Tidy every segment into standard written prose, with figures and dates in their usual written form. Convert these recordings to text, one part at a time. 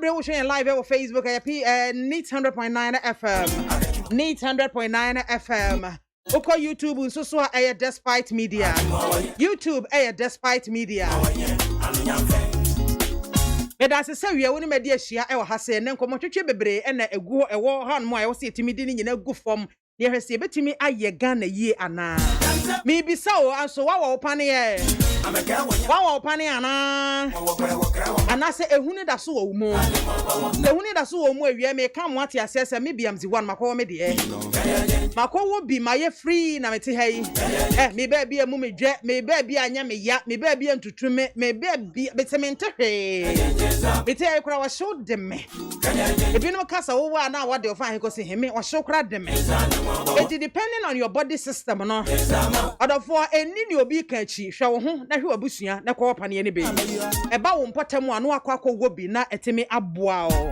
Abre wo share live on Facebook Neat 100.9 FM. Neat 100.9 FM. Oko YouTube nso so Despite Media. YouTube Despite Media. Medase se wie woni mede ahia e wo ha se ne nkomo twetwe bebre e na egu e wo han mo a wo se timidi ni nyina gu fom ne hwese betimi aye Ghana yie ana mi bisa o anso wa wo pane ye wa wo pane ana se ehuni da so wo mu ehuni da so wo mu awie me ka mo ate asese me biamzi one makwo me de makwo wo bi maye free na mete hai me ba bia mu medwe me ba bia anya me ya me ba bia ntutu me ba bia betemente hwe bete ai kura wa show dem me ebi no kasa wo wa na wa de ofa he ko se heme wa show kura dem me it depending on your body system no odofo eni ni obi ka chi hwe wo ho na hwe abusua na kwa opane ne be e ba wo mpotamu anu akwa wo bi na etemi aboa o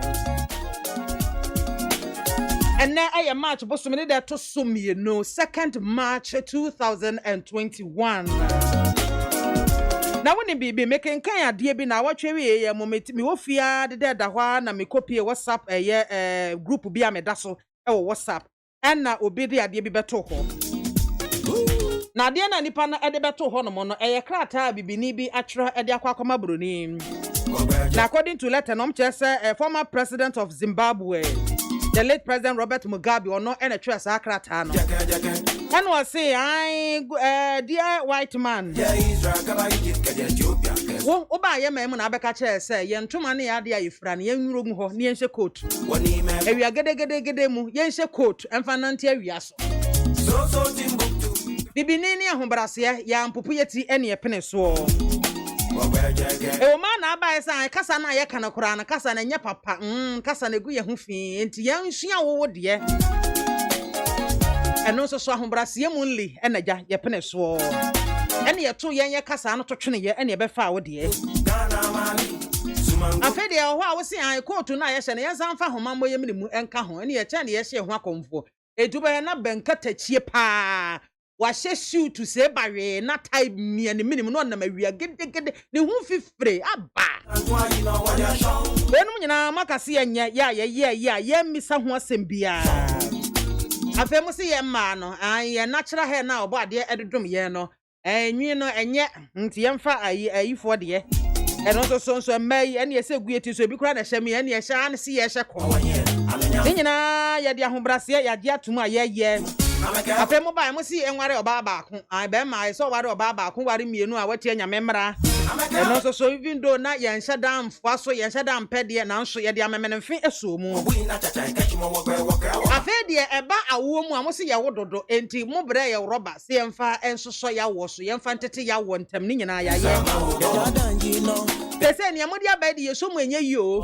and now I March bosomene de to somie no 2nd March 2021 na woni bibi meken kan ade bi na watwe we ye momenti mi wofia de da hwa na me copy WhatsApp group bi ameda so e wo WhatsApp na obi de ade bi beto ho na ade na nipa na ede beto ho no mo no krata bibini bi atwere ede akwa broni na according to letter no mchese former president of Zimbabwe, the late President Robert Mugabe or no any trust akrata no and was say dear white man wo oba ye mem na abeka che say ye ntoma ne ya de ayefra ne yenwuro mu ho ne yenhye coat awia gede mu yenhye coat emfa nante awia so bibini ne ahobrase ya mpopo yeti ene epene so ma na aba esa kasa na ye kana kura na kasa na nya papa kasa na gu ye ho fi enti ye nsua wo de eno so ahobrase mu nli ena gya ye pene so ene ye to ye kasa no to twene ye ene ye befa wo de afede ho a wo se an kotu na ye hye na ye sanfa homammo ye minimu enka ho ene ye kya na ye hye ho akomfo eduba na benka tachie pa wa hye suit to say bare na tie me and minimum no na mawia gede ne hu fifre aba benum nyina makase enya ya misa ho asembia afemu se ye ma no ye natural hair na obo ade edodum ye no enwi no enye nti ye mfa ayifo de eno so mai ene ye se gueti so bi kura na hye me ene ye hye an se ye hye ko nyina ye de ahobrase ya de atum aye afemu ba mo si enware oba baako be ma so ware oba baako ware mienu a wati anya memra eno so even though na ye nhye dan fo so ye nhye dan pede na nso ye de amememfe eso mu afede eba awo mu a mo si ye wododo enti mo bre ye roba se ye mfa enso so ya wo so ye mfa ntete ya wo ntam ni nyina ya ye pese ni amodi abedi ye so mu enye yi o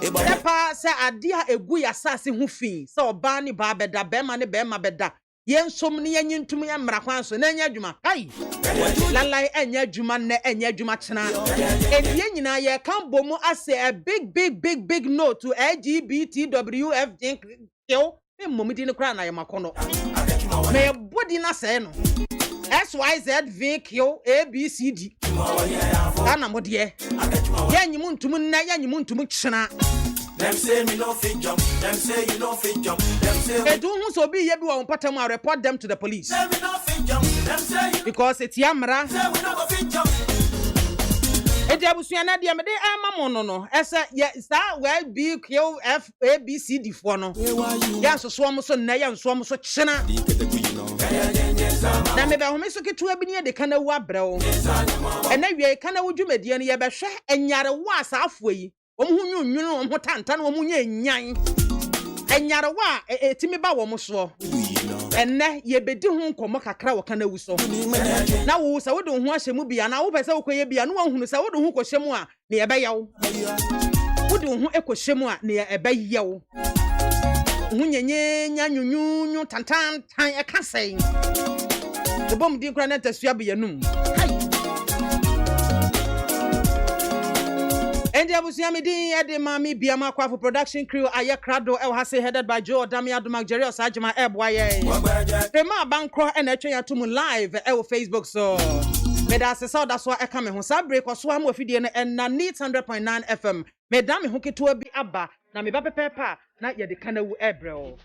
epa se ade a egu ya sase ho fi se oba ni ba beda be ma ne be ma beda yensom ne yanyintum ya mmara kwan so na anya adwuma ai lalai anya adwuma na anya adwuma chena enye nyina ye kan bomu ase a big no to LGBTWF yo me momidi ne kra na ye makono me body na se no SYZVQ ABCD ana modie yanyimu ntum na yanyimu ntum chena. Them say me no fit jump. Them say you no fit jump. Them say do who so be ye be won patam and report them to the police. Say we no fit jump. Them say you because it's yamra. Say we no go fit jump. Abusua na dia me de ama mo no ese ye sa well BQF ABCD for no ya so mo so na ya so mo so chena na me be ho me so ketu abi ne de kana wu abrɛw ena wie kana wu dwumadie no ye be hwɛ enyare wa asafo yi wo hu nwunwunu wo hu tanta na wo nya enyan enyare wa etimi ba wo mo so enne ye bedi hu nkomo kakra wo kana wu so na wo sa wo de hu ahyemu bia na wo pese wo koye bia no wo hunu sa wo de hu kohyemu a ne ye be yawo wo de hu ekohyemu a ne ye be yawo hu nyenye nya nyunyu tantan tan e kasai de bom din kra na tasua be yanum and Abusia Midi Ede Mami BIAMAH AKWAFO production crew Ayakrado El Hase headed by Joe Damia Dumagjerio Sajima Ebwaye. Rema Bankro and Eche Yatumu live El Facebook so Meda asesa da so eka me ho sa break so am afidie no na need 100.9 FM. Meda me ho ketewa bi aba na me ba pepepa na ye de kanawu ebreo.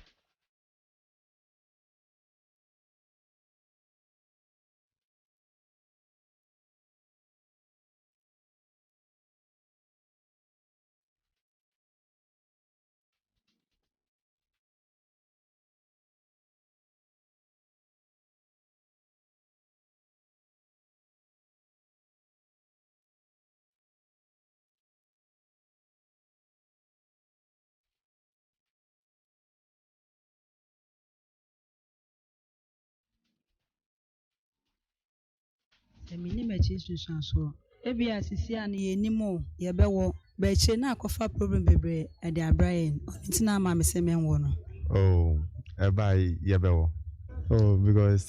Minimum institution so ebi asisi an ye nimo ye bewo be che na akofa problem bebre e de abrayen ontina ma me se menwo no. Oh, by Yabewo. Oh, because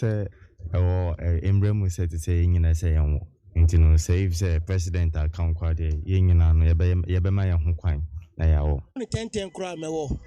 Embremu said to say in a say, and save the president account quite a yin and Yabema Hong Nayao. 10 crowd mewo.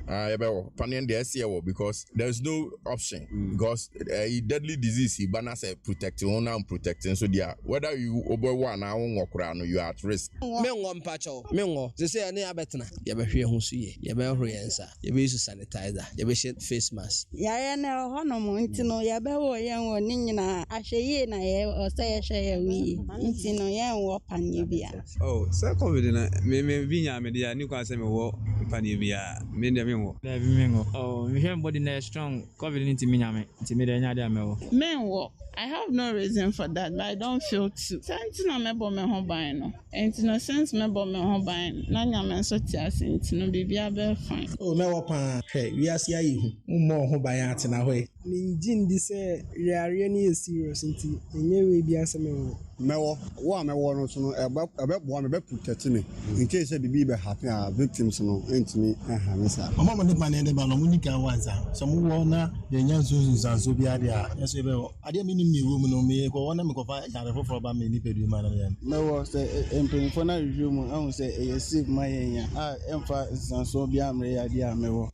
Panel the SCO because there's no option because a deadly disease he banners protecting on and protecting so dear whether you over one hour or crown you are at risk. Mengo mpacho mengo they say ani abetena ye be hwe ho so ye ye be hwe yensa ye be use sanitizer ye be face mask ya na hono ntino ye be wo ye wo ni nyina ahweye na ye o say ye hwe ye wi ntino ye wo panye bia. Oh, so COVID na me binya me dia ni kwa se me wo panye bia me dia me wo na bi mengo oh me hwe body na strong COVID ni timi nyame timi de nya dia me wo Menwo I have no reason for that, but I don't feel too. Sense na mebo me ho ban no. Enti no sense mebo me ho ban. Na nyame so ti ase enti no bibia be fine. Oh, me wo pa hwe wiase ayi hu. Mo ho ban ate na hwe. Me jindi se yare ni e serious enti enye we bia se me wo. Mewo wo me wo no so no ebe bo me be protect me in case bibi be happen a victims no entimi aha me sa Mama mo ne pa ne de ba no mo nika wanza so mo wo na ye nya nzo bi ade a yeso ebe wo ade me ni wo mu no me ko wona me ko fa yare foforo ba me ni pedu ma na me mewo se empemfo na review mu ahun se e save my yenya a emfa nzo bi amre ya dia mewo.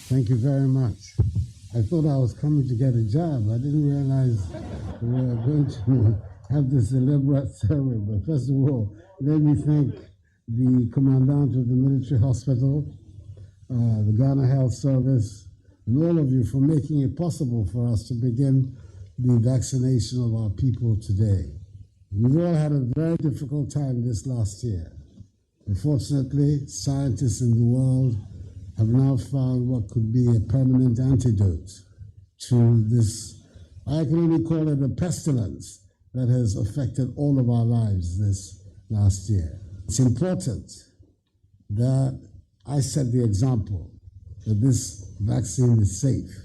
Thank you very much. I thought I was coming to get a job. I didn't realize we were going to have this elaborate ceremony. But first of all, let me thank the commandant of the military hospital, the Ghana Health Service, and all of you for making it possible for us to begin the vaccination of our people today. We've all had a very difficult time this last year. Unfortunately, scientists in the world have now found what could be a permanent antidote to this, I can only call it a pestilence that has affected all of our lives this last year. It's important that I set the example that this vaccine is safe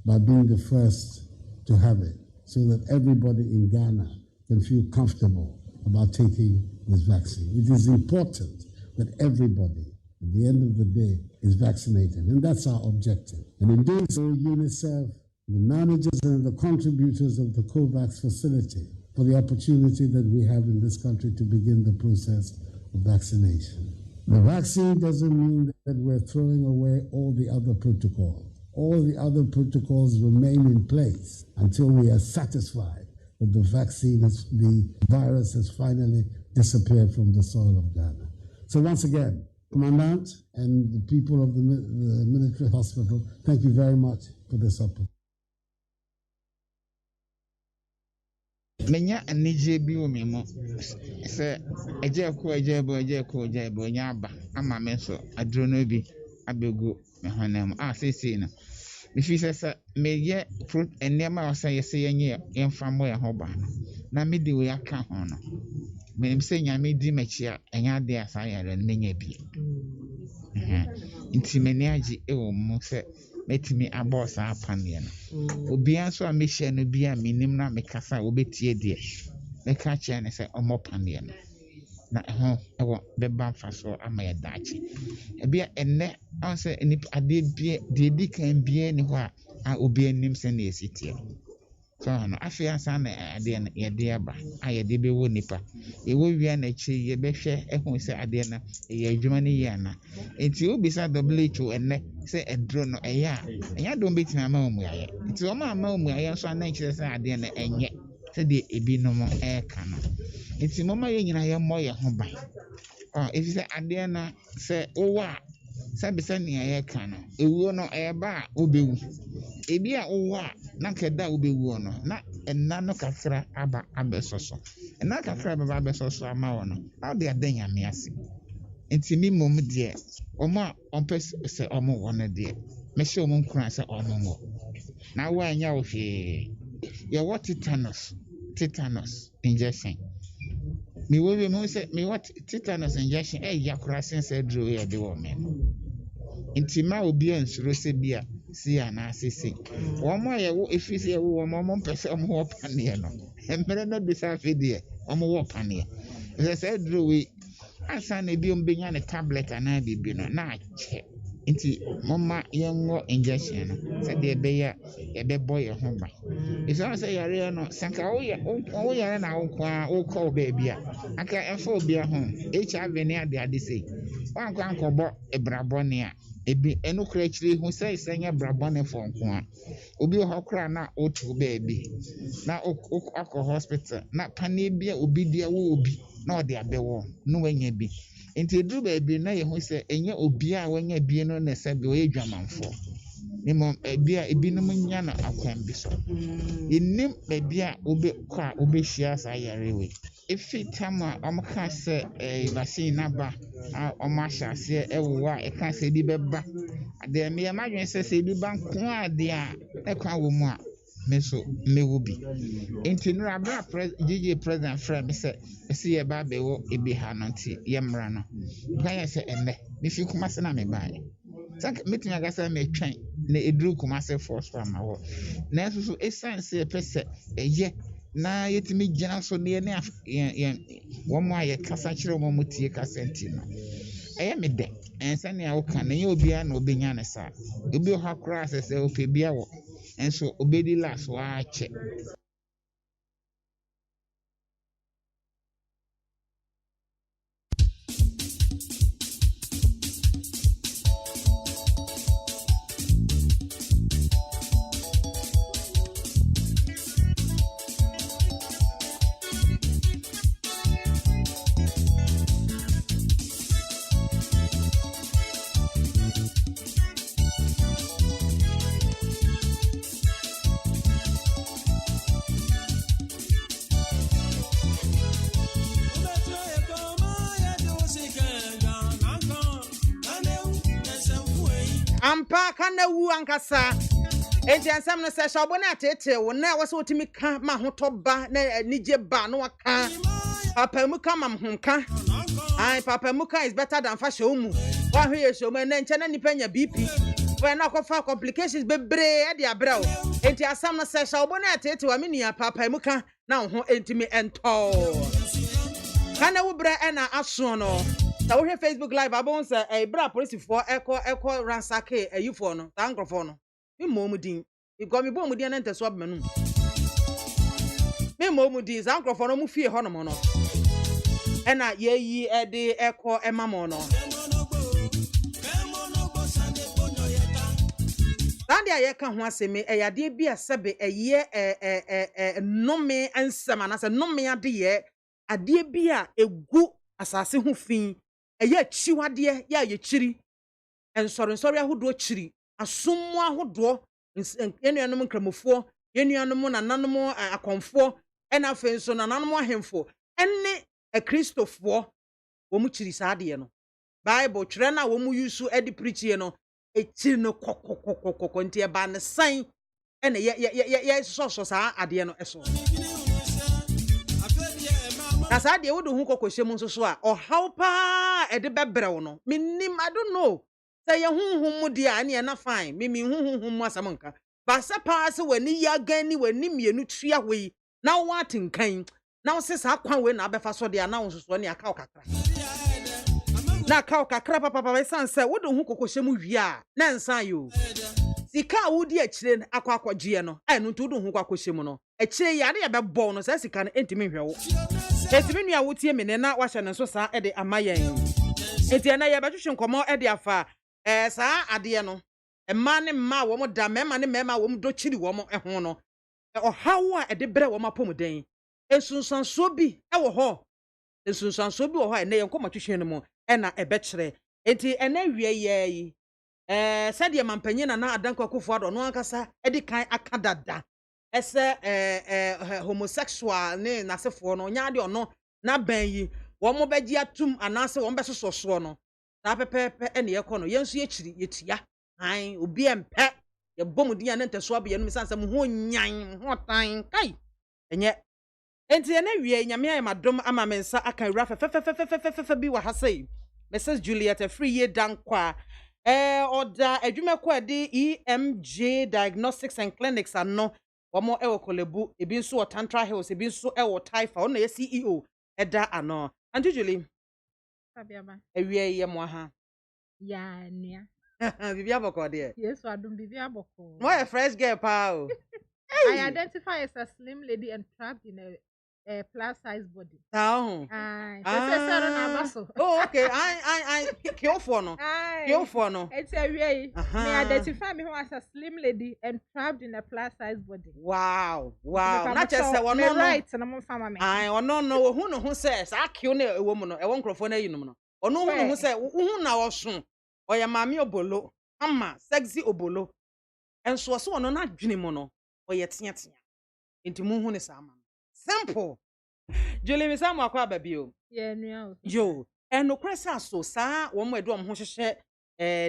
by being the first to have it, so that everybody in Ghana can feel comfortable about taking this vaccine. It is important that everybody, at the end of the day, is vaccinated, and that's our objective. And in doing so, UNICEF, the managers and the contributors of the COVAX facility for the opportunity that we have in this country to begin the process of vaccination. The vaccine doesn't mean that we're throwing away all the other protocols. All the other protocols remain in place until we are satisfied that the virus has finally disappeared from the soil of Ghana. So once again, Commandant and the people of the military hospital, thank you very much for this opportunity. Menya anije bi wo me mo se eje ko nya ama me so adro no bi abegu me honam sese no me fi se me ye enema o se yese yenye emfa mo ye ho ba na me di we aka ho no me se nya me di machia enya de asa yare no menya bi nti me ne agi e wo mo se metimi abosa apane no obia so a me hye no bia minim na me kasa obetie de me ka che ne se omo pane no na ho ewo beba mfa so ama ye dachi ebia enne on se ni ade bia de di kan bia ni ho a obia nim se na esitie so no afia sa na ade na ye de aba aye de be wo nipa e wo wia na chi ye be hwe ehun se ade na ye adwuma ni ye na enti obisa WHO enne se edro no eya enya do betima ma omu aye enti o ma omu aye so na nkyere se ade na enye sɛdeɛ ebinom ɛreka no nti mama yɛ nyina yɛmmɔ yɛ ho ban ɛfi sɛ adeɛ no sɛ wowɔ a sɛbe sɛ nea yɛka no ewuo no ɛyɛba a wobɛwu ebi a wowɔ a na kɛda a wobɛwuo no na ɛna no kakra aba abɛsɔsɔ ɛna kakra bɛba abɛsɔsɔ ama wɔ no na wode ada nyame ase nti me mmom deɛ ɔmo a ɔmpɛ sɛ ɔmo wɔ no deɛ mehyɛ ɔmo nkura sɛ ɔmo wɔ na woanya wo hwee yɛwɔ tetanus injection mewɔ bi mu sɛ mewɔ tetanus injection ɛyɛ akora sen sɛ duro yɛde wɔ me no nti ma obi a nsuro sɛ bi a si anaasɛ si wɔn a yɛwɔ ɛfiri sɛ yɛwɔ wɔn mpɛ sɛ ɔmo wɔ paneɛ no mmerɛ no bi sɛ afei deɛ ɔmo wɔ paneɛ ɛsɛ sɛ duro wei ansa na ebi ɔmbɛnya ne tablet anaa biribi no na akyɛ nti mama yɛnwɔ injection no sɛdeɛ ɛbɛyɛ a yɛbɛbɔ yɛn ho ban ɛsiane sɛ yareɛ no sɛnka woyare na wokɔ a wokɔ wo baabi a anka ɛmfa obia ho HIV ne ade sei woankɔ ankɔbɔ brabɔne a ebi ɛno kora akyire hu sɛ nyɛ brabɔne fɔ nko a obi wɔ hɔ koraa na wotu baabi na akɔ hospital na paneɛ bi a obi di wo obi na ɔde abɛwɔ no wanya bi nti duru baabi na yɛhu sɛ ɛnyɛ obi a wanya bi no na sɛ bi ɔyɛ dwamanfoɔ nimom ebinom nya no akwan bi so yɛnim baabi a wobɛkɔ a wobɛhyia saa yare wei ɛfi tam a ɔmoka sɛ vaccine naba a ɔmo ahyɛ aseɛ ɛwowɔ a ɛka sɛ ebi bɛba adeɛ meyɛ m'adwene sɛ ebi ba nko a deɛ a ɛkwan wɔ mu a me so mewu bi nti no abra GG president frɛ me sɛ ɛsi yɛ ba bɛwɔ ebi ha no nti yɛ mmra no ka yɛ sɛ ɛnɛ mefi Kumase na mebaeɛ sɛ metumi aka sɛ metwɛn na ɛduru Kumase force farm hɔ nanso so ɛsiane sɛ yɛpɛ sɛ ɛyɛ na yɛtumi gyina so ne yɛne wɔn a yɛkasa kyerɛ wɔn mo tie kasa nti no ɛyɛ me dɛ ɛnsɛnea woka na ɛyɛ obiara na obɛnya ne saa obi wɔ hɔ koraa sɛ sɛ opɛ bia wɔ nso obedi last waakyɛ ampa KONADU ankasa enti ansam no se shawbo na tete wo na wo se otimi ka ma hotoba na nije ba no waka papa mu ka mam honka ai papa mu ka is better than fashion mu wa hwe show mu na nche na nipa nya BP we na kofa complications bebre e de abrawo enti ansam no se shawbo na tete wa menia papa mu ka na ho entimi ento KONADU bra e na aso no ta wo hwe Facebook live abon se e bra police for eko ransake ayifo no ta nkrofo no me momudin iko me bomudin na nteso abmanu me momudin za nkrofo no mu fie ho no mo no e na yeyi e de eko emamo no Tande aye ka ho aseme e yade bi asebe eye nome ansema na se nome ade ye ade bi a egu asase ho fin eye chiwade ya ye chiri ensori ahodo chiri asommo ahodo enuanom nkramofo enuanom nananom akonfo ena afen so nananom ahemfo ene kristofo wo mu chiri saade no bible twere na wo mu yusu edi preachie no echiri no kokokokoko ntie ba ne san ene ye so saa ade no eso na saade wo do hu kokohyem nso so a ohaw pa ede bebrew no minim I don't know say ye hunhum de a ne na fine mimi hunhum mu asamonka ba se pa se wani ya gani wani mienu tua hwei na wo atenkan na wo se sa kwan we na abefa so de na wo so ne aka kakra na aka kakra papa be san se wo do hu kokohyem wi a na nsan yo sika wo di akire akwakwagye no ai no to do hu kwakohyem no akire yare ya bebɔ no se sika no entimi hwewo etimi nua wotie me ne na wahye ne so saa ede amayen enti na ye betwehwe nkomo ede afa saa ade no emma ne mma wo mo da mema ne mema wo mo do chiri wo mo ho no ɔhaw a ɛde brɛ wɔn apɔmuden nsunsuansoɔ bi ɛwɔ hɔ nsunsuansoɔ bi wɔ hɔ a ɛnɛ yɛn nkɔmɔtwehwɛ no mu ɛna ɛbɛkyerɛ enti ɛnɛ wie yɛ yi sɛdeɛ mampanyin na Adanko Akufo-Addo no ankasa ɛde kan aka dada ɛsɛ homosexual ne n'asefoɔ no nya de ɔno n'aban yi wɔn bɛgye atum anaasɛ wɔn bɛsosɔ soɔ no saa pɛpɛɛpɛ ɛne yɛkɔ no yɛn nso yɛkyiri yɛtua han obi ɛmpɛ yɛbɔ mu din a ne ntɛso abɛ yɛn no misansa mu ho nyan ho tan kai ɛnyɛ enti ɛna wie nyame ayɛ madom ama me nsa aka wura fɛfɛfɛfɛfɛfɛ bi wɔ ha sɛ Mrs. Juliet Free Dankwa ɔda adwumako a de EMJ Diagnostics and Clinics ano wɔn ɛwɔ Kolebu ebi nso wɔ Tantra Hills ebi nso ɛwɔ Taifa ɔno yɛ CEO ɛda ano Auntie Julie Sabiaba ewie yɛ mo ha ya nua Bibi aboko de Yes adum bibi aboko mo a fresh girl pa o I identify as a slim lady and trapped in a plus size body. Oh. Oh, okay. I kill for no. Kill for no. It's a way. Me identify me as a slim lady and trapped in a plus size body. Wow. Not just say one right and I'm family. I no who says I kill a woman a one microphone you know. Or no one who say who now soon. Or your mammy obolo. Amma sexy obolo. And so no not jinimono or yet tia. Into moon is sama. Simple. Julie Misamu akwa baby o. Yeah, no. Yo, no kwesa so saa wo mo edo ho hwehwe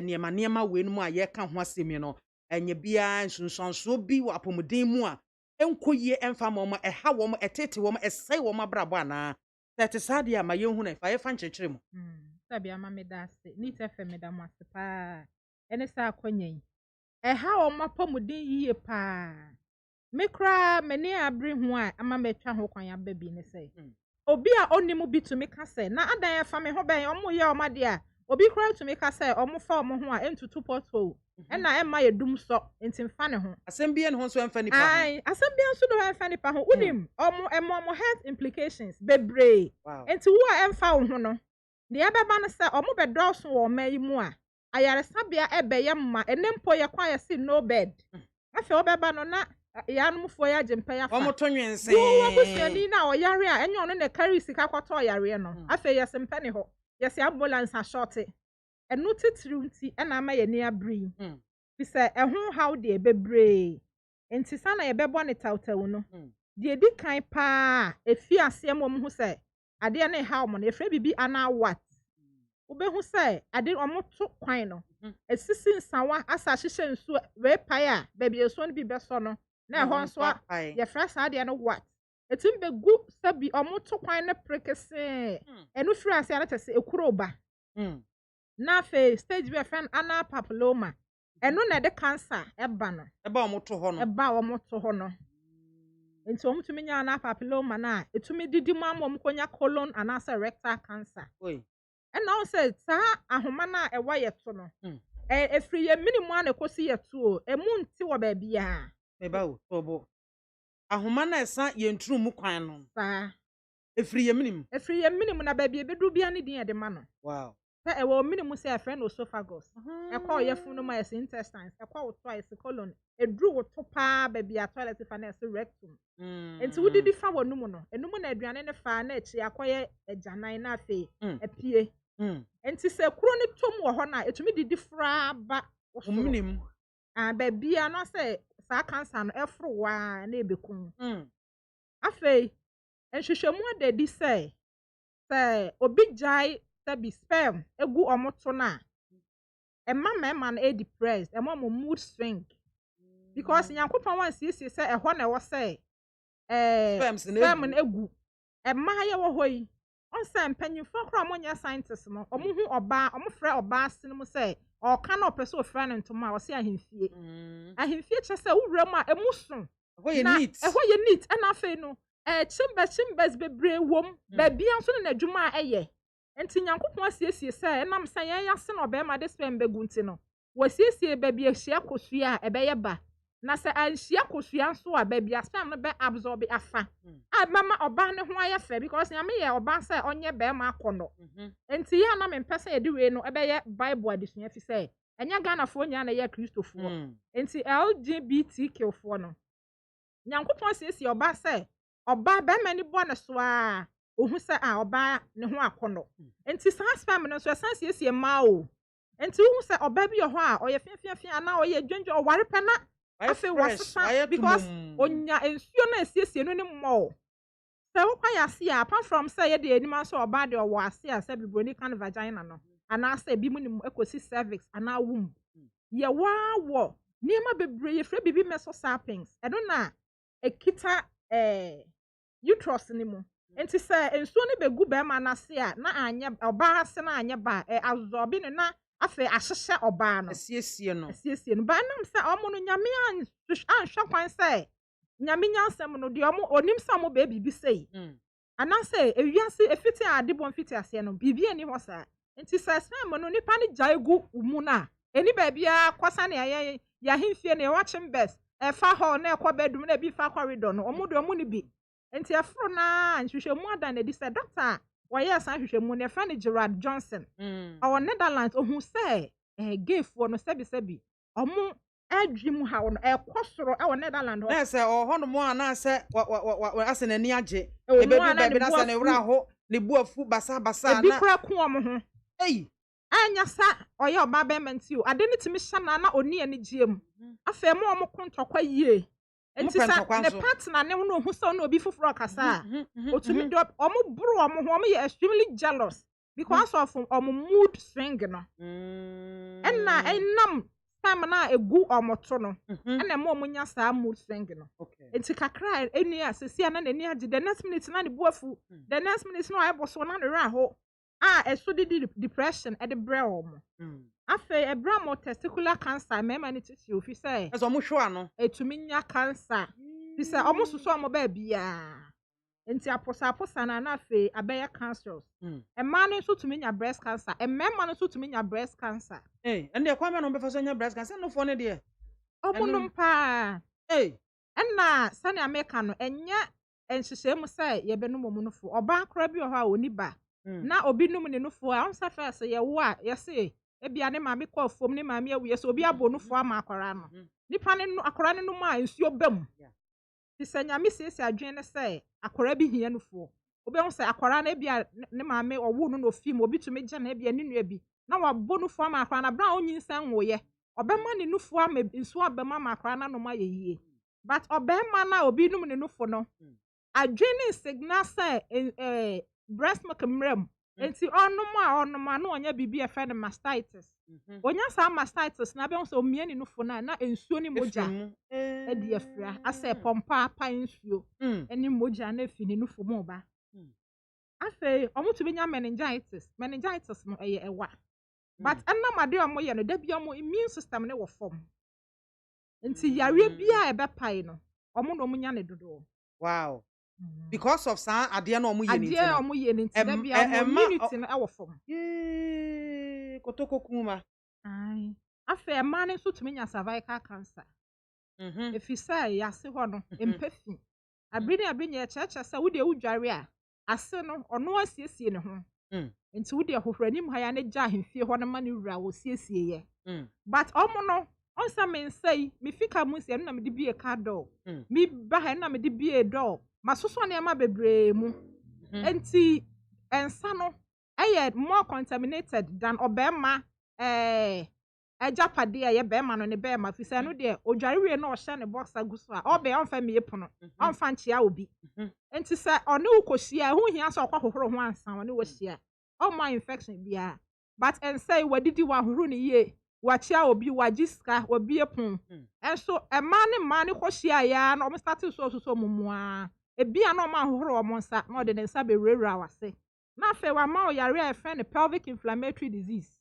niema we no mu a ye ka ho asemi no enye bia nsunsuanso bi wo apomuden mu a enkoyie emfa mo eha wo mo etete wo mo esai wo mo abrabo ana tete sade ama ye hu na fa ye fa nkyekere mo. Sabi ama me da se ni tefe me da mo ase pa. Ene sa akonyen. Eha wo mo apomuden yiye pa. Mekra meni abri ho a ama metwa ho kwan aba bi ne say obi a onimu bi to me ka say na adan ya fa me ho ben omo ye omade a obi kra to me ka say omo fa omo ho a entutu pothole na emma ye dum so enti mfa ne ho asem bi en ho so emfa nipa ho ai asem bi en so do emfa nipa ho unim omo health implications bebre enti wo a emfa wo ho no de ebeba no say omo bedoso wo man yi mu a ayaresabia ebe ye mma enempo ye kwa ye si no bed afi obeba no na ya no mfo ya jempa ya fa omo to nwense wo abusuani na oyare a enyo no na carry sika kwato yare no afi ya sempa ne ho ya se ambulance a short enu titiri nti na ama ye ni abri bi se ehun how de bebre enti sana ye bebo ne tawtaw no de edi kan pa efi ase mo hu se ade ne how mo na efre bibi ana what obehu se ade omo to kwan no esisi nsawa asa hihye nsu we pai a baby eso no bi beso no na ho nso ye fresh ade no what etim be gu sabi omo to kwan ne prekese enu firi ase ana tese ekuro ba na fe stage be friend ana papilloma enu na de cancer eba no eba omo to ho no eba omo to ho no enti omo tumi nya ana papilloma na etumi didi mu am omo konya colon ana se rectal cancer ena o se sa ahoma na ewa ye to no efri ye minimum ana kosi ye to o emu nti wo ba bia eba o tobo ahoma na esa ye ntru mu kwan no sa efri ye minimum na ba bia bedu bia ne din ye de ma no wow sa ewo minimum se friend esophagus ekwa ye funu ma ye intestines ekwa wo to ye colon edru wo to pa ba bia toilet fa na se rectum enti wo didi fa wonu mu no enum na aduane ne fa na echi akoye ejanan na afi epie enti se kuro ne tom wo ho na etumi didi fra ba minimum ba bia no se sa cancer no efro wa na ebekun afi enhwehwemu adedi se obi jai sabi sperm egu omoto na emma na depressed emma mood swing because yankopon wan siesie se ehọ na ewo se sperm na egu emma ye wo hoyi on se mpanyimfo kra monya scientist no omo hu oba omo frɛ oba asenu se o ka na opese o frɛ no ntoma o se ahemfie che se wura mu a emuso ehọ ye neat na afei no chimbers bebre wom ba bia nso na adwuma eye enti nyankopon asiesie se enam se yan yase na obema de sperm begu nti no wasiesie ba bia hia kosua ebeye ba na se anhia kosua nso a ba bia sperm no be absorb afa mama oba ne ho ayefa because nyame ye oba se onye be ma akono enti ya na mempese ye de we no ebeye bible adesua fi se enya Ghana fo nya na ye kristofo enti LGBTQ fo no nyankopɔn siesie ɔba sɛ ɔba bɛrima ni bɔ ne so a ohu sɛ a ɔba ne ho akɔnɔ enti saa spam no nso ɛsan siesie mmaa o enti wohu sɛ ɔba bi wɔ hɔ a ɔyɛ fiafiafia anaa ɔyɛ dwendwe ɔware pɛ na afei wɔsesa because onya nsuo na esiesie no ne mmɔ sɛ wokɔ yɛ ase a apart from sɛ yɛde anim nso ɔba de ɔwɔ ase a sɛ bibroni kan vagina no anaasɛ ebi mu ne mu ekosi cervix anaa womb yɛwɔ wɔ nneɛma bebree yɛfrɛ bibi meso sapiens ɛno na ekita uterus ne mu enti sɛ nsuo ne begu bɛrima n'ase a na anyɛ ɔbaa ase na anyɛ ba azɔbi ne na afei ahyehyɛ ɔbaa no asiesie no ba nam sɛ ɔmo no nyame anhwɛ kwan sɛ nyame nyansɛm no deɛ ɔmo onim sɛ ɔmo baabi bi sei anaasɛ ewiase efiti ade bɔ mfiti aseɛ no biribi ani hɔ saa nti sɛ sɛm no nipa ne gya egu mu na eni baabi a kɔsa ne ayɛ yɛahemfie ne ɛwɔ chambers ɛfa hɔ na ɛkɔ bedroom na ebi fa corridor no ɔmo de ɔmo ne bi nti ɛforo na nhwehwɛmu ada na di sɛ doctor wɔyɛ san hwehwɛmu ne ɛfa ne Gerard Johnson ɔwɔ Netherlands ohun sɛ gayfoɔ no sɛbi ɔmo adwim ha no ɛkɔ soro ɛwɔ Netherlands hɔ na sɛ ɔhɔ no mo ana sɛ asɛ n'ani agye ebedu baabi na sɛ ne wura ho ne bu afu basa na ebi kura ko ɔmo ho anya sa ɔyɛ ɔba bɛrima nti o ade ne timi hyɛ na oni ani gye mu afei mo ɔmo ko ntɔkwa yie enti sa ne partner ne no ohu sɛ no obi foforo kasa a otumi do ɔmo buru ɔmo ho ɔmo yɛ extremely jealous because of ɔmo mood swing no ɛna ɛnam time na egu ɔmo to no ɛna mo ɔmo nya saa mood swing no enti kakra eni a sesi na n'ani agye the next minute na ne bu afu the next minute na ɔyɛ boso na ne ra ho ɛso de depression ɛde brɛ ɔmo afei ɛbrɛ mo testicular cancer mɛma ne titi ofi sɛ ɛso ɔmo hwa no etumi nya cancer ti sɛ ɔmo soso ɔmo ba bia enti aposa na afei abɛyɛ cancers ɛma no nso tumi nya breast cancer ɛmɛma no nso tumi nya breast cancer ɛnde kwa me no bɛfa so nya breast cancer no fo ne de ɔmo no mpa ɛna sani America no ɛnya nhyehyɛ mu sɛ yɛbɛnum ɔmo no fo ɔba akora bi wɔ hɔ a oni ba na obi num ne no fo a ɔnsa fɛ sɛ yɛwo a yɛse ebia ne maame kɔ fom ne maame awu yɛse obi abo no fo ama akora no nipa ne no akora ne no ma nsuo bam ti sɛ nyame siesie adwene ne sɛ akora bi hia no fo obi hu sɛ akora na ebia ne maame ɔwo no no fim obi tumi gye na ebia ne nua bi na wabo no fo ama akora na bra onyinsan woyɛ ɔbɛma ne no fo ama nsuo abam ama akora na no ma yɛyie but ɔbɛma na obi num ne no fo no adwene signal sɛ breast milk mrem enti ɔnom a no onya bibi efe ne mastitis onya sa mastitis na be so omie ne nufo na ensuo ne mogya e de afra asɛ pompa apa ensuo ene mogya na afi ne nufo mo ba afei ɔmotumi nya meningitis no ɛyɛ ɛwa but ɛnam ade ɔmo yɛ no da bia ɔmo immune system ne wɔ fam enti yare bia ɛbɛpae no ɔmo no ɔmo nya ne dodo wow because of sa ade na ɔmo yɛ ne ade ɔmo yɛ ne nti da bia immunity no ɛwɔ fam kotokokuma ai afei ɛma ne nso tumi nya cervical cancer efi sɛ yɛase hɔ no empefi abiri nya ɛkyɛkyɛ sɛ wode wudware a ase no ɔno asiesie ne ho nti wode hohranim ha ya ne gya ahemfie hɔ no ma ne wura wɔ siesie yɛ but ɔmo no ɔnsa me nsɛi me fika mu nsia no na me de bie ka dɔ me ba ha na me de bie dɔ masoso nneɛma bebree mu nti ensa no ɛyɛ more contaminated than ɔbɛɛma ɛgyapade a yɛ bɛɛma no ne bɛɛma fi sɛ no deɛ odware wie na ɔhyɛ ne box agu so a ɔbɛɛ ɔmfa mie pono ɔmfa nkyea obi nti sɛ ɔne wo kɔhyia ho hia sɛ ɔkɔ hohoro ho ansa ɔne wo hyia ɔma infection biara but ɛnsa yi wadidi wa hohoro ne yie wakyia obi wagye sika obi epon enso ɛma ne ma ne kɔhyia ya na ɔmo start so mumua ebia na ɔma hohoro ɔmo nsa na ɔde ne nsa bewurawura wase na afei wa ma ɔyare a ɛfɛ ne pelvic inflammatory disease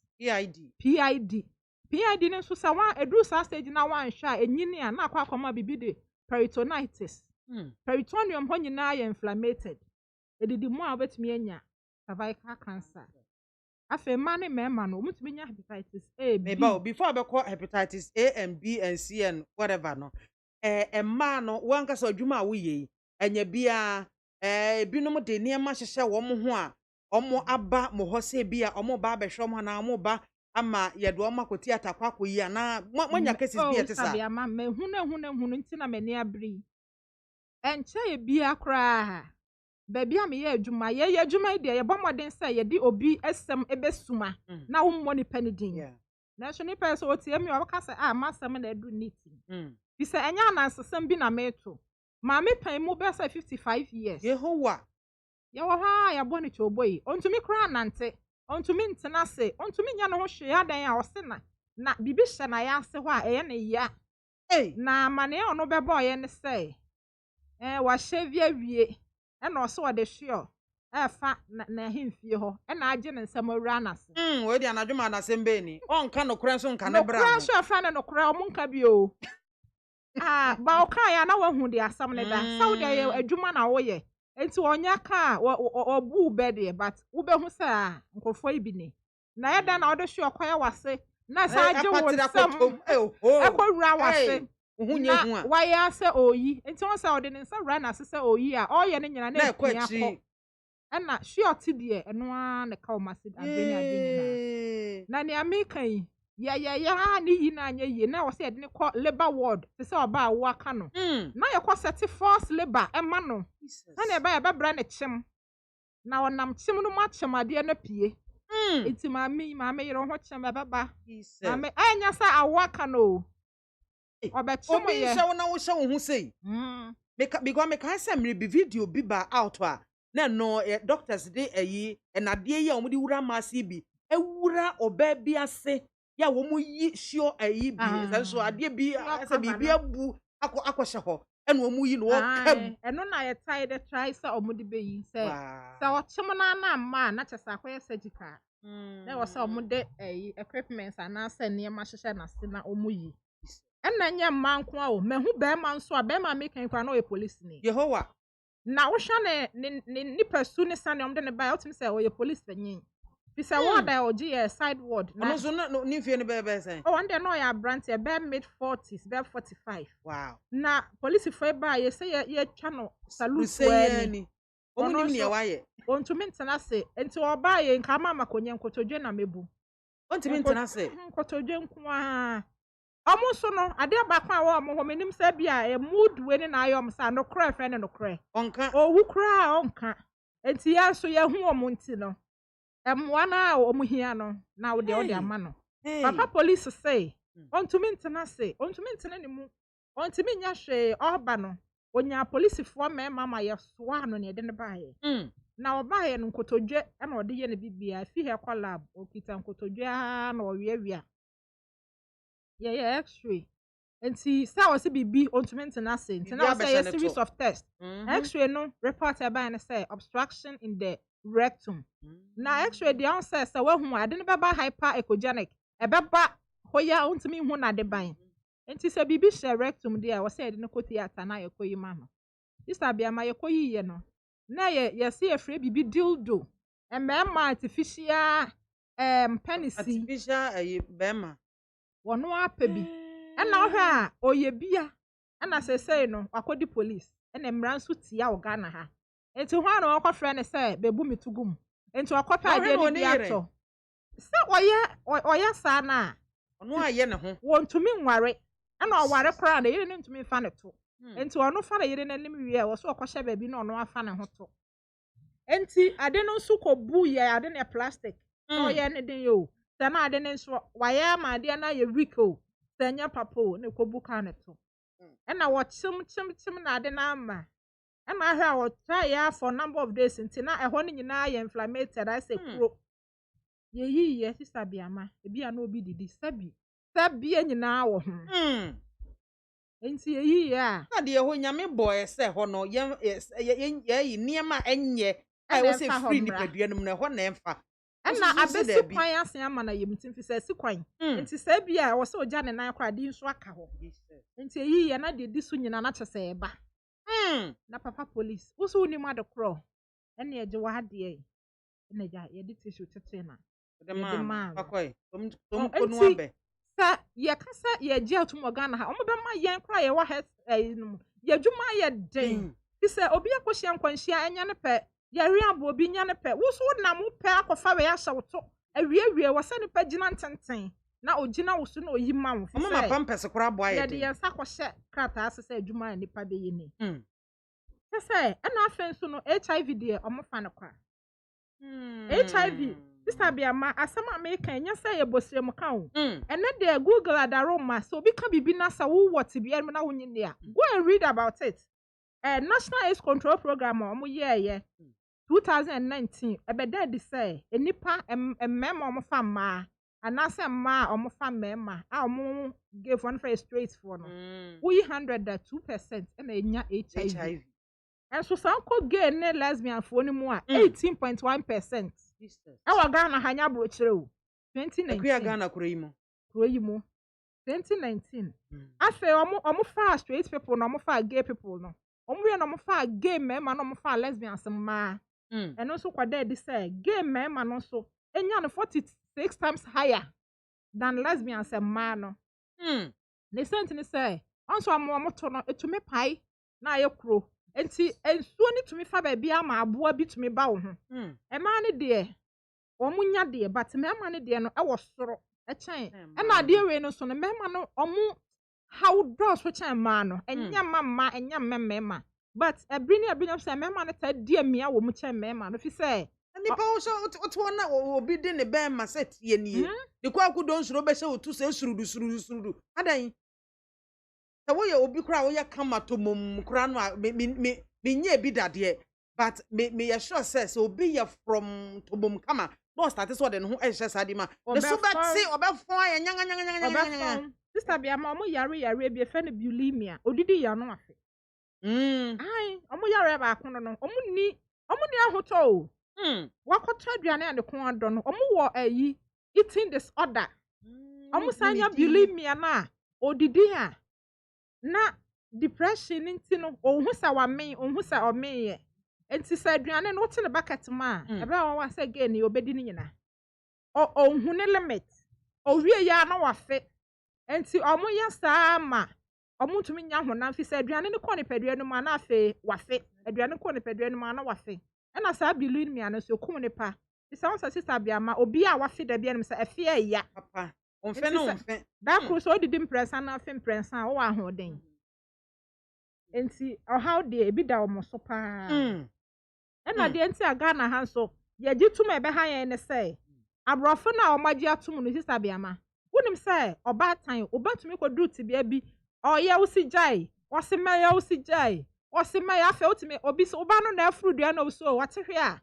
PID ne nso sɛ wa eduru sa stage na wa nhwɛ a enyini a na akɔ akɔma bibi de peritonitis peritoneum hɔ nyinaa yɛ inflamed edidi mu a obetumi anya cervical cancer afei ma ne mema no omutumi nya hepatitis A B before abekɔ hepatitis A and B and C and whatever no ma no wanka so adwuma a woyɛ enya bia binom de nneɛma hyehyɛ wɔn ho a ɔmo aba mo hɔ sɛ bia ɔmo ba abɛhwɛ ɔmo na ɔmo ba ama yɛde ɔmo akɔti atakwa akɔyi na moanya cases bi ɛte sa ama mahunu nti na mani abiri enche ye bia kra baabi a me ye adwuma ye adwuma de ye bomoden say ye di obi esem ebesuma na wo mmɔ nipa ne din na so nipa so otie me obaka say masem na edu niti bi say enya anansesem bi na meto maame pan mu be say 55 years Yehowa ye wo ha ya bɔ ne choboyi ontumi kra nante ontumi ntena se ontumi nya no ho hwe adan a ɔse na bibi hye na ya ase hɔ a ɛyɛ ne ya na mane ono bɛbɔ ye ne say wa hyɛ wie ɛna ɔso ɔde hwe ɛfa na hemfie hɔ ɛna agye ne nsɛm awura nase we di anadwuma na sembe ni ɔnka no kora nso nka ne bra no kora so ɛfa ne no kora ɔmo nka bi o ba ɔka ya na wahu de asam ne da sa wo de adwuma na wo ye enti onya ka obu bede but wo be hu sa nkofo ibi ne na yeda na ɔde hwe ɔkɔya wase na sa agye wo nsɛm ɛkɔwura wase hunya hu a waya se oyi enti won sa ɔde ne nsa wura na se oyi a ɔyɛ ne nyina na ekua kɔ ɛna hwe ɔte de ɛno a ne ka o mase adwene na ne America yi ya ni yi na anya yi na wo se yɛde ne kɔ labor ward se ɔba a wo aka no na yɛ kɔ set force labor ɛma no na ne ba ya bra ne kyem na wonam kyem no ma kyem ade na pie enti maame yero ho kyem baba maame anya sa awo aka no obekyem ye obi na wo hye wo hu sei because me kan say me video bi ba out a na no doctors dey ayi enade yi a wo de wura maasi bi ewura oba bi ase ya wo mu yi hio ayi bi so ade bi asa bi abu akɔhye hɔ ɛna wo mu yi no kam ɛno na ye try say omude be yi say o kyem na ma na kyesa akɔyɛ surgical na wo say omude ayi equipment ana say ne ma hyehyɛ na se na omu yi ɛna nya manko a o mahu be ma nso a be ma mekan kwa na o police ni Yehowa na wo hwa ne nipa su ne sane omde ne ba otimi say o ye police panyin fi say ward a o ye side ward na so na ni fie ne be say o wonder no ya brand e be mid 40s be 45 wow na police fo ba ye say ye twa no salute wani omu ni ne wa ye ontumi ntena se enti o ba ye nka ma makonye nkotodwe na mebu ontumi ntena se nkotodwe nko a omo so no ade abakwa a wo mo ho menim sa bia e mood we ni na ayom sa no kra fe ne no kra onka owu kra onka enti ya so ye hu omo nti no emwa na omo hia no na wo de ama no papa police say ontumi ntena se ontumi ntena ne mu ontumi nya hwe oba no onya police fo mama ye soa no ne de ne baaye na obaye no nkotodwe na ode ye ne bibia fi he kwa lab okita nkotodwe na owiawia x-ray enti sa wose bibi ontumi ntena se ntena say a series of tests x-ray no report aba na say obstruction in the rectum na x-ray the answer say wahu ade ne baba hyper-echogenic ebeba hoya ontumi hu na de ban enti say bibi share rectum there wose ade ne ko theater na yekoyi ma no sister BIAMAH yekoyi ye no na ye say efre bibi dildo emema artificial penis artificial bema wono apa bi na ohwe a oye bia na sesei no akodi police na mmran so tia wo Ghana ha enti ho ana okofre ne say bebu mitugum enti okopa ade ni bia to se oye sa na ono aye ne ho wontumi nware na oware kra na yire ne ntumi fa ne to enti ono fa na yire ne nim wie wo so okohye ba bi na ono afa ne ho to enti ade no so kobu ye ade ne plastic oye ne den yo na ade ne nso waya ma ade na ye weak o senya papo ne kobuka ne to na wo chim na ade na ama na ahwa wo try ya for number of days nti na ehɔ ne nyina ye inflamed I say kuro ye yi sister BIAMAH ebia na obi didi sabi nyina wo ho nti ye yi a na de ho nyame boy se hɔ no ye niema enye ai wo se free ni padua no na hɔ na emfa na abesi kwan asen ama na yemtim fi se kwan nti se bia wo se oja ne nan kwa di nso aka ho nti eyi ye na de di so nyina na kyese eba na papa police wo so ni ma de kro ene eje wa de ene ja ye di tissue tete na de ma akoi tom konu abe sa ye kasa ye je atum Ghana ha omo be ma yen kra ye wa he ye dwuma ye den fi se obi akohia nkwanhia enya ne pe yari abo obi nya ne pe wo so na mo pe akofa we ahye wo to awie wo se ne pe gina ntenten na ogina wo so na oyi ma wo fi se mama pampers kora boa ye de ye sa kohye krata asese adwuma nipa be yi ni say ɛna afen so no HIV de ɔmo fa no kwa HIV sister BIAMAH asɛm a meka nya say ye bosrem ka o ɛne de Google adaroma so obi ka bibi na sa wo what bia na wo nyine a go and read about it National AIDS Control Program ɔmo ye 2019 ebeda de say enipa mmema ɔmo fa ma anase ma ɔmo fa mmema a ɔmo give one for straight for no we 102% na enya HIV and so some gay ne lesbian for ni mu a 18.1% ewa Ghana hanya brochire o 2019 akuya Ghana kuro yi mu 2019 afa ɔmo fa straight people no ɔmo fa gay people no ɔmo we no ɔmo fa gay mmema no ɔmo fa lesbians ma and also kwada de say gay mmema no so enya no 46 times higher than lesbians and man no ne sent ni say onso amo to no etumi pai na ayekro enti ensuo ni tumi fa ba bia ma aboa bi tumi ba wo ho e ma ne de omu nya de but me ma ne de no e wo soro e chen e na de we no so no me ma no omu how does we chen ma no enya mama enya mmemme but ebri ni say me ma ne ta de mia wo mu chen me ma no fi say nipa wo so to na obi de ne ben ma set ye nie de kwa ku don suro be se otu se surudu adan ta wo ye obi kura wo ye kama to mom kura no me nye bi dade but me ye sure says obi ye from to mom kama no start so de no ho ehye sade ma the so bet say obefon ye nyanga sister BIAMAH omo yare bi efe no bulimia odidi ya no afe ai omo yare ba akono no omo ni ahoto o wakoto aduane ande ko ado no omo wo ayi eating disorder omo sanya bulimia na odidi ha na depression nti no ohun sa wame ohun sa omeye enti sa aduane no wote ne bucket ma ebe wa say gain ni obedi ni nyina ohun ne limit owie ya na wafe enti omo ya saa ma omo tumi nya honam fi sa aduane ne ko ne padua no ma na afe wafe aduane ko ne padua no ma na wafe ena sa bilin mi ana so kum ne pa isa won sa sister BIAMAH obi a wafe da bia no sa afi ya papa onfe no onfe da kru so odidi mpresa na afi mpresa wo wa hoden enti how de ebi da omo so pa ena de enti aga na han so ye gitum ebe han ye ne say abrofo na omaji atum no sister BIAMAH wonim say oba tan obatumi ko duty bia bi oye wo si jai wo se ma ya wo si jai wo se ma ya fe otimi obi so oba no na afrudua na so wate hwe a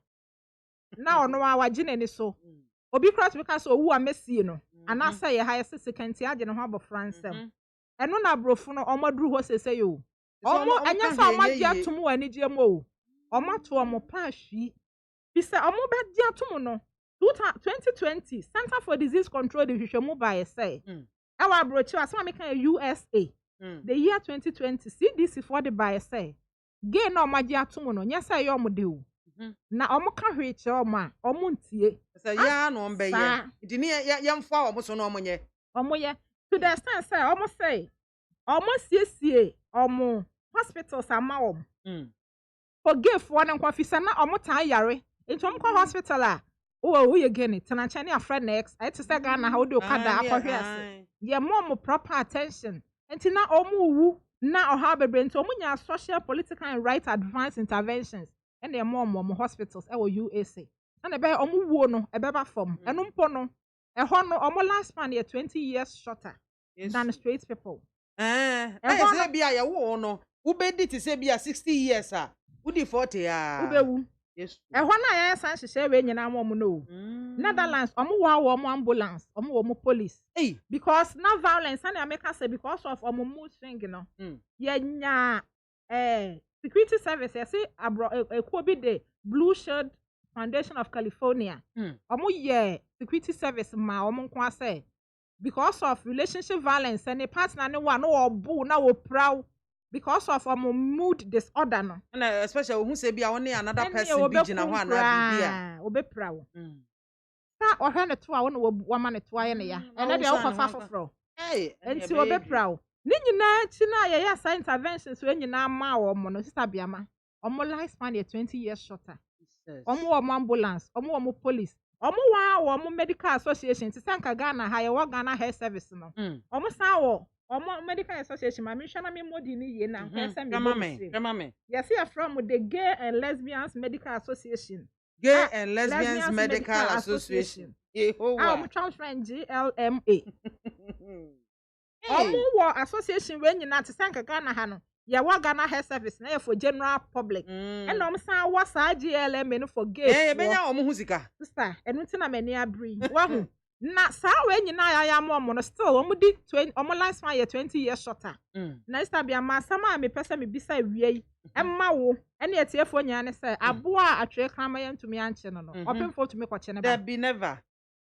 na ono wa wagine ni so obi kra to ka so owu amesie no ana say ye ha se sekanti age ne ho abofransem eno na abrofo no omaduru ho sese yo omo anya fa omaji atum wani je mo omato omo pa hwi bisa omo be di atum no 2020 Center for Disease Control Division by say our brochi asma make USA the year 2020 CDC for the by say gay no omaji atum no nya say yo mo de o na omo ka hwe che omo a omo ntie say ya no mbe ye idi ni yemfa omo so no omo nye to the extent say omo say omo siesie omo hospitals ama om for gay for na kwa fisa na omo tan yare into omo kwa hospital a wo ye gene tena chane afra next I to say Ghana how do kada akohwe ase ye mom proper attention enti na omo wu na oha bebre enti omo nya social political and right advanced interventions and the mom hospitals e wo USA na be omo wu no e be ba form eno mpo no e ho no omo last span ye 20 years shorter than straight people say bia ye wo no wo be dit say bia 60 years a wo di 40 a wo be wu yes ho na ya san hye we nyina mo no Netherlands omo wa ambulance omo wo police because na violence and America say because of omo mood swing no ye nya security service say ekuo bi de Blue Shield Foundation of California omo ye security service ma omo nko say because of relationship violence and a partner no one no obu na wo proud because of mood disorder no and especially who say bia one another person be gina ho na bia obe proud sa ohwe ne to a wona wo ma ne to aye ne ya ene de wo kofa foforo enti obe proud ni nyina chi na ye ya interventions we nyina ma wo mo no sister BIAMAH omo life span 20 years shorter omo wo ambulance omo wo police omo wa wo medical association ti sanka Ghana ha ye wo Ghana health service no omo san wo medical association ma me hwa na me modi ni ye na hwa say me Grandma me. Yes, you from the Gay and Lesbians Medical Association. Gay and Lesbians Medical Association. Our mutual friend GLMA. War association when you not to thank a Ghana Hano. Ya wa Ghana Health Service na for general public. And say what's GLMA for gay. Benya omuhuzika. Sister, and untina many abri. Wahu. Na sa when you na ya mo still di 20 lifespan 20 years shorter. Na ista BIAMAH sama me pesa me bisa wie emma wo ene etiefo nya ne say aboa atwe krama ya ntumi anche no open for to me kwache ne ba. There be never.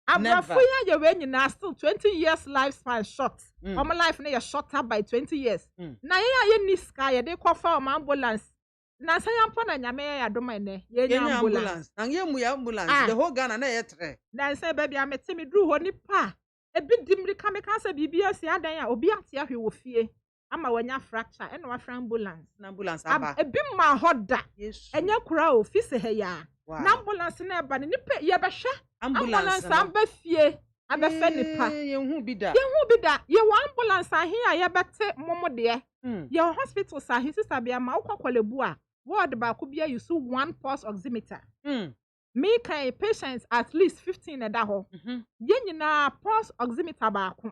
Abrafo ya we nyina still 20 years lifespan short. Life na ya shorter by 20 years. Na ye niska ye de kofa ambulance. Na say ampo na nyame ya doma ne ye ambulance. Na ye mu ya ambulance the whole Ghana na ye tre. Na say baby amete me dru ho nipa. Ebi dimri ka me ka say bibia si adan a obi ate ahwe wo fie. Ama wanya fracture eno wa ambulance. Na ambulance aba. Ebi ma hoda. Enya kura o fi se he ya. Na ambulance na eba ne nipa ye behwe. Ambulance aba fie. Aba fe nipa. Ye hu bi da. Ye wa ambulance ahe a ye bete momode. Ye hospital sa he sister BIAMAH ukwakwalebu a. Ward ba ko bia use one pulse oximeter. Me can patients at least 15 eda ho. Ye nyina pulse oximeter ba ko.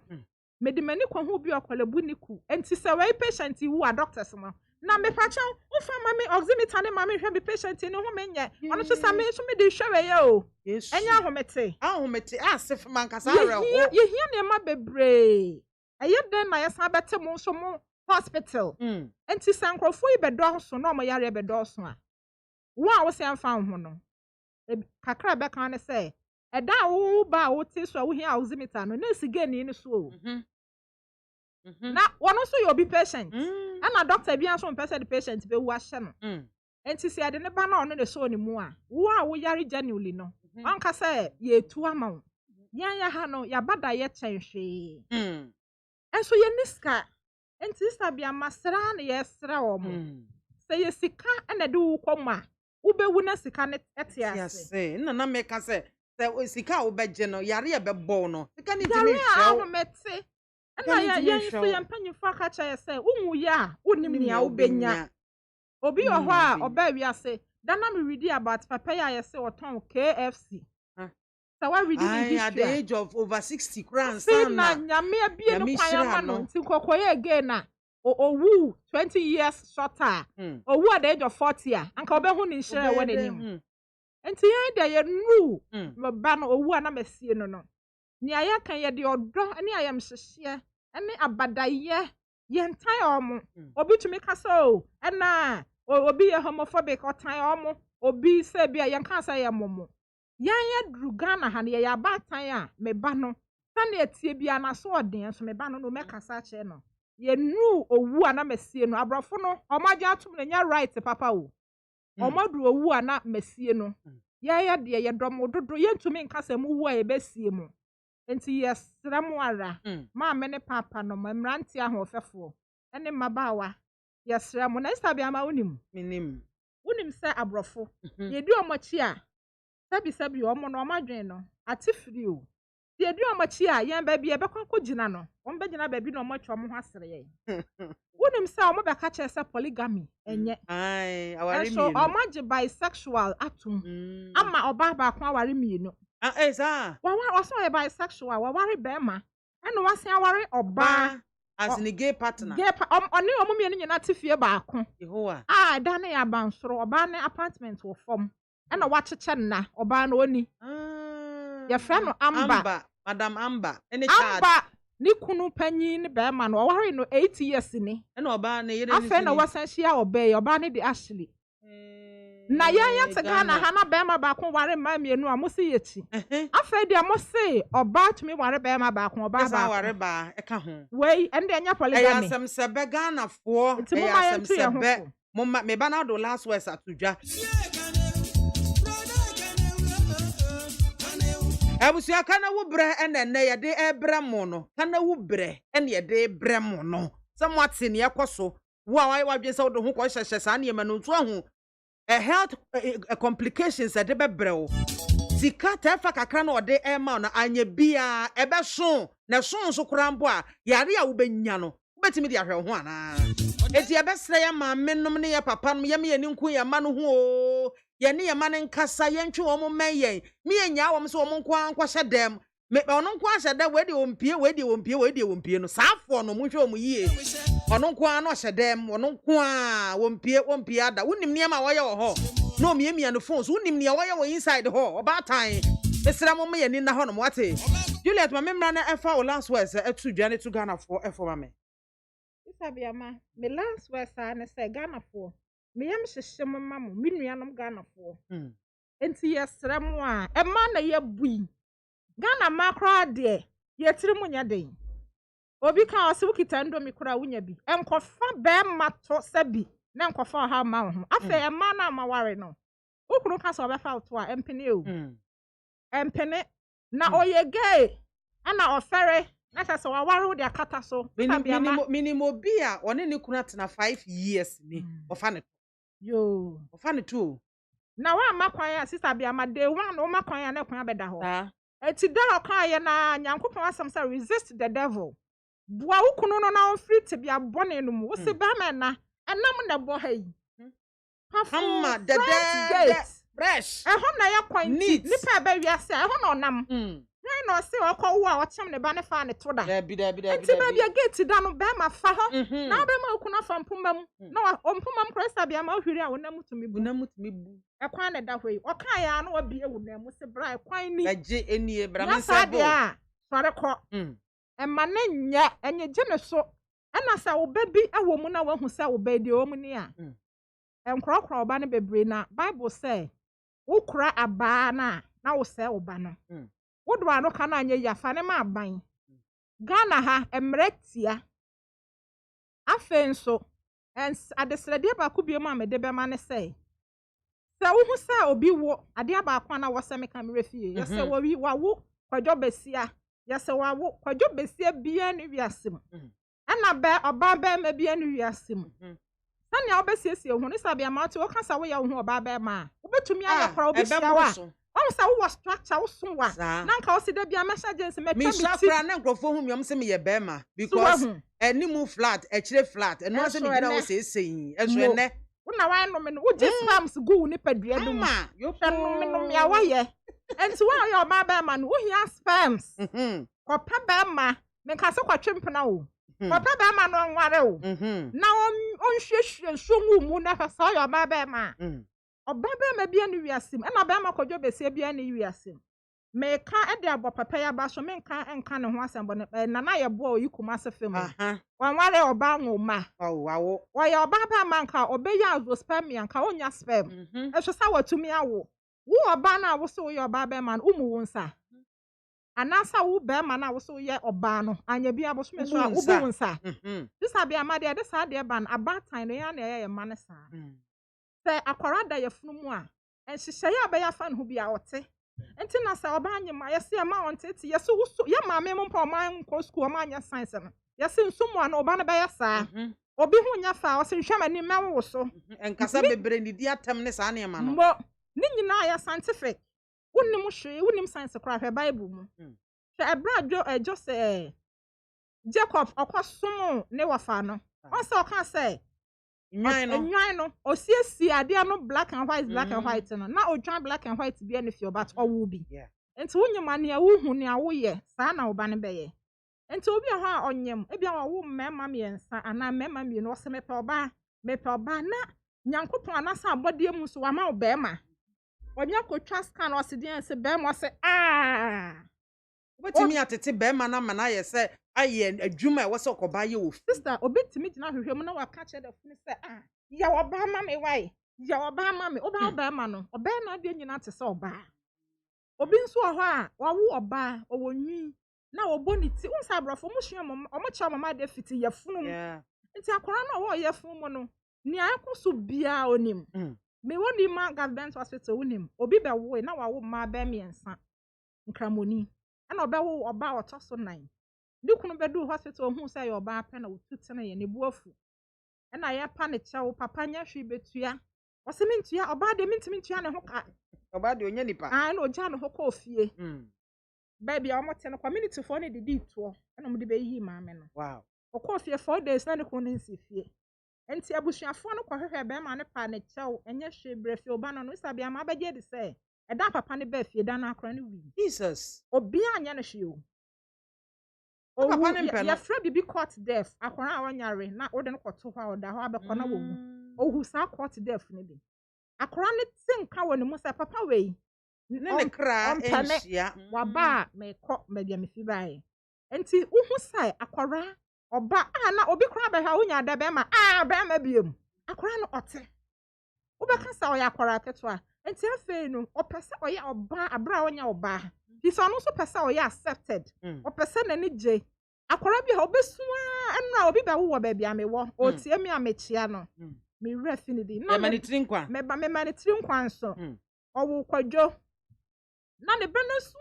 Me di mani ko hu bi okwalebu niku. Enti se we patient wu a doctors no. Na me pa chan o fa ma me oximeter ne ma me hwe be patient ni ho menye. Ono so sa me so me di hwe we ye o. Enya ahomete. Ahomete asef man kasa reho. Ye hia ne ma bebre. Eye den na ye sa bete mo so mo hospital. Enti sankrofo yi bedo so na o yare bedo so a. Wo a wo se amfa ho no. Kakra be kan ne say eda wo ba wo ti so wo hia oximeter no na sige ni so o. Na wono so you be patient. And a doctor bi anso mpese the patient be wu ahye no. Enti se ade ne ba na ono ne so ni mu a. Wo a wo yare genuinely no. Anka say ye tu ama wo. Yan ya ha no ya bada ye chenhwe. Enso ye niska. Enti sister BIAMAH sra na ye sra wo mo. Se ye sika na de wo koma. Wo be wu na sika ne etiase. Na me ka say sika wo be je no yare ye be bo no. Sika ni di me hwe. Ana ya so ya mpanyifo aka cha say unwu ya unim nia ubenya obi ohwo a oba wiase dana me read about papa ya say oton KFC so wa read the at the age of over 60 crowns na nyame abie no kwaya no nti kokoye again na owu 20 years shorter owu at the age of 40 a anka obehu ni nhire wo nanim enti ya de ye nu ba no owu ana masie no ni aya kan ye de odo ani ayam hyehye ani abadaye ye ntan omo obi tumi kasa o na obi ye homophobic otan omo obi se bia ye kan sa ye momo yan ye dru Ghana ha ne ye abatan a me ba no sane etie bia na so oden so me ba no me kasa che no ye nu owu ana masie no abrofo no omaja atum na nya right papa o omadu owu ana masie no ye de ye dom dodo ye ntumi nkasa mu wu a ye besie mu. Enti yesra mu ara MAAME ne papa no mmranti ahofefo ene mabawa yesra mu na sister BIAMAH unim se abrofo ye di omachi a sabi omo no omadwen no atifiri o ye di omachi a yen ba bia be kwakọ gina no on be gina ba bi no omachi omo ho asere ye unim se omo be ka che se polygamy enye awari mi so omaji bisexual atum ama oba ba kwa awari mienu esa waso e bisexual wawari bema eno wase awari oba as in a gay partner oni omumie ni nyina tifie ba ako yehowa da na ya bansoro oba ne apartment wo fom eno wacheche na oba na oni ya fra no amba madam amba any child amba ni kunu panyin ne bema no wawari no 8 years ni eno oba na yere ni afa na wasan hia oba ne de Ashley na ya tegana hana bema ba ko ware ma mienu a mo se yechi afa dia mo se oba tumi ware bema ba ko oba ba ware ba e ka ho wei ende anya polygamy ya sam se be Ghana fo ya sam se be mo me ba na do last words atudwa abusia kana wo bre ene ye de ebre mo no kana wo bre ene ye de bre mo no samwate ne yakoso wo a wadwe se wo do ho ko hyehye sa ne ye manu to ho a health complications at the bebrel sika tefa kakra na ode ema na anya bia ebe so na so so krambo a yare a wo benya no betimi de ahwe ho ana eti ebe sra ya ma mennom ne ya papa no ye me ni nku ya ma no ho o ye ne ya ma ne nkasa ye ntwe wo mo meyen me enya wo mo so wo mo nko anko hye dem me ono nko ahye da we de wompie no saafo no mo hwe wo mo yie ono nko an no hye dem ono nko a wompie ada wonim ne ma wo ye wo ho no miemia no phones wonim ne wo ye wo inside ho oba tan mesra mo me ye ni na ho no mo ate Juliet ma memra na efa o last words etu dwane to Ghana for efo ma me BIAMAH me last words na say Ghana for me yam hyehyem ma mo me nuanom Ghana for enti yesra mo a e ma na ye bui Ghana makra de ye tiri mo nya den obi ka o se wukita ndo mi kura wunya bi enkofa be mato sabi na enkofa ha ma ho afa e ma na ma ware no ukuru ka so be fa to a empene o empene na oye gay ana ofere na se wa ware wo de akata so minimo bi a one ne kuna tena 5 years ni ofa ne yo ofa ne to na wa makwan ya sister BIAMAH day one o makwan ya na kwan beda ho eti da kan ye na nyankopon asem say resist the devil bua ukunu no na on free te bia bone no mu wo se ba me na enam na bo ha yi hamma the fresh ho na ya kwan nipa ba wiase ho na onam nwan no se okwo wo a ochem ne ba ne fa ne to da bi enti ba bia gate da no ba ma fa ho na ba ma ukunu fa mpoma mu na ompoma mu krista BIAMAH ohwiri a wonam tumi bu ekwan ne da hwei okan ya na obi ewu na mu se bra ekwan ni eje enie bra me se bo sore ko emma ne nya enye je ne so ena sa wo ba bi ewo mu na wahu sa wo ba di o mu ni a enkrokro oba ne bebre na Bible say ukura aba na wo se oba no wodo ano ka na anya yafa ne ma aban Ghana ha emretia afenso adesrede ba ku bi ma mede be ma ne say se wo hu sa obi wo ade aba akwa na wo se me kamera fie yese wo wi wawo kwadwo besia yese wawo kwadwo besia bia ne wiasem ana be oba be ma bia ne wiasem sani obesiesie hu ne sa BIAMAH ti wo ka sa wo ya hu oba be ma obetumi ayakora obesia wa on sa wo structure wo so wa na nka wo se da BIAMAH agency me mi shakra na nkrofo hu mi se me ye be ma because enimu flat echire flat eno se me gina wo se eseyin eso ene una wa no me no wo je spams go ni padua do ma yo no me awa ye enti wa yo ma be ma no wo hia spams ko pa be ma me ka se kwatwempena wo ko pa be ma no nware wo na on hwehwe so mu na fa so yo ma be ma oba be ma bia no wiasem na be ma kwadwo besie bia no wiasem me ka e de abo papa ya ba so me nka ne ho asem bo na na ye bo yikuma se fem wanware oba nwoma wawo wo ye oba ba ma nka obeya azo spam ya nka onya spam e so sa watumi awo wo oba na wo so wo ye oba be ma umu wo nsa anasa wo be ma na wo so ye oba no anya bia bo so me so wo bu nsa sister BIAMAH de sa de ban abatan no ya na ye ma ne sa se akwara da ye funu mu a enhihye ya be ya fa no bia wote enti na sa oba anyema yesi ma wonte ti yesi wo ya maame mo mpa ma nko school ma anya science no yesi nsumu an oba na be ya sa obi hu nya fa o se hwama ni mewo so enkasa bebre ni di atam ne sa ne ma no mo ni nyina ya scientific wonim hwe wonim science kra hwe Bible mu hwe ebra jo se Jacob okosom ne wafa no o se o kan se nwan no osiesie ade no black and white no na odwan black and white bia ne fio but owo bi enti wonyema ne awu hu ne awo ye saa na oba ne beye enti obi ho a onyem ebia wo mmema miensa ana mmema mi no se mepe oba na nyankopon anasa abode mu so wa ma oba ma onya kotwa scan o se den se be mo se obetimi atete be ma na mana ye se aye adwuma e wo se okoba ye wo sister obetimi gina hwehwem na waka che da funi se ya oba ma me wai ya oba ma me oba ma no oba na de nyina te se oba obi nso ho a wawo oba owonwi na oboni ti unsa brofo mu hwe mo cha mama de fiti ye funu mu nti akora na wo ye funu mu no ni akoso bia onim me woni ma government hospital onim obi be wo na wawo ma ba miensa nkramoni ana obewo oba otoso 9 dikunu bedu hospital hu say oba apɛ na wotutena ye ne buafu na ye pa ne kyɛw papa nya hwe betua wose mentua oba de mentimi ntua ne ho ka Oba de onye nipa. Ah no ja no hokọ ofie. Baby a omote no community for ne didi to. Na mo de be yi maame no. Wow. Hokọ ofie 4 days na ne ko ne nsi fie. Enti abusuafo no kɔhwehwɛ bɛɛ ma ne pa ne kyɛw enye hwe brɛfie oba no no sabi ama abɛgye de sɛ ɛda papa ne ba fie da na akora ne wi. Jesus. Obi anya no hwe o. Papa ne mpe no. Ya fra bibi court death akora a wanyare na wo de no kɔto hɔ a ɔda hɔ abɛkɔ na wo wu. Ohu sa court death ne bi. Akora ne tinka wɔ ne mu sɛ papa wei. Ne kra enhia. Waba me kɔ me bia me fi bae. Enti uhu sai akora oba na obi kora be ha unya da be ma be ma biem akora no ote wobɛka sa oya akora teto a enti afei no opese oya oba abra onya oba bi so no so pese oya accepted opese na ni je akora bi ha obesua na obi be wo ba bia me wo otie mi amechia no me refi ni di na me tiri nkwa me ba me ma ni tiri nkwa nso owo kwadwo na ne be no su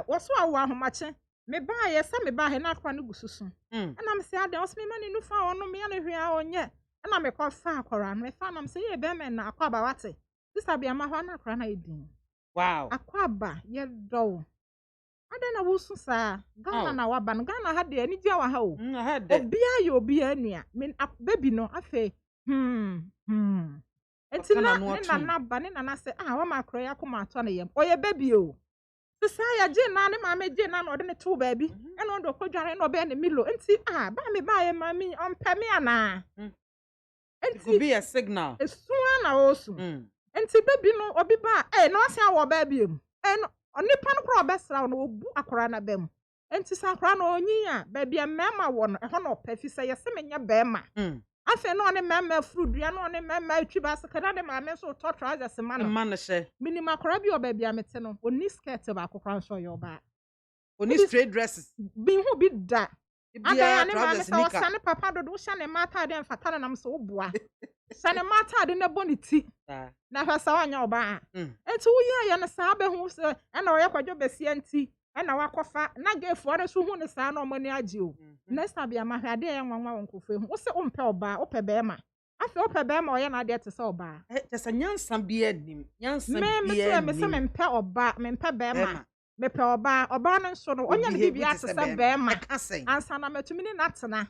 wo so awo ahomache me ba ye sa me ba he na akwa no gususu na me se ade o se me mani nu fa ono me na hwia onye na me ko fa akora no me fa na me se ye be me na akwa ba wate sisa BIAMAH ho na akora na edin. Wow. Akwa ba ye do ade na wo su sa Ghana na waba no Ghana ha de ani dia wa ha o obi ayo obi anua me baby no afa enti na ba ne na se wa ma akora ya koma ato na yam oye baby o sisa ya je na ne maame je na no de ne to baabi e no do kodware no be ne milo enti ba me ba ye maame ompa me ana enti could be a signal esu na osu enti baby no obi ba no asia wo baabi em no onipa no kro obesra no obu akora na bam enti sa akora no onyi a baabi a mema wo no ho no pa fi se ye se menya beema afa no ne mema frudua no ne mema atwiba se kana de maame so to trousers ma no she minima akora bi oba a mete no oni skirt ba akora so yo ba oni straight dresses bi hu bi da ada ne maame so sane papa do sha ne mata de mfata na so oboa sane mata de na boniti na hwasa wanya oba enti wo ya ne sa be hu se na oya kwadwo besia nti na wakofa na gefo na so hu ne sa na omani age o next time BIAMAH ade ya nwanwa wonkofe hu wo se ompe oba ope beema afi ope beema oya na ade te se oba tesa nyansa bi anim nyansa bi anim me se mempe oba mempe beema mepe oba no so no onya ne bibi ate se beema ansa na matumi ni natena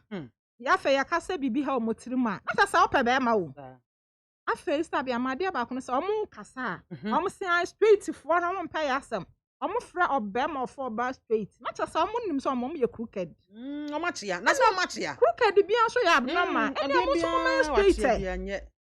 ya fe ya kase bibi ha omotirima na tesa ope beema o afi sta BIAMAH ade ba ko no se omo kasa omo se straight for no mpe ya asem omo fra obema of oba straight na tesa omo nim so omo ye crooked omo chia na so omo chia crooked bia so ya abnormal ene omo so omo straight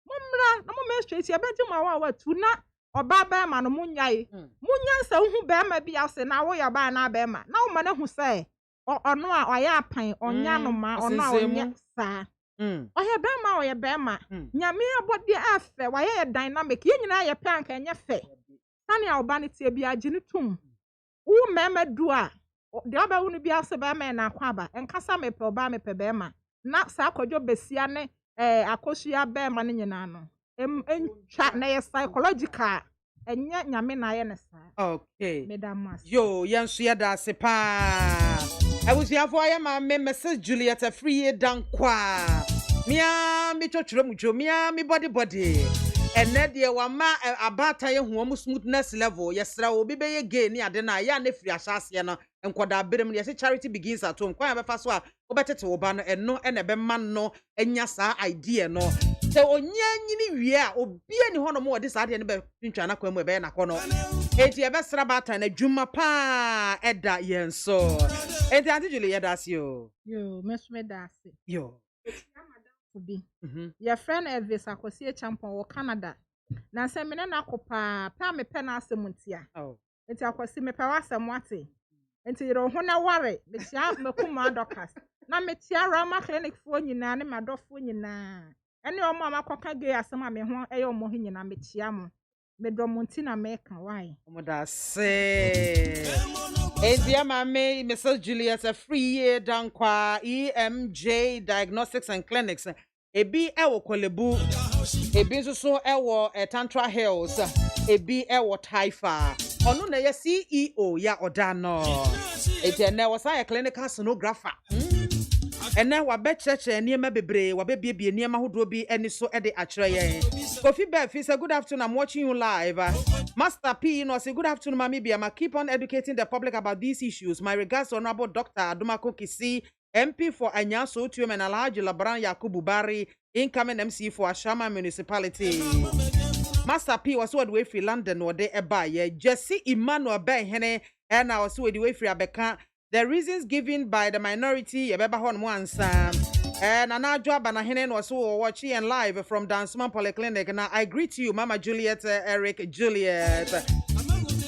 momra na mo straight ya beji ma wa tu na oba ba ma no munyai munyansa hu ba ma bia se na wo ya ba na ba ma na wo ma na hu se ono a oya apan onya no ma ono a onya sa oya ba ma oya ba ma nyame abode afe wa ye dynamic ye nyina ye plan ka enye fe sani a oba ne tie bia gine tum wo mema du a de oba wu no bia se ba ma na akwa ba enkasa mepe oba mepe ba ma na sa akwadwo besia ne akosua ba ma ne nyina no entwa na ye psychological enya nyame na ye ne sa okay madam yo yenso ye da se pa abusiafo aye ma me Mrs Juliet free dankwa mia mi twotwere mu dwo mia mi body ene de wa ma abata ye hu om smoothness level yesra obi be ye gay ni ade na ya na firi asase no enkoda berem ye charity begins at home kwan be fa so a obetete wo ba no eno ene be ma no enya sa idea no se onya nyini wie a obi ani hono mo de sa de ne be ntwa na kwan mu be na kono enti ye be sra bata na dwuma pa eda yenso enti anti Julie ye da se yo mesme da se yo bi your friend Elvis akosie champion wo Canada na se me na akopa pa me pe na asemuntia enti akosi me pe wasemwate enti yero ho na ware me tia me kuma doctors na me tia Rama clinic fo nyina ne madofo nyina ene omo amakoka ge asema me ho eyo omo ho nyina me tia mo me domonti na me kan why omo da se Edia mame Mrs Juliet a free year dankwa EMJ Diagnostics and Clinics ebi ewo Kolebu ebi so ewo Tantra Hills ebi ewo Taifa onu na ye CEO ya odano ete na wo say clinical sonographer ene wabecheche niema bebre wabebie niema hodo bi eni so ede akyere yen Kofi Befi say good afternoon, I'm watching you live. Master P no say good afternoon, Mami BIAMAH. Keep on educating the public about these issues. My regards to Honorable Dr. Adumako Kisi, MP for Anyaso Tuum and Alhaji Labran Yakubu Bari, incoming MC for Ashama Municipality. Master P was what way free London or de eba Jesse Emmanuel Benhene and I was with the way free Abeka. The reasons given by the minority Ebeba Hon once and Nana Joab and Henen was watching and live from Dansman Polyclinic. And I greet you, Mama Juliet, Eric Juliet.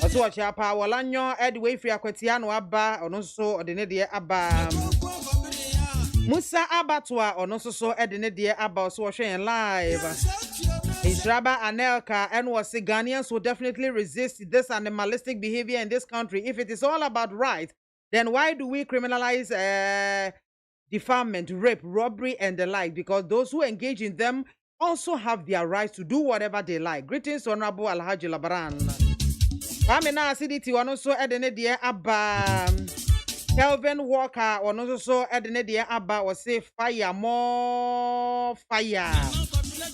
Also watch your power Lanyo Ed way free Aquetiano Abba or no so or the Nedia Abba. Musa Abatwa or no so Ednedia Abba so watching live. Inshraba Anelka and was Ghanaians will definitely resist this animalistic behavior in this country. If it is all about rights, then why do we criminalize defilement, rape, robbery, and the like? Because those who engage in them also have their rights to do whatever they like. Greetings, Honorable Alhaji Labaran. Pamina CDT one also edene dear Abba. Kelvin Walker one also edene dear Abba was say fire more fire.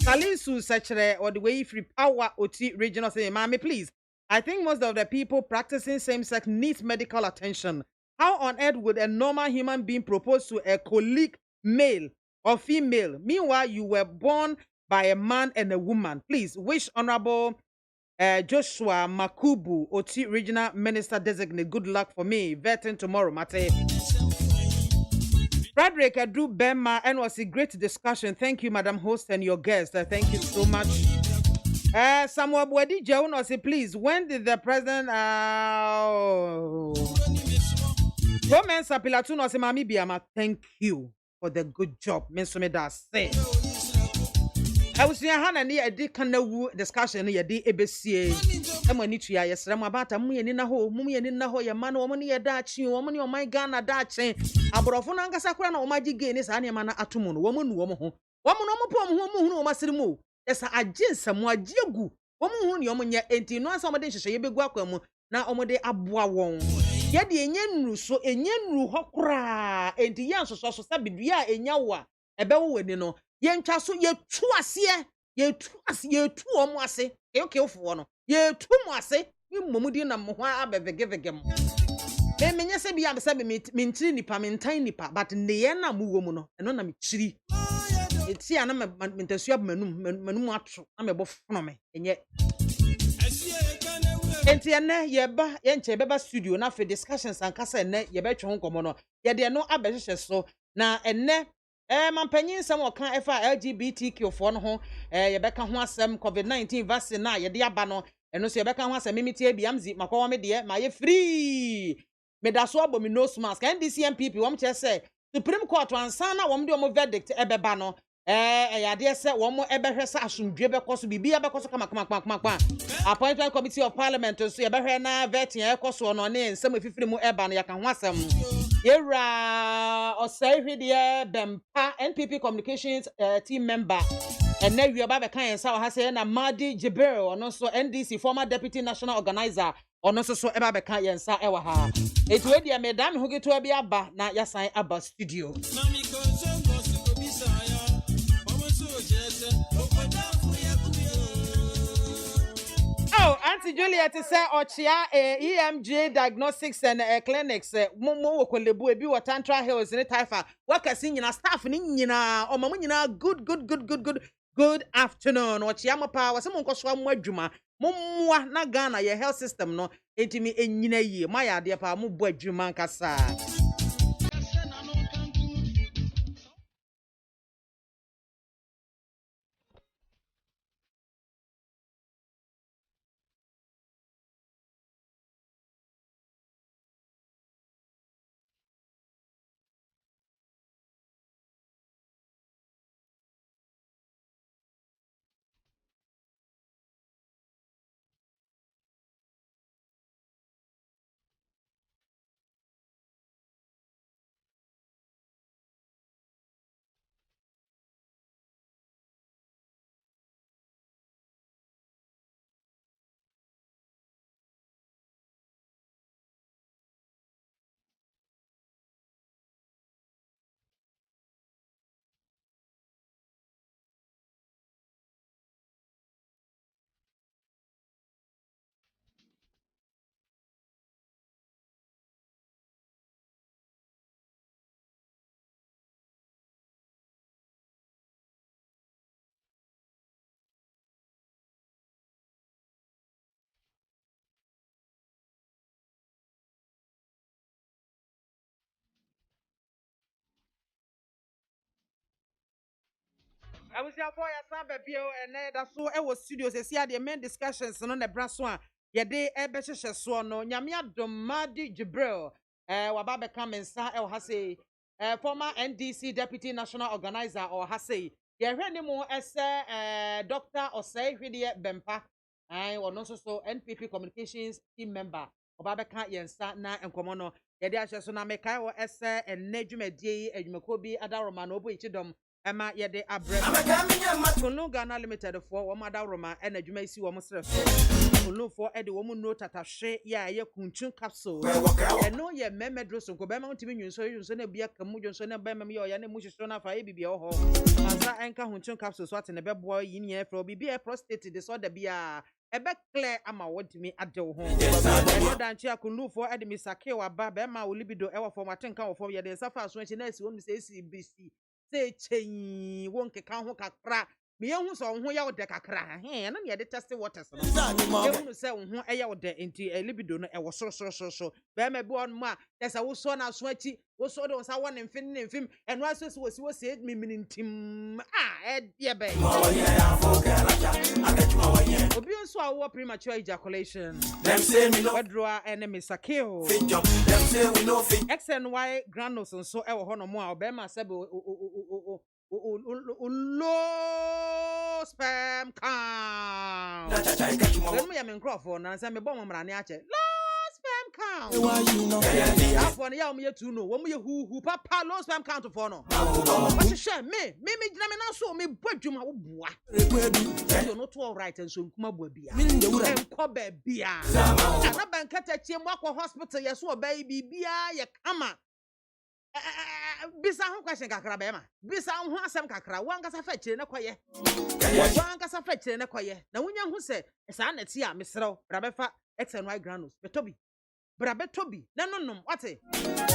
Salisu Sachere or the way free power OT regional say, MAAME, please. I think most of the people practicing same-sex needs medical attention. How on earth would a normal human being propose to a colleague, male or female? Meanwhile, you were born by a man and a woman. Please wish Honorable Joshua Makubu, OT Regional Minister Designate, good luck for me. Vetting tomorrow, Mate. Frederick Adu Bema, and was a great discussion. Thank you, Madam Host, and your guest. Thank you so much. Samuel Bwedi Jauno say, please, when did the president Women Sapilatuno say, Mami BIAMAH, thank you for the good job. Mensome da say. I was near Hannah near a Kanawu discussion near the ABC. And when it's yes, Ramabata, Mummy and Naho, Mummy and Naho, your man, woman, your Dutch, woman, your my Ghana Dutch, Abrofonanga Sakran or Magic Gain is Animana Atumun, woman, woman, who must remove. Yes, I just some more Jogu, woman, who your money, and you know somebody should say, be welcome. Now, Omode Abwa won. Yet the Enyen so Enyen Hokra, and the Yan so Sabidia, and Yawa, a bell winning. Yen chaso ye tu ase ye tu omo ase e okay for no ye tu mo ase mi momudi na mo hwa abevegevege mo me menye se bia be se me ntiri nipa me ntan nipa but ne ye na mo wo mu no eno na me chiri eti ana me ntasu manum atro na me bo fono me enye enti ene ye ba ye nche beba studio na fe discussions ankasa ene ye betwe ho komo no ye de no abehwehwe so na ene mampanyin sam okan efa LGBTQ fo no ho yebeka ho asem COVID-19 vaccine na yede aba no eno so yebeka ho asem mimitie biamzi makwa me de ma ye free me da so abo me nose mask NDC MPP wom che say Supreme Court ansa na wom de wom verdict ebeba no yade se wom ebehwe sa asundwe bekoso bibia bekoso kama appointment committee of parliament so yebehwe na vetting ekoso no ne nsem efifiri mu eba no yaka ho asem Yera Osehide Bempa NPP Communications team member and now you are kind of how say na Madi Jibril or no so NDC former deputy national organizer or no so eba be kan yensa ewa ha it we dia madam hu gitu abi aba na yasan aba studio Oh, Auntie Juliet say Ochia EMG diagnostics and clinics mo kolebu ebi wa Tantra Hills ni Taifa wakasi nyina staff ni nyina o mamu nyina good afternoon Ochia mapa wase mo nkoso mo adwuma mo moa na Ghana ye health system no entimi enyina yie ma ya de pa mo bo adwuma nkasa I was here for your son, baby, and that's so I was studios. I see the main discussions on the brass ya de ebehye so no nyame adomadi Jibril waba become nsa e ha say former NDC deputy national organizer or ha say ye hwe ne mo ese Dr. Osei Hwede Bempa ono so NPP communications team member oba beka yensa na enkomo no ye de ahye so na mekai wo ese enadwumadie adwumako bi adaroma no obo ichidom Emma yede abre Kunu Ghana Limited for Wamada Roma and a Jumasi Wamusre Kunu for Eddie Woman no tatashe ya ye kunchun capsule and no ye memedros go bema to me so you send a beer camujon so na bema yo ya ne mushona fa bibi ho ansa enka hunchun capsule so atene be boy yin ye for bibi prostate disorder bia ebe clear ama what me adew ho no dan chia Kunu for Eddie misake wa ba bema libido e wa for matenka wo for ye de safa so nchi na esi wo mi se esi bc say chen won keka ho kakra me yehu so ho ya wode kakra na me de test waters no yehu se ho eya wode enti libido no e wo so be ma bi on ma tesa wo so na so achi wo so do sa won mfim eno aso si wo se miminitim e be obi nso a wo premature ejaculation them say me no wadroa enemy sakeo them say we no fit XNY granules nso e wo ho no mo a be ma se be low sperm count. When me am in Crawford, and say me bomb mrani ache. Low sperm count. Why you know? After ya me to know. When me who papa low sperm count for no. But share me jina me na so me badwuma wo boa. You not all right and so kuma boa bia. Enko ba bia. Na bankata chie mo akwa hospital yeso baby bia ye kama. Bisa ho question kakra be ma bisa ho asem kakra wankasa fa kire ne koye wankasa fa kire ne koye na wonya hu se sa na ti a mesrew brabefa XNY granules betobi brabetobi na nonom wate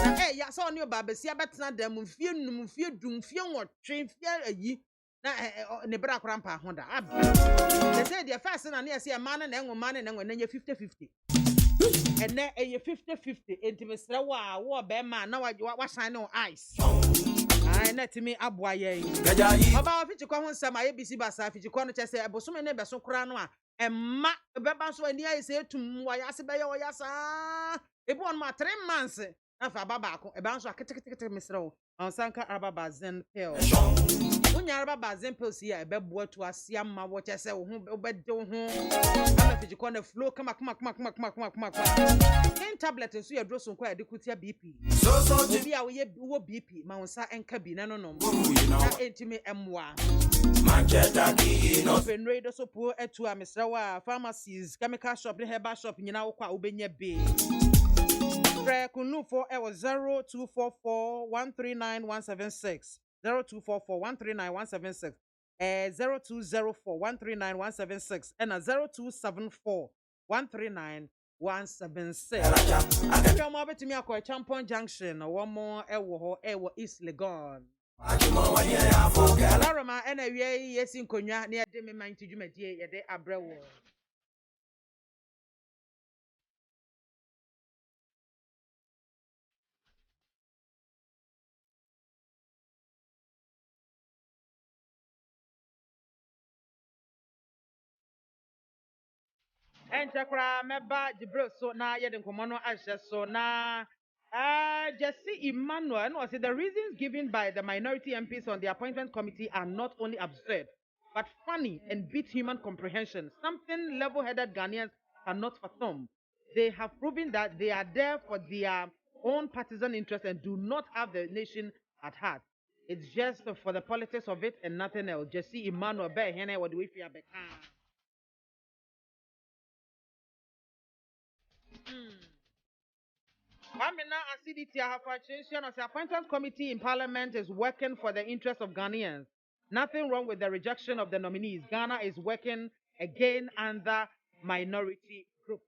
na ya so ne ba besia betena dam mfie num mfie dum mfie nwotwe mfie ayi na ne bra kora mpa ho da ab they say the first na ne se ma na enwoma na enwe na 50-50 and then a 50-50 intimacy wa be man na wa shine no eyes net me aboa ye oba fiti kwa ho nsama ABC basa fiti kwa no chese ebosome ne beso kora no a emma beba so ani ayi se etum wa yase be ye wo yasa ebu on ma 3 months na fa baba ako e ba so aketekete mesrewo on sanka araba zen pill unya araba zen pill si ya e be boa to asia ma wo chese wo ho obede wo ho ama fiti kwa na flow kama in tablet so ya dro so kwa ya dekutia BP so obi a wo BP ma wonsa enka bi na no na entimi emwa open radio so po etu a mesrewa pharmacies chemical shop ne herbal shop nyina wo kwa obenya be Kunu for 0244139176 0244139176 0204139176 and 0274139176 Come over to me akwa Champon Junction one more ewo East Legon Alarama ena wie yesi nkonwa na yede me man tidwumadie yede abrewo Enchakra meba Jibril so na yede nkomo no ahye so na Jesse Emmanuel no say the reasons given by the minority MPs on the appointment committee are not only absurd but funny and beat human comprehension, something level-headed Ghanaians cannot fathom. They have proven that they are there for their own partisan interests and do not have the nation at heart. It's just for the politics of it and nothing else. Jesse Emmanuel Behene what do we fear Amina Acidity Hafachinshan as the appointment committee in parliament is working for the interests of Ghanaians. Nothing wrong with the rejection of the nominees. Ghana is working again under minority group.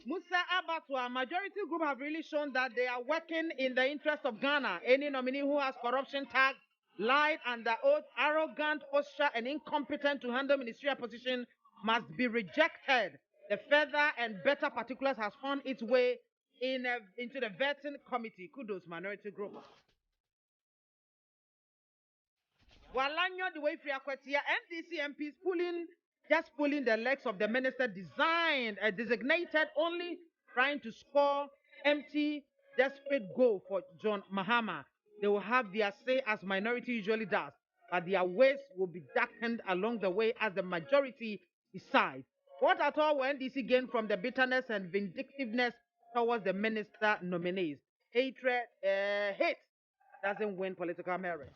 Musa Abatwa, majority group have really shown that they are working in the interest of Ghana. Any nominee who has corruption tag, lied under oath, arrogant posture, and incompetent to handle ministerial position must be rejected. The further and better particulars has found its way into the vetting committee. Kudos, minority group. Walanyo the way Fiakwatia NDC MPs pulling the legs of the minister designed designated only trying to score empty desperate goal for John Mahama. They will have their say as minority usually does, but their ways will be darkened along the way as the majority decides. What at all will NDC gain from the bitterness and vindictiveness towards the minister nominees? Hate doesn't win political merit.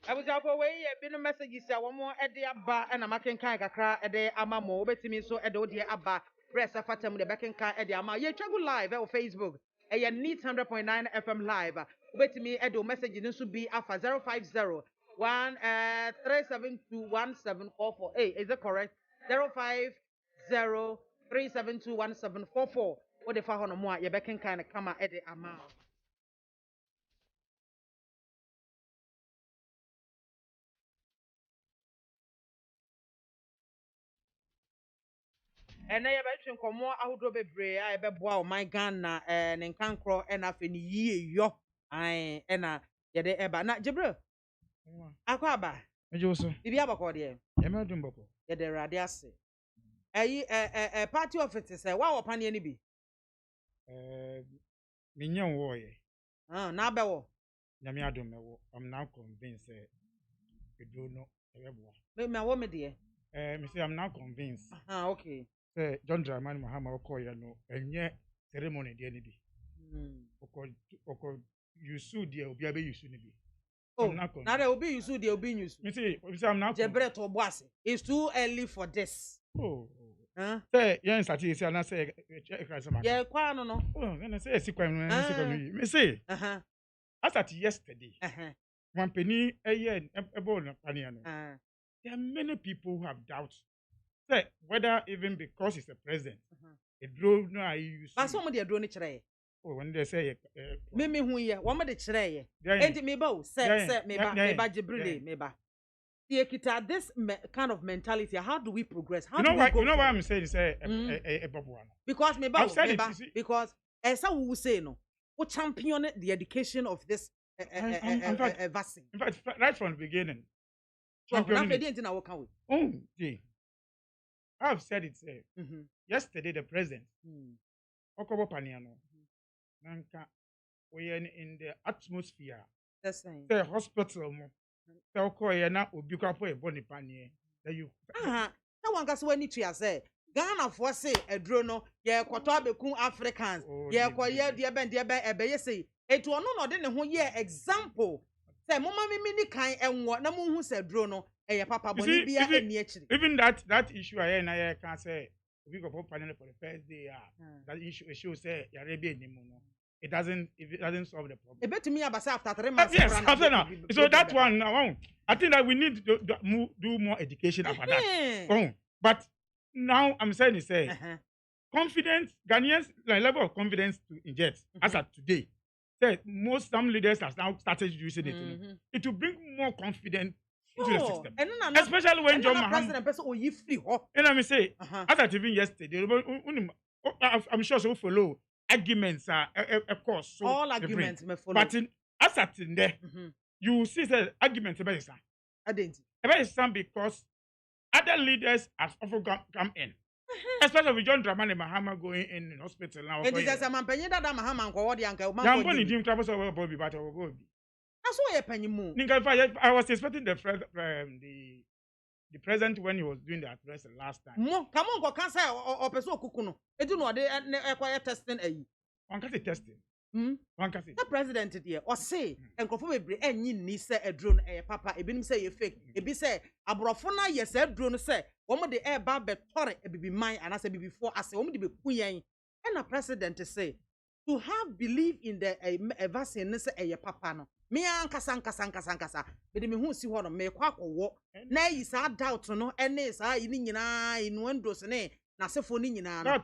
I was out away, been a message is one more at the Abba and a making kakra at the Amamo, betting so at the Abba, press a fatum the back and car at the Ama. Ye check live on Facebook, a ya neat 100.9 FM live. Bet me at the message in to be alpha 050 3721744. Hey, is that correct? 050 3721744. What the far on more, your back and kind of come at the Ama. And I have come more out of a bray. I have wow, my Ghana and in Cancro and I've been yo. I and yede eba na Jibril. Akwaba. Ejoso. Ibi abakọ de. Emedum bako. Yede rade ase. Ayi party office say wa wo pane ni bi. Minyan wo ye. Na abewo. Nyame adom mewo. I'm now convinced Edo no ebeboa. Me wo me de. Me say I'm now convinced. Okay. Say John Dramani Mahama okoye no enye ceremony de ni bi. Oko you sue there obi abe you sue ni bi. Oh, now there will be you sue there will be you sue. Me say I'm now Jebre to boase. It's too early for this. Oh. Say yen sati say na say yeah, kwa no. Oh, na say sikwan no me say. As at yesterday. One penny a year ebo na pania no. There are many people who have doubts. Say whether even because he's a president, a drone no I use. But some of the drone chere. Oh, when they say me hu ye, one of the chere. Enti me ba say me ba Jibril me ba. Kita this kind of mentality, how do we progress? How do we go? You know why I'm saying say a babu. Because me ba because esa we say no. We champion the education of this vaccine. In fact, right from the beginning. I've said it. Yesterday, the president, Okobo Paniano, Nanka, we are in the atmosphere. The hospital, the Okoyana, Ubukapo, a boni panier. That you. No one can say to say. Ghana for say a drono, ye Quatabe Kun Africans, ye Koya, dear Ben, ebe say. It will not know who ye example. Say, Mama mini kind and what no who said drono. Papa, even that issue I can say we go for panel for the first day. That issue say Arabia it doesn't solve the problem. It bet me about after 3 months. Yes, after now. So that one now, I think that we need to do more education about that. But now I'm saying confidence, Ghanaians level of confidence to inject as of today. Some leaders have now started using it. It will bring more confidence. Into the system. Especially when John Mahama. And I may say, as I even yesterday, I'm sure so follow arguments are of course. So all arguments may follow. But as at in there, you see the arguments about it. I didn't. About it because other leaders have often come in. Especially with John Dramani Mahama going in hospital now. It is a man penny that Mahama and Kawadi and Kauma. I'm going to do trouble so well, Bobby, but I will go. That's why a penny move. I was expecting the president when he was doing the address last time. Come on, go cancer or person kukuno. It do not acquire testing a. One can say testing. One can say. The president here or say and conform and you need say a drone a papa a bin say a fake. It be say a brofona yes a drone say one of the air barber torre a be mine and I say before I say one be kuyen and a president to say to have believe in the vaccine say a papa no. Me ankasa bede me hu si ho no me kwa akwo na yi sa doubt no ene sa yi ni nyina inwendos ne na sefo ni nyina no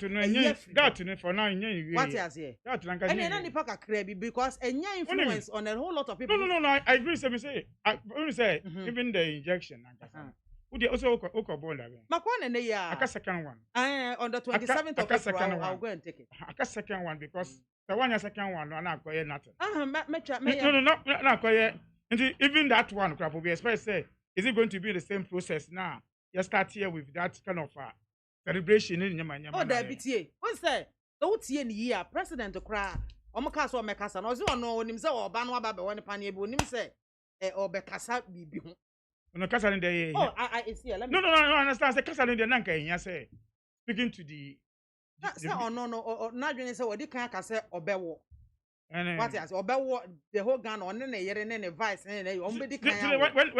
doubt no for now nya what is here doubt na nka ene na nipa kakra bi because enya influence on a whole lot of people no I agree say me say I only say even the injection ankasa Who they also born again? Makwana ne ya. Aka second one. On the 27th of April, I'll go and take it. Aka second one because the one ya second one no na akoye nothing. No. Na akoye. Even that one, we expect say, is it going to be the same process now? You start here with that kind of celebration in Yamanya. Oh, there BTA. What's that? Don't see any year, President to cry. Omakaso or Mekasa, no, him say, or Banwa Baba, one panye, him say, or Bekasa be. No, Casa in the Oh, I see. No, I understand. The Casa in the Nanka, yes, say, speaking to the. No, not doing so, or the can't say, or Bewo. What is or Bewo, the whole gun on any year and any vice, and when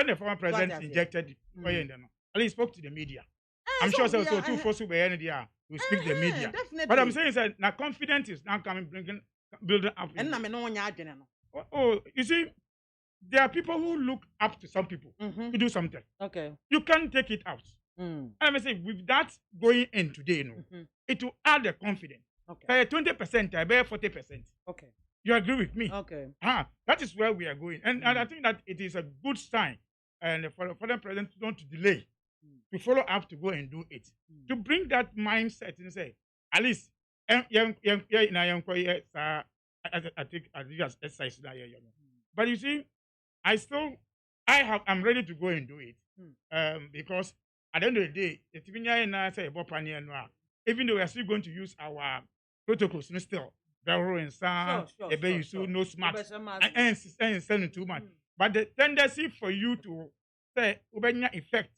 the former president ejected, at least spoke to the media. I'm sure so too forceful by any day to speak to the media. Definitely. But I'm saying is that now confidence is now coming, building up. And I'm no one. Oh, you see, there are people who look up to some people to do something. Okay. You can't take it out. And I say, with that going in today, it will add the confidence. Okay. 20%, I bear 40%. Okay. You agree with me? Okay. That is where we are going. And I think that it is a good sign and for the president not to delay, to follow up to go and do it. To bring that mindset and say, at least, I think exercise. But you see, I'm ready to go and do it. Because at the end of the day, even though we are still going to use our protocols still, and sound, no smart, and send too much. But the tendency for you to say, effect,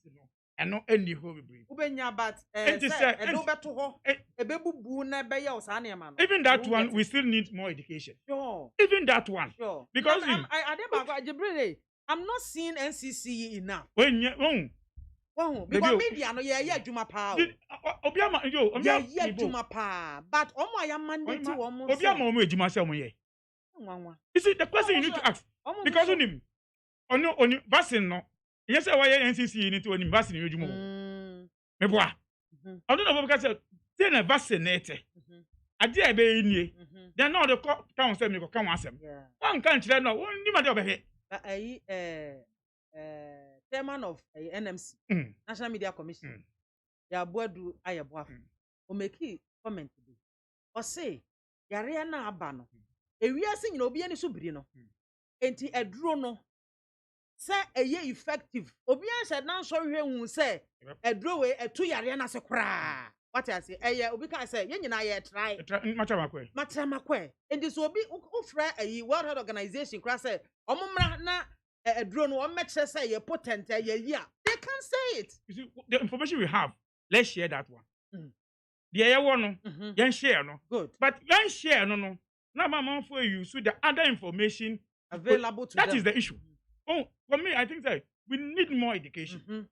and not any whole breed. Even that one, we still need more education. Sure. Even that one. Sure. Because I'm not seeing NCC enough. Because media no juma pa. Juma pa. But mandate to almost. You see, the question you need to ask, because on him, on vaccine no. Yes, I NCC need to on vaccine you juma. Me boy. I don't know because say na vaccinated. Ade be nie. Then now the town say me go come answer. One can't tell no. Ni ma dey obey. Chairman of NMC, National Media Commission, Yabuadu Ayabuafo, o make comment today. O say, yare na aba no. Ewiase nyina obi ani so biri no. Enti eduro no. Say eye effective. Obi an said na so hwe hu say eduro we etu yare na se kra. What I say, obi can say, ye nyina ye try. Matramakwe. Enti so obi ufra World Health Organization kra say, omumra na a drone or match say you're potent, they can say it. You see, the information we have, let's share that one. The other one, you share, no. Good. But you share, no. Now, my for you, so the other information available to that them. Is the issue. Oh, for me, I think that we need more education.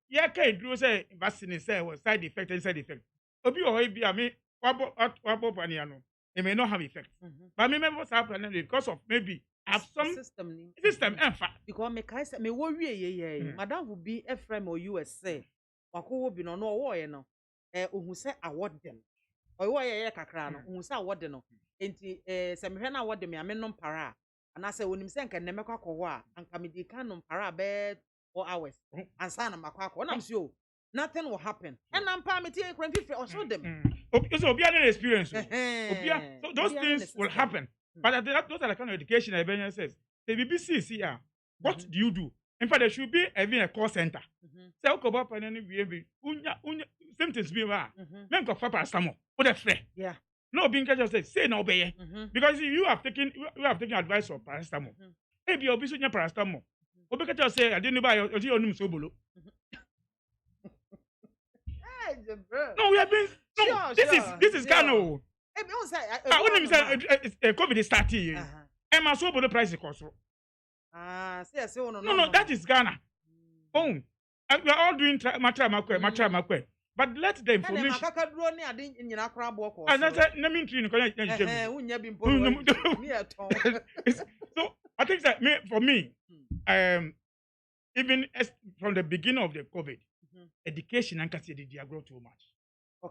Yeah, can you say vaccine say was side effect and side effect? Obi or be I mean, it may not have effect. But I remember what's happening because of maybe. Have some system because me kai say me wo wie madam will be a friend or USA wako bi no no wo ye no ohun say award dem o wo ye kakra no ohun say award no enti se me hwe na award dem ya me no para ana say onim say nka ne mekwa ko a anka me di kan no para be 4 hours ansa na makwa ko na am say nothing will happen and am pa me tie kran fifi o show them so obi an experience so those things will happen. But those are the kind of education Albania says. The BBC here, what do you do? In fact, there should be even a call center. Say, okay, same things be right. Men go for paracetamol. What a friend. Yeah. No, being just say no obey. Because you have taken advice of paracetamol. Maybe you'll be such a paracetamol. Obeka just say I didn't buy your so bolo. No, we have been. No, this is Ghana. When COVID is starting, Emma so the price cost. No, that is Ghana. Oh, we are all doing matra. But let the information. So I think that for me, even from the beginning of the COVID, education and custody they grow too much,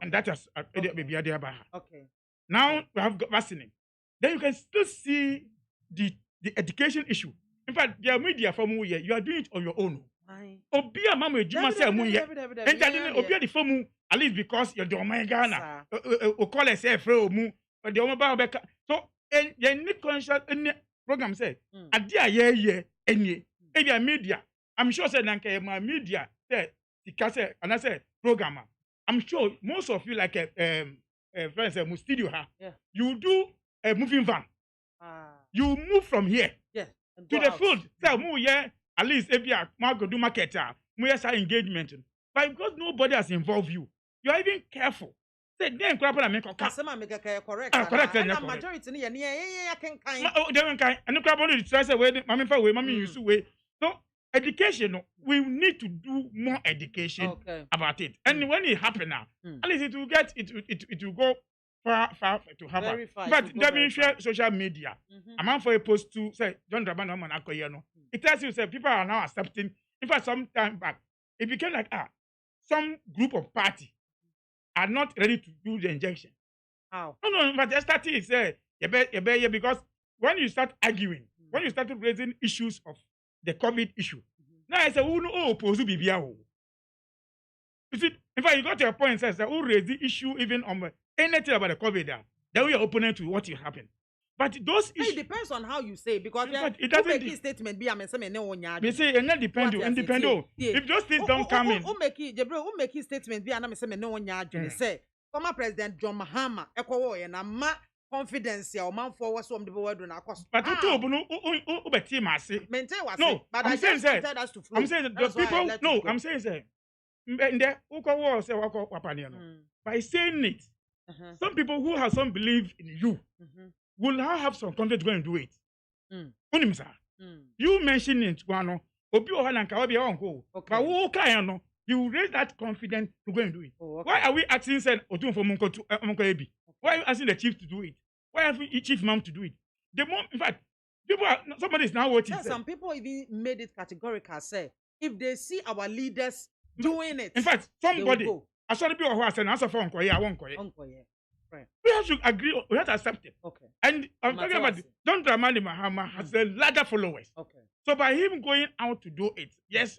and that has maybe okay. Now we have vaccine. Then you can still see the education issue. In fact, the media from here, you are doing it on your own. Obi a mama ejuma say mu ye. Enta obi a the phone at least because you're the Oman Ghana. O call us say free mu. The Oman ba beka. So ye ni conscious any program say ade a ye enye. E be media. I'm sure say nanka my media say tika say and I say programmer. I'm sure most of you like friends mu studio ha. You do a moving van. You move from here to the field. Say move here at least if you are go do market move say engagement. But because nobody has involved you, you are even careful. Say then crap na make customer make correct. Correct. And majority ni ye can kind. They won't kind. And crap only try say way mama fa way mama use way. So education, we need to do more education about it. And when it happen now, at least it will get it will go far to happen. But that means share social media. A man for a post to say John Drabano man akoyeno. It tells you say people are now accepting. In fact, some time back, it became like some group of party are not ready to do the injection. How? No, but they started say because when you start arguing, when you started raising issues of the COVID issue, now I say who no oppose BBA. You see, in fact, you got to a point says that who raise the issue even on anything about the COVID, then we are opponent to what will happen. But those issues. It depends on how you say because it doesn't make a statement be a say no one they say it not depend independent. If those things don't come in. Who make a statement be a say no one yard say former President John Mahama ekwo na ma confidence ya man forward so the word na cost. But who be team ase. Maintain was no, but I'm I saying just wanted us to flow. I'm saying the people no, I'm saying say nde uko say wako wapani no. By saying it, some people who have some belief in you will now have some confidence to go and do it. Unim sir. You mentioned it one obi o na nka obi e wonko. But who can no you raise that confidence to go and do it. Why are we asking said Otunfo Monko Ebi? Why are you asking the chief to do it? Why are you chief mom to do it? The mom, in fact, somebody is now watching. Yeah, some people even made it categorical. Say if they see our leaders doing it, in fact, somebody. I saw the people who are saying, "Answer for uncle, yeah, uncle, yeah." Right. We have to agree. We have to accept it. Okay. And I'm talking about John Dramani Mahama has a larger followers. Okay. So by him going out to do it, yes,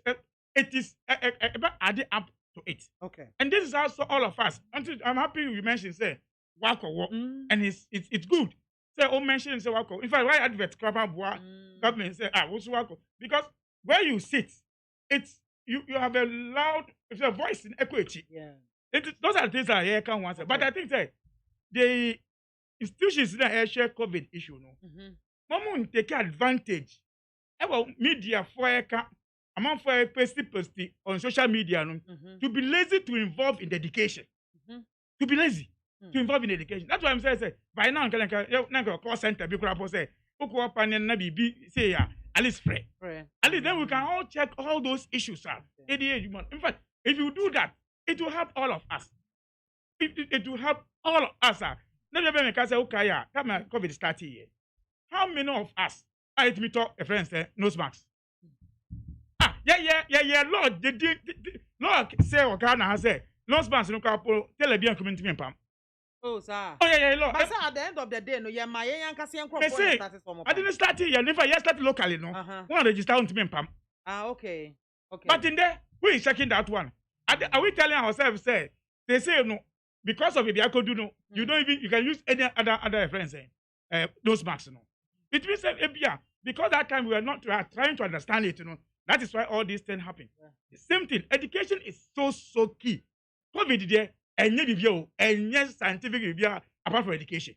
it is adding up to it. Okay. And this is also all of us. I'm happy you mentioned say Wako, and it's good. Say mention say Wako. In fact, why advert government say what's Wako? Because where you sit, it's you have a loud voice in equity. Yeah. Those are the things I hear can answer. But I think that the institutions that share COVID issue no. Take advantage. About media for among for posty on social media to be lazy to involve in education. To be lazy to involve in education. That's why I'm saying by now call center be say say at least free. At least then we can all check all those issues. In fact, if you do that, it will help all of us. It will help all of us. Never make us say, okay, yeah, COVID started here. How many of us are it me talk a friend say nose mask? Yeah. Lord, Lord say what Ghana has said. Nose mask no couple tell a bien community me pam. Oh, sir. Oh, yeah, Lord. But sir, at the end of the day, no, yeah, my young Cassian crop. I didn't start here. Never yet started locally, no. One register on to me pam. Okay. But in there, we checking that one. Are we telling ourselves, say, they say, no, because of it, you don't even, you can use any other reference, those marks, no. It means that, because that time we are trying to understand it, that is why all these things happen. Yeah. The same thing, education is so key. COVID there, and yes, scientific review apart from education.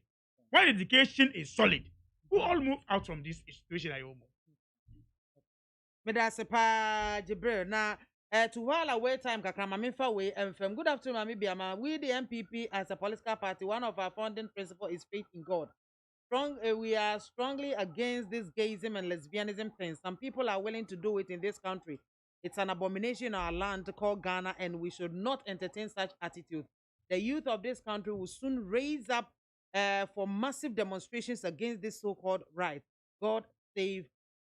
When education is solid, we all move out from this situation. Jibril, now, to while away time, Kakramamifa way, and from good afternoon, Mami BIAMAH. We, the MPP, as a political party, one of our founding principles is faith in God. We are strongly against this gayism and lesbianism thing. Some people are willing to do it in this country. It's an abomination in our land called Ghana, and we should not entertain such attitude. The youth of this country will soon raise up for massive demonstrations against this so-called right. God save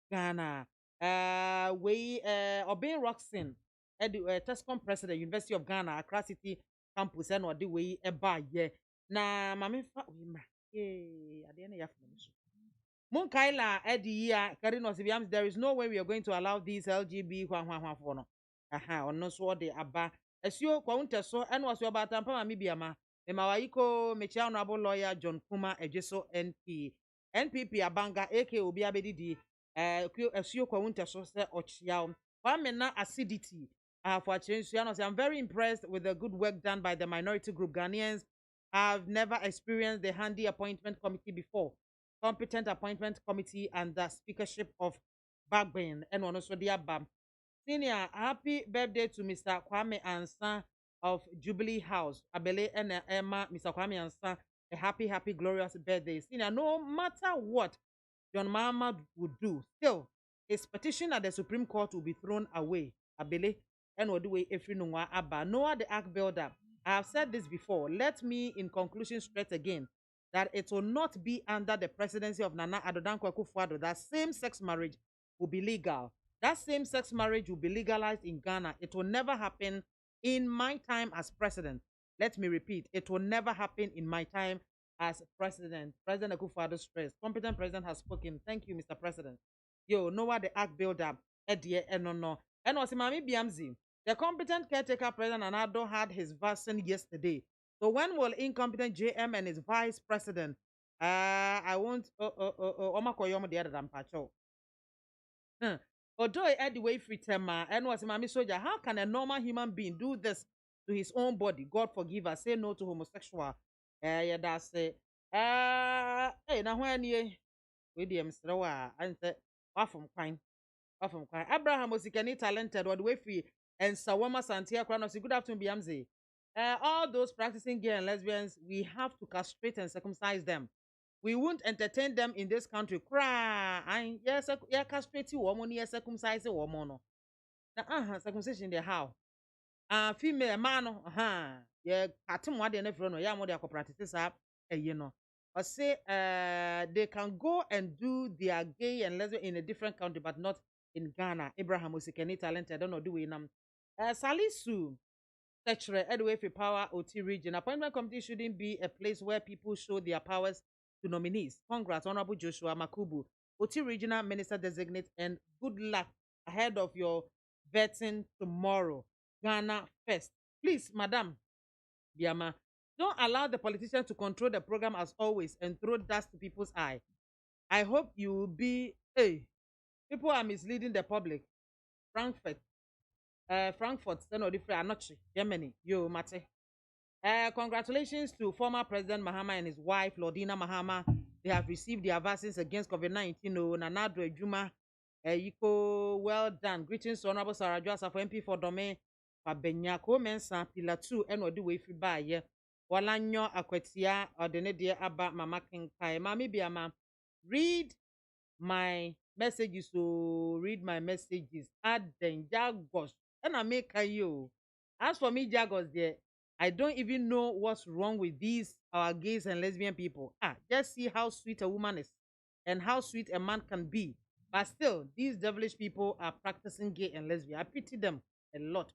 Ghana. Obey Roxin, Tescom president, University of Ghana, Accra City campus, and what the way a buy. Na mami fa we ma. At the end of Munkaila Edia Karinos Biams, there is no way we are going to allow these LGB for no. Aha, on no so de aba. Esio kwa so and was your batampa BIAMAH. Memawaiko Mechi Honorable Lawyer John Kuma Ejeso NP. NPP Abanga AK Obiabedi Esio kwa so se Ochiao. Wamena acidity. For change, I'm very impressed with the good work done by the minority group. Ghanaians have never experienced the handy appointment committee before. Competent appointment committee and the speakership of Bagbin and also the Abam. Senior, happy birthday to Mr. Kwame Ansa of Jubilee House. Abele and Emma, Mr. Kwame Ansa, a happy, glorious birthday. Senior, no matter what John Mahama would do, still, his petition at the Supreme Court will be thrown away. Abele, and what do we if you know Abba? Noah the Ark Builder. I have said this before. Let me, in conclusion, stress again that it will not be under the presidency of Nana Addo Dankwa Akufo-Addo that same-sex marriage will be legal. That same-sex marriage will be legalized in Ghana. It will never happen in my time as president. Let me repeat, it will never happen in my time as president. President Akufo-Addo stressed. Competent president has spoken. Thank you, Mr. President. Yo, Noah the Ark Builder, Edie Enono. And was Mami Biamzi. The competent caretaker president Anado had his vaccine yesterday. So when will incompetent JM and his vice president? I won't. Omakoyomo the other than Pacho. Although I had the way free tema and was Mami Soldier, how can a normal human being do this to his own body? God forgive us. Say no to homosexual. Yeah, that's it. Hey, now when you with the Mr. and say, off from crime. Abraham was talented, or the way free. And Sawama Santia Kranos, good afternoon, Biamzi. All those practicing gay and lesbians, we have to castrate and circumcise them. We won't entertain them in this country. Cry, yes, castrate you, woman, yes, circumcise a woman. Circumcision, the how? Female man, yeah, Katum, what they never know, yeah, what they practice up, you know. Or say, they can go and do their gay and lesbian in a different country, but not in Ghana. Abraham was talented, I don't know, do we know. Salisu, Secretary Edway for Power OT region. Appointment committee shouldn't be a place where people show their powers to nominees. Congrats, Honorable Joshua Makubu, OT regional minister designate, and good luck ahead of your vetting tomorrow. Ghana first. Please, Madam BIAMAH, don't allow the politicians to control the program as always and throw dust to people's eye. I hope you will be. Hey, people are misleading the public. Frankfurt, Germany. Yo, Mate. Congratulations to former President Mahama and his wife, Lordina Mahama. They have received their vaccines against COVID-19. Nanadro Ejuma, Yiko, well done. Greetings to Honorable Sarah Joasa for MP for Domain, Fabenyako Mensa, Pillar 2, and what do we free by ye? Walanyo Akwetia, or the Nedia Abba Mama Kinkai. Mami BIAMAH, read my messages. So read my messages. Add them, Jagos. And I make you. As for me, Jagos, there, I don't even know what's wrong with these our gays and lesbian people. Just see how sweet a woman is and how sweet a man can be. But still, these devilish people are practicing gay and lesbian. I pity them a lot.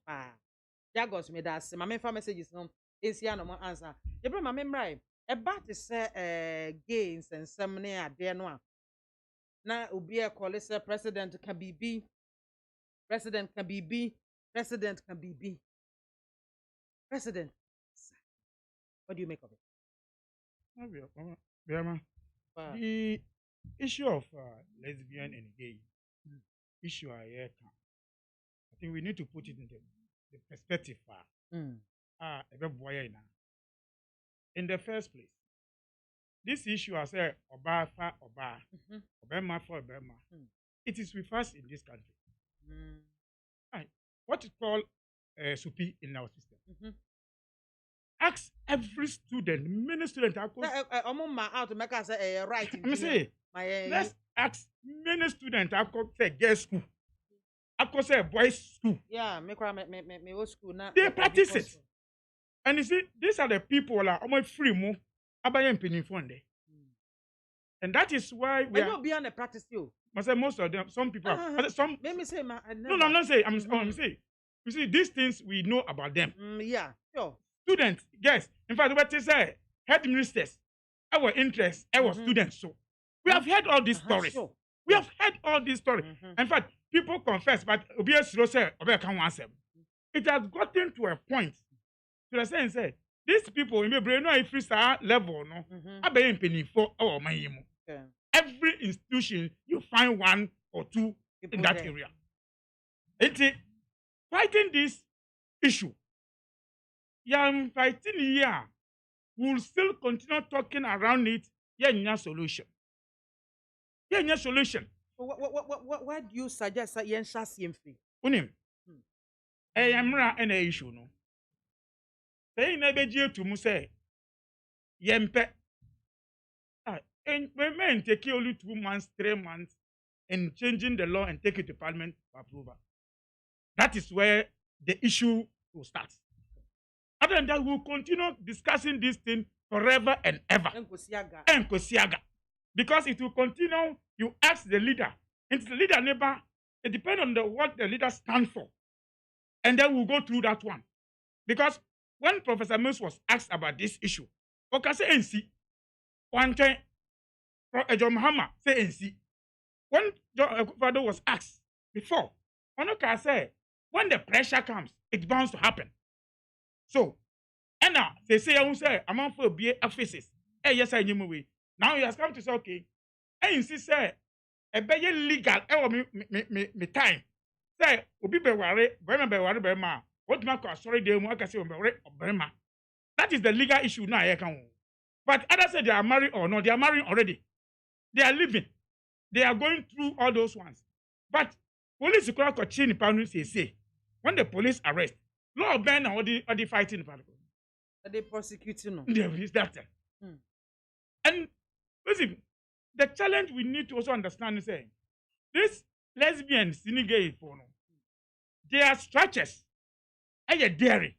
Jagos me that my main messages no is here no more answer. You bring my memory. About to say gays and some near there no. Now ubi a call say president can be president can be president can be president. What do you make of it? BIAMAH, the issue of lesbian and gay issue I think we need to put it in the perspective. In the first place, this issue I say Oba for Oba, Obama for Obama. It is with us in this country. What we call SUPI in our system. Ask every student, many students are right. Let's ask many students are say girls school. I could say boys school. Yeah, me school now. They practice it. And you see, these are the people are almost free more about penny fund. And that is why we are beyond the practice too. I say most of them, some people some let me say no, I'm not saying I'm saying. You see, these things we know about them. Yeah, sure. Students, yes. In fact, what they say, head ministers, our interest, our students. So We have heard all these stories. Sure. We have heard all these stories. In fact, people confess, but it has gotten to a point to the sense that these people in the brain if it's a level, no, every institution you find one or two in that area. It's fighting this issue. Young fighting here. We'll still continue talking around it. Yeah, solution. Yeah, solution. What do you suggest that yen shasi mfi? Unim. Yamra an issue no. Say never jeer to Muse. Yempe. And men take only 2 months, 3 months in changing the law and take it to Parliament for approval. That is where the issue will start. Other than that, we'll continue discussing this thing forever and ever. Because it will continue, you ask the leader. And the leader never, it depends on what the leader stands for. And then we'll go through that one. Because when Professor Mills was asked about this issue, okay, say NC. One time, John Mahama say NC. When John Akufo was asked before, Onoka said, when the pressure comes, it's bound to happen. So, and now they say, I will say, among for BA offices. Hey, yes, I knew way. Now he has come to say, okay, I insist, say, a be legal, me time. Say, Obi be worry, Burma, what my sorry, they want to say, Burma. That is the legal issue now. But others say they are married or not, they are married already. They are living. They are going through all those ones. But police could change the say, when the police arrest, law ban or the fighting part. They prosecuting. There is that. And listen, the challenge we need to also understand is saying this lesbians, gay for no, they are structures and a dairy.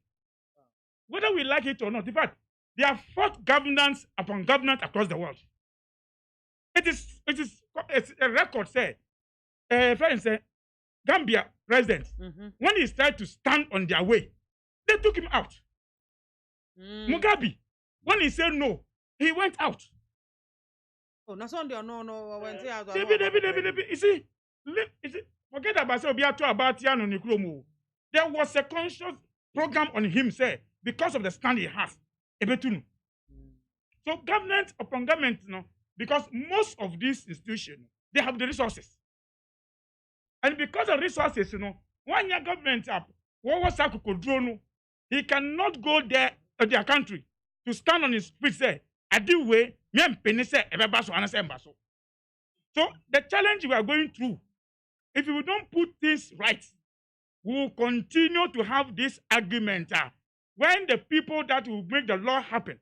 Whether we like it or not, in fact, they have fought governance upon governance across the world. It's a record say, for instance, Gambia president, when he tried to stand on their way, they took him out. Mugabe, when he said no, he went out. Oh, no, went out. You see, forget about Yano. There was a conscious program on him, say, because of the stand he has. So government upon government, because most of these institutions, they have the resources. And because of resources, one year government up, he cannot go there to their country to stand on his feet, say, I do way, me and penny say, so the challenge we are going through, if we don't put things right, we will continue to have this argument. When the people that will make the law happen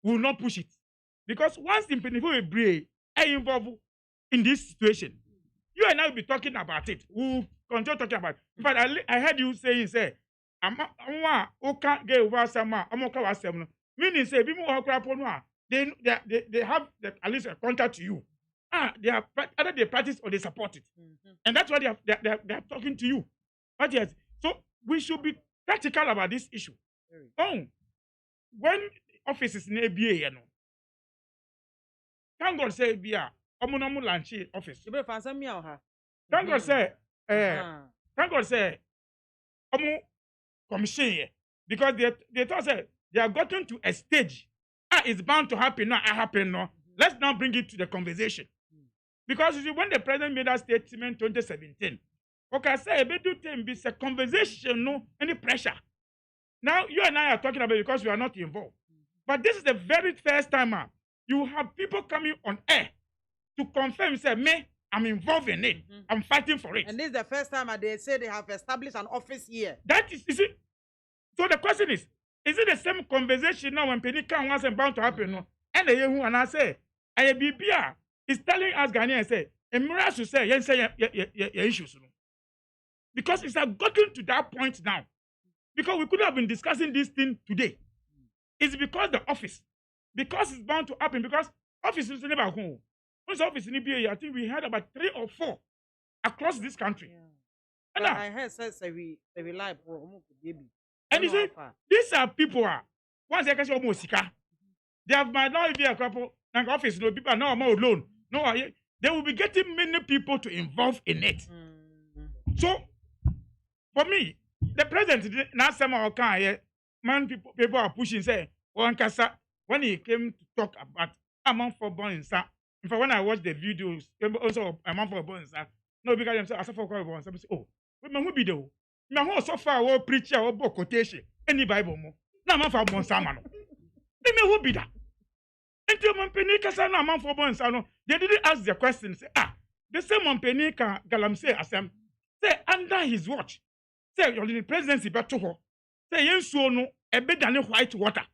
will not push it. Because once the penny will be involved in this situation, you and I will be talking about it. We will continue talking about it. In fact, I heard you saying, say, meaning say, they have at least a contact to you. They have either they practice or they support it. And that's why they are talking to you. But yes, so we should be practical about this issue. When offices in ABA, thank God say BIA, Omonomu Lanchi office. Thank God say, Omo commission because they thought say they are gotten to a stage. It's bound to happen now. No. Let's now bring it to the conversation. Because you see, when the president made that statement 2017, okay, I say it's a conversation, no any pressure. Now you and I are talking about it because we are not involved. But this is the very first time you have people coming on air to confirm, say, me, I'm involved in it. I'm fighting for it. And this is the first time they say they have established an office here. That is it. So the question is it the same conversation now when Penny Khan wasn't bound to happen? No? And the young and I say, BBR is telling us Ghanaians, say, and Mura should say, yes, say your issues. No? Because it's gotten to that point now. Because we could have been discussing this thing today. It's because the office. Because it's bound to happen. Because office is never home. Once office in EBA, I think we had about 3 or 4 across this country. And I heard says we reliable. And you see, these are people once they can say almost they have my now be a couple and office no people now more alone. No, they will be getting many people to involve in it. So, for me, the president now somehow can man people are pushing say one kasa when he came to talk about amount for born in sa. In fact, when I watched the videos, also amount for born in sa. No, because them say as for born sa. Oh, but man who be though? Man who so far or preacher or book quotation any Bible mo. Na man for born sa man. Me who be that? Until man penny kasa na man for born sa no. They didn't ask the question. Say the same man penny can galamse asem. Say under his watch. Say the presidency better ho. Say yensuo no ebe than white water.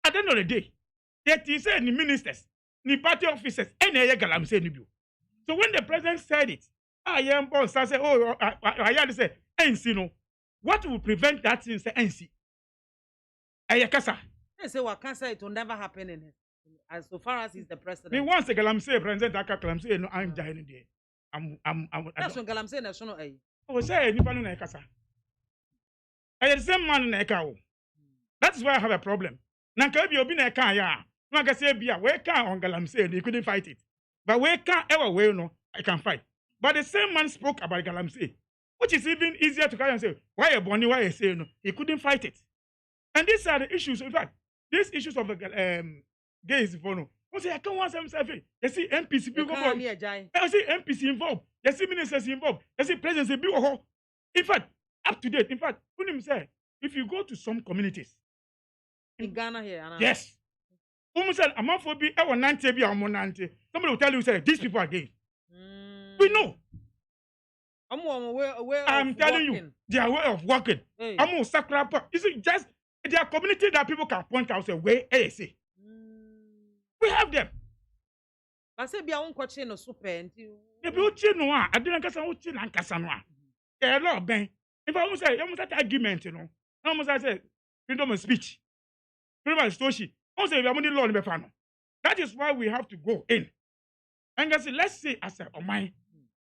At the end of the day, yet he said the ministers, the party officers, any galamse ni bio. So when the president said it, I am boss. I said, oh, I had to say, NC no. What will prevent that thing? Say NC. Ayakasa. They say what cancer it will never happen in it. As so far as he's the president. Me once a galamse president, I galamse no. I'm dying there. I'm. That's when galamse national. Oh, say anybody na ekasa. I the same man na eka. That is why I have a problem. Nanka bi obi na eka ya. No can say bia we can on galamse they couldn't fight it. But we can ever we no I can fight. But the same man spoke about galamse, which is even easier to carry and say why a bonny why say no he couldn't fight it. And these are the issues. In fact, these issues of the gays for no. Say I can't want himself. You see MPC people involved. You see MPC involved. You see ministers involved. You see presidency be in fact, up to date. In fact, say if you go to some communities in Ghana here, yes. Said amount for be 90 be 90. Somebody will tell you say these people are gay. We know. I'm telling you, their way of working. I'm sacrifice. Is it just their community that people can point out say where say. We have them. I say be our coaching no super. If you chin no, I didn't get some chin and casanwa. There are a lot of them. If I say, you must have argument, you know. I must say freedom of speech, freedom of story. I say we are money law in the. That is why we have to go in. And I say, let's say as a mind.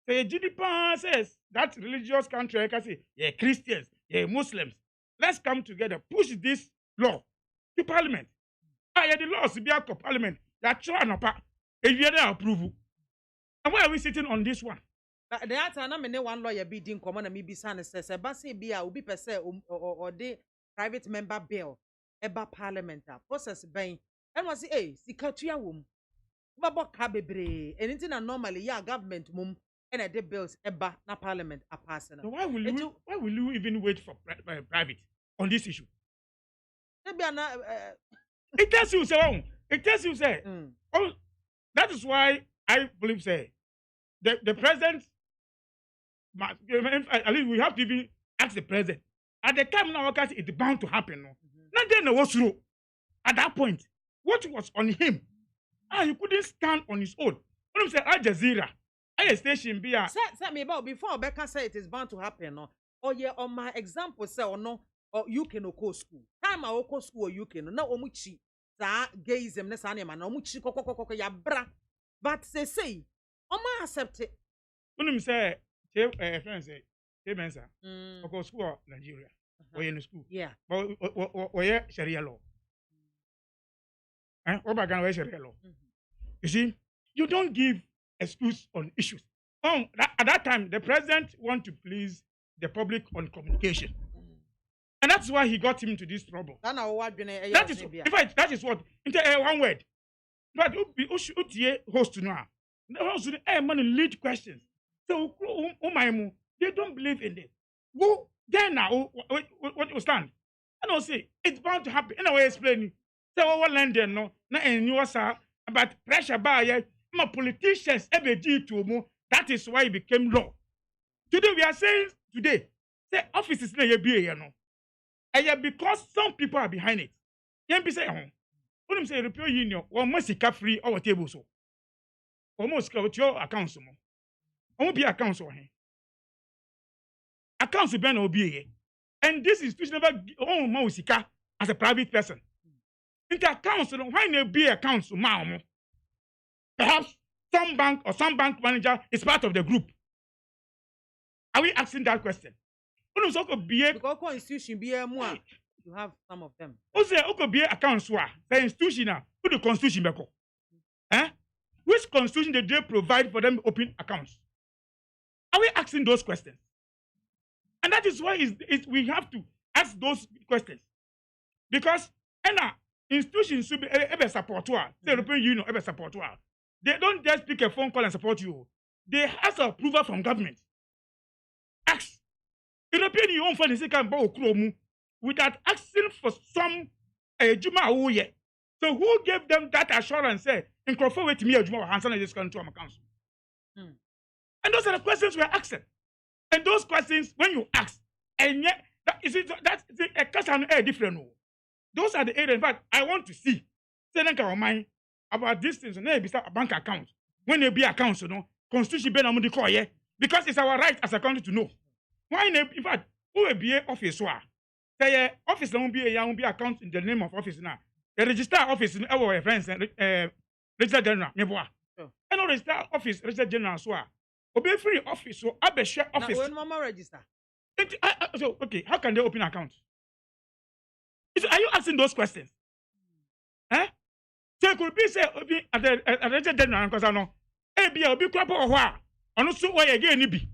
Say GDP says that religious country. I can say, yeah, Christians, yeah, Muslims. Let's come together, push this law to Parliament. Yeah, the laws be out of Parliament. They're trying to pass. If you don't approve, and why are we sitting on this one? The answer na me one lawyer be din common and me be san says say be a be per se or the private member bill eba Parliament process ben and was say sikatua wom babo ka bebre anything na normally yeah government mum and the bills eba na Parliament a pass na. So why will you even wait for private on this issue? It tells you say oh, that is why I believe say the president at least we have to even ask the president at the time now it's bound to happen. No, not then what's wrong at that point. What was on him? He couldn't stand on his own. When say Al Jazeera, a station be a say me about before Becca say it is bound to happen. No, or yeah, on my example say or no, or you can go school. Time I go school you can no omuchi. Gayism ne sa man omuchi kokokoko ya bra. But say Oma accept it. When say friends say mensa of school Nigeria or in school. Yeah. But or Sharia law. Or Sharia law. You see, you don't give excuse on issues. At that time, the president want to please the public on communication. And that's why he got him into this trouble. That is, in fact, that is what, into one word. But host now. The host man lead questions. So, they don't believe in it. Go then now, what you stand? And I'll say, it's bound to happen. And I will explain. So, what London, no, not in USA, about pressure by my politicians, every to that is why it became law. Today, we are saying, say, offices, you know. And because some people are behind it. You say, when you say European Union, or must free our table so. Almost go to your accounts. Won't be accounts or him. Accounts will be no be. And this institution never own Mosika as a private person. Into accounts, why not be accounts to MAAME? Perhaps some bank or some bank manager is part of the group. Are we asking that question? Because constitution be more. You have some of them. Ose oko be accounts wa the institution na put the constitution beko. Which which constitution did they provide for them to open accounts? Are we asking those questions? And that is why we have to ask those questions. Because institutions should be able support you. The European Union able support you. They don't just pick a phone call and support you. They ask approval from government. Ask. European Union for the second without asking for some Juma. So who gave them that assurance? Say, in Crawford with me, Juma, Hanson, this country, my council. And those are the questions we are asking. And those questions, when you ask, and yet, that's a question different. Those are the areas. In fact, I want to see. Say, mind about these things. Maybe a bank account. When they be accounts, constitution be na call yeah, because it's our right as a country to know. Why? In fact, who will be office? Say office won't be account in the name of office now. The register office in our friends register general. And no register office register general so. Obe free office so abe share office. Now when mama register. So okay, how can they open accounts? Are you asking those questions? Eh? So it could be say at the register general because I know. Be a big crop or what? On no so why again ni be.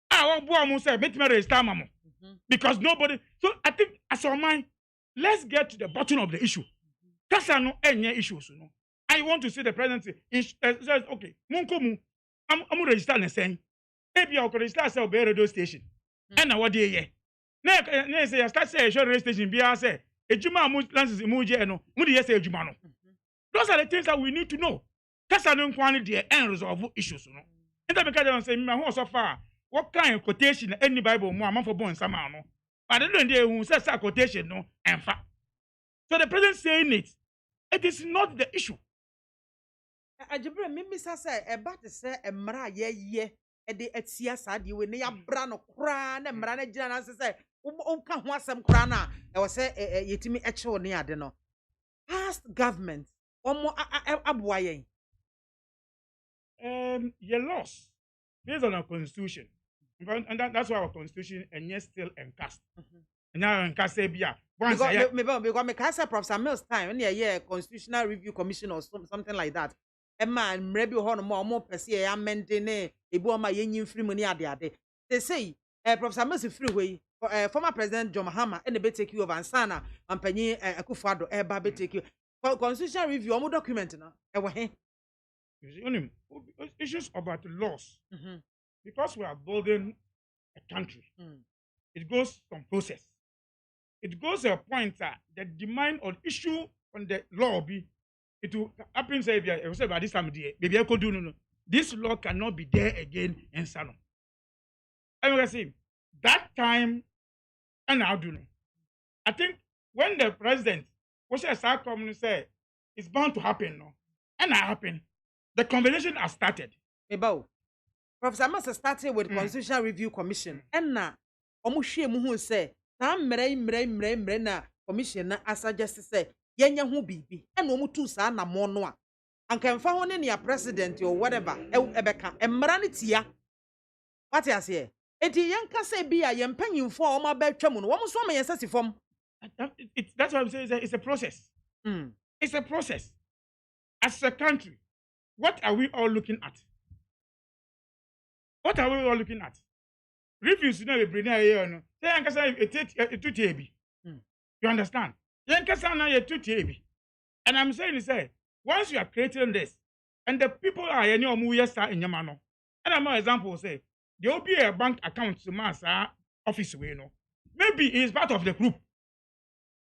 I want say make me register mama. Because nobody. So I think as our mind, let's get to the bottom of the issue. That's no any issues. No. I want to see the presidency. Says okay, munkomu. I'm register and saying, maybe I'll register say obey radio station. And what day ye? Ne say start say radio station. Be say ejuma lances emoji no. Mudi yes say ejuma no. Those are the things that we need to know. That's an inquiry and resolve issues. No. And that because say me who so far. What kind of quotation any Bible more amount for born some no. But I don't know who says that quotation no and fact. So the president saying it is not the issue. Ajibre mimi sasa eba te se emra ye e de atia saade we ne ya bra no kra na emra na gina na se o ka ho asem kra na e wo se yetimi e chewo ne ade no. Past government omo aboa yen. Your laws based on our constitution. And that's why our constitution and yes still encast. And now encast bia. Because me can say Professor Mills time when yeah constitutional review commission or something like that. Emma mrebi ho no more pese ya amende ne ebu oma yenyin free money ade. They say Professor Mills free way former President John Mahama and be take you over ansana ampanyi Akufo-Addo eba be take you. Constitutional review omo document na e wo he. You see, issues about laws. Because we are building a country, it goes from process. It goes to a point that the demand or issue on the law be it will happen say by this time maybe I could do no. This law cannot be there again in Salon. And we see that time and now do no. I think when the president was a come and say it's bound to happen no, and it happened, the conversation has started. About Professor Massa started with Constitutional Review Commission. And na omo hwe mu hu say na mre na commission na asa just say yenya hu bibi. And omo tu sa na mo no a. Anka mfa ho ne ne president or whatever ebeka emra ne tia. What you say? Enti yenka say bia yempanyimfo a omo abetwa mu no omo so ma yensasi fom. That's what I'm saying. It's a process. It's a process. As a country, what are we all looking at? What are we all looking at? Reviews, you know, we bring here, no. Say, you understand? And I'm saying, say, once you are creating this, and the people are any or in your man, and I'm an example, say, there will be a bank account to master office, you know. Maybe he is part of the group.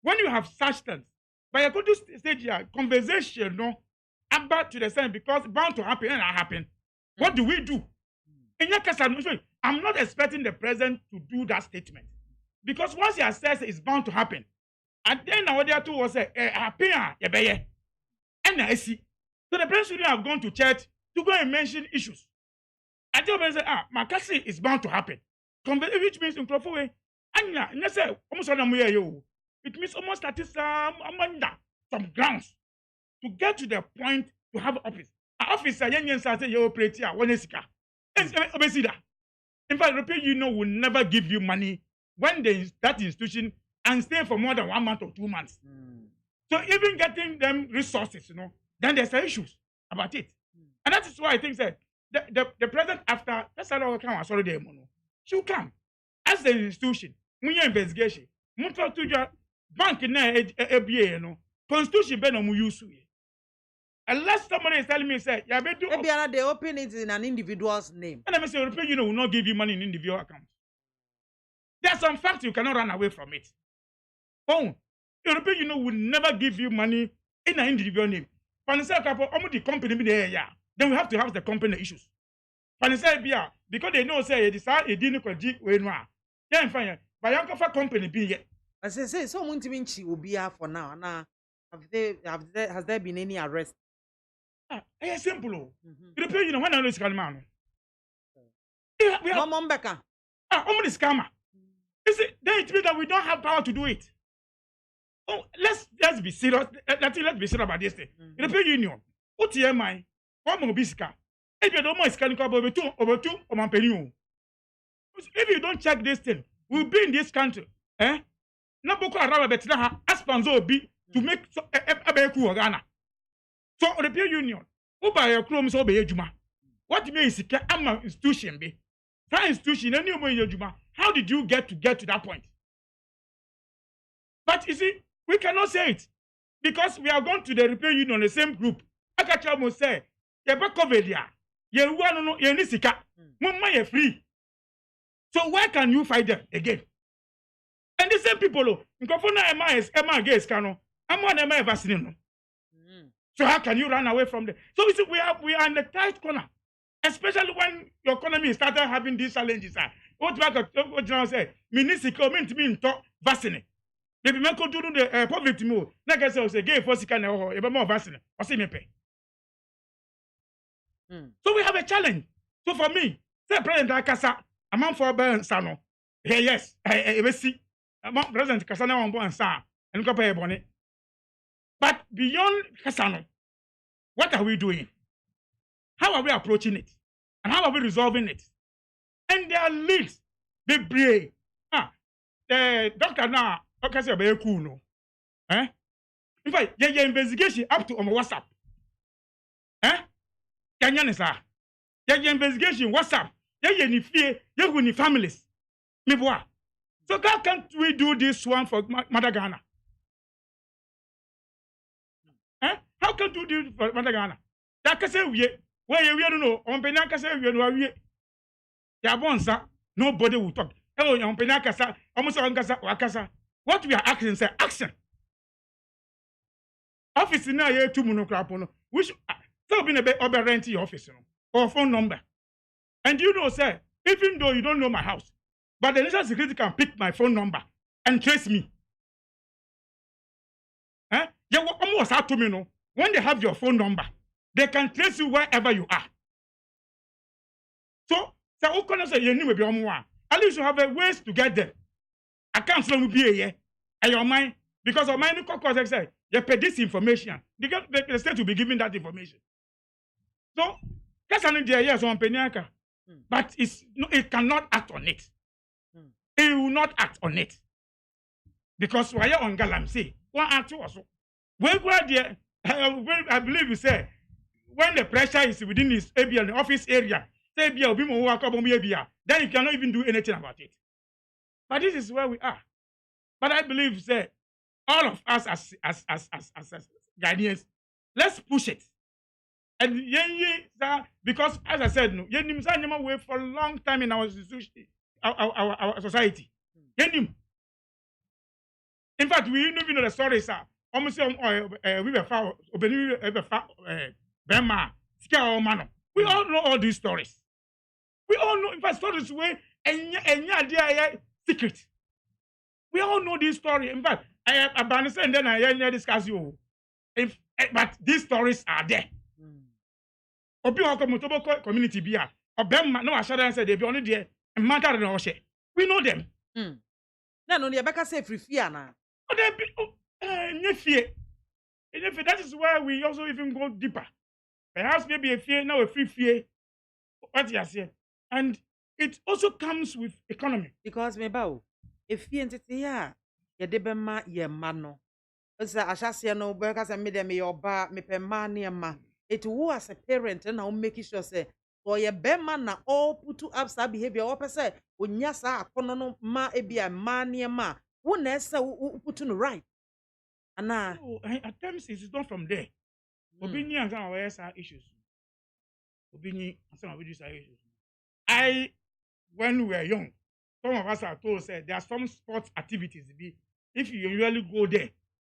When you have such things, but you go to stage here, conversation, no, about to the same because bound to happen and happen. What do we do? In your case, I'm not expecting the president to do that statement. Because once he has said it's bound to happen, and then our other two was say, happen, and I see. So the president should have gone to church to go and mention issues. I tell him, my cousin is bound to happen. Which means in proper way, and I say, almost it means almost that is some grounds to get to the point to have office. An officer, young say you operate here, one is in fact, European Union will never give you money when that institution and stay for more than 1 month or 2 months. So even getting them resources, you know, then there's issues about it. that is why I think that the president after that's how come sorry there mono. She will come as the institution. When you investigation, Munto to bank na ABA no constitution be no mu use. Unless somebody is telling me say you better do maybe they open it in an individual's name. And I say European Union will not give you money in individual account. There are some facts you cannot run away from it. Oh, European Union will never give you money in an individual name. Financial capital, the company be there, yeah. Then we have to have the company issues. Financial BIA, because they know say decide a dinner for G we no. Then fine. But you can company be here. I say so Muntiminchi will be here for now. Now has there been any arrest? It's simple. European Union when I know this man. We have Mombeka. Only scammer. Is it then it means that we don't have power to do it? Oh, let's be serious. Let's be serious about this thing. European Union. What am I? What more bisca? If you don't mind scanning over two or Mampenu. If you don't check this thing, we'll be in this country. Eh? Naboko Araba Betna Aspanzo be to make a Beku Ghana. So the European Union, who buy a chrome so be Juma. What means I'm an institution be? That institution, any way Juma. How did you get to that point? But you see, we cannot say it because we are going to the European Union, the same group. Akacha must say, "You back over there. You want no, you need sika. Mama, you free. So where can you fight them again?" And the same people, Emma against Kano. I'm one Emma vaccine. So how can you run away from them? So you see, we are in the tight corner, especially when your economy started having these challenges. What you say? Municipal mean to me talk vaccine. Maybe me go do the poverty mo. Na get say gay for sika na ho. E be more vaccine. O say me pay. So we have a challenge. So for me, say President Akasa, among for Ben Sano. Hey, yes, I see. Among President Kasana on bon sa and go pay bonnet. But beyond Kasano, what are we doing? How are we approaching it? And how are we resolving it? And their leads, they brave. The doctor now, okay, say very cool, no. Eh? In fact, your investigation up to on WhatsApp. Eh? Kenyan is that? Your investigation WhatsApp. Your ni fear, your ni families. Me boy. So how can't we do this one for Mother Ghana? Eh? How can we do this for Mother Ghana? That can say we don't know. On Pena can say we know. Yabonsa, nobody will talk. Oh, on Penakasa, almost on Kasa, Wakasa. What we are asking, say, action. Office in here, 2 monocrapono, which so been a bit over renting office or phone number. And you know, sir, even though you don't know my house, but the national security can pick my phone number and trace me. Eh? You almost have to me, no. When they have your phone number, they can trace you wherever you are. So, who can say you need to be at least you have a ways to get there. I can't slow be here. And your mind, because of my new cause, say, you pay this information. The state will be giving that information. So, that's an idea, yes, on Penyaka. But it cannot act on it. It will not act on it. Because why you on Galamsey? What act also? When there, I believe you say, when the pressure is within his area, the office area, then you cannot even do anything about it. But this is where we are. But I believe, say, all of us as Ghanaians, let's push it. And because, as I said, no, wait for a long time in our institution, our society. In fact, we don't even know the stories. Almost we were found, we all know all these stories. We all know, in fact, stories where and secret. We all know this story. In fact, I understand and then I discuss you. But these stories are there. Community beer. No assurance said they be only there and matter no share. We know them. No, no, Rebecca say free fear now. Fear. That is why we also even go deeper. Perhaps maybe a fear, now a free fear. What you say? And it also comes with economy. Because me bow, if you entity ya debema ye mano. As I shall say no burgers and me your bar, me pe man near ma. It will as a parent and now make sure say or your bema na all put to up sa behavior or per se when yasa kono ma ebia ma near ma who nessa put to right. Anna At times it's not from there. Opinion and some of our issues. Opinion and some of these issues. When we were young, some of us are told said there are some sports activities. If you usually go there,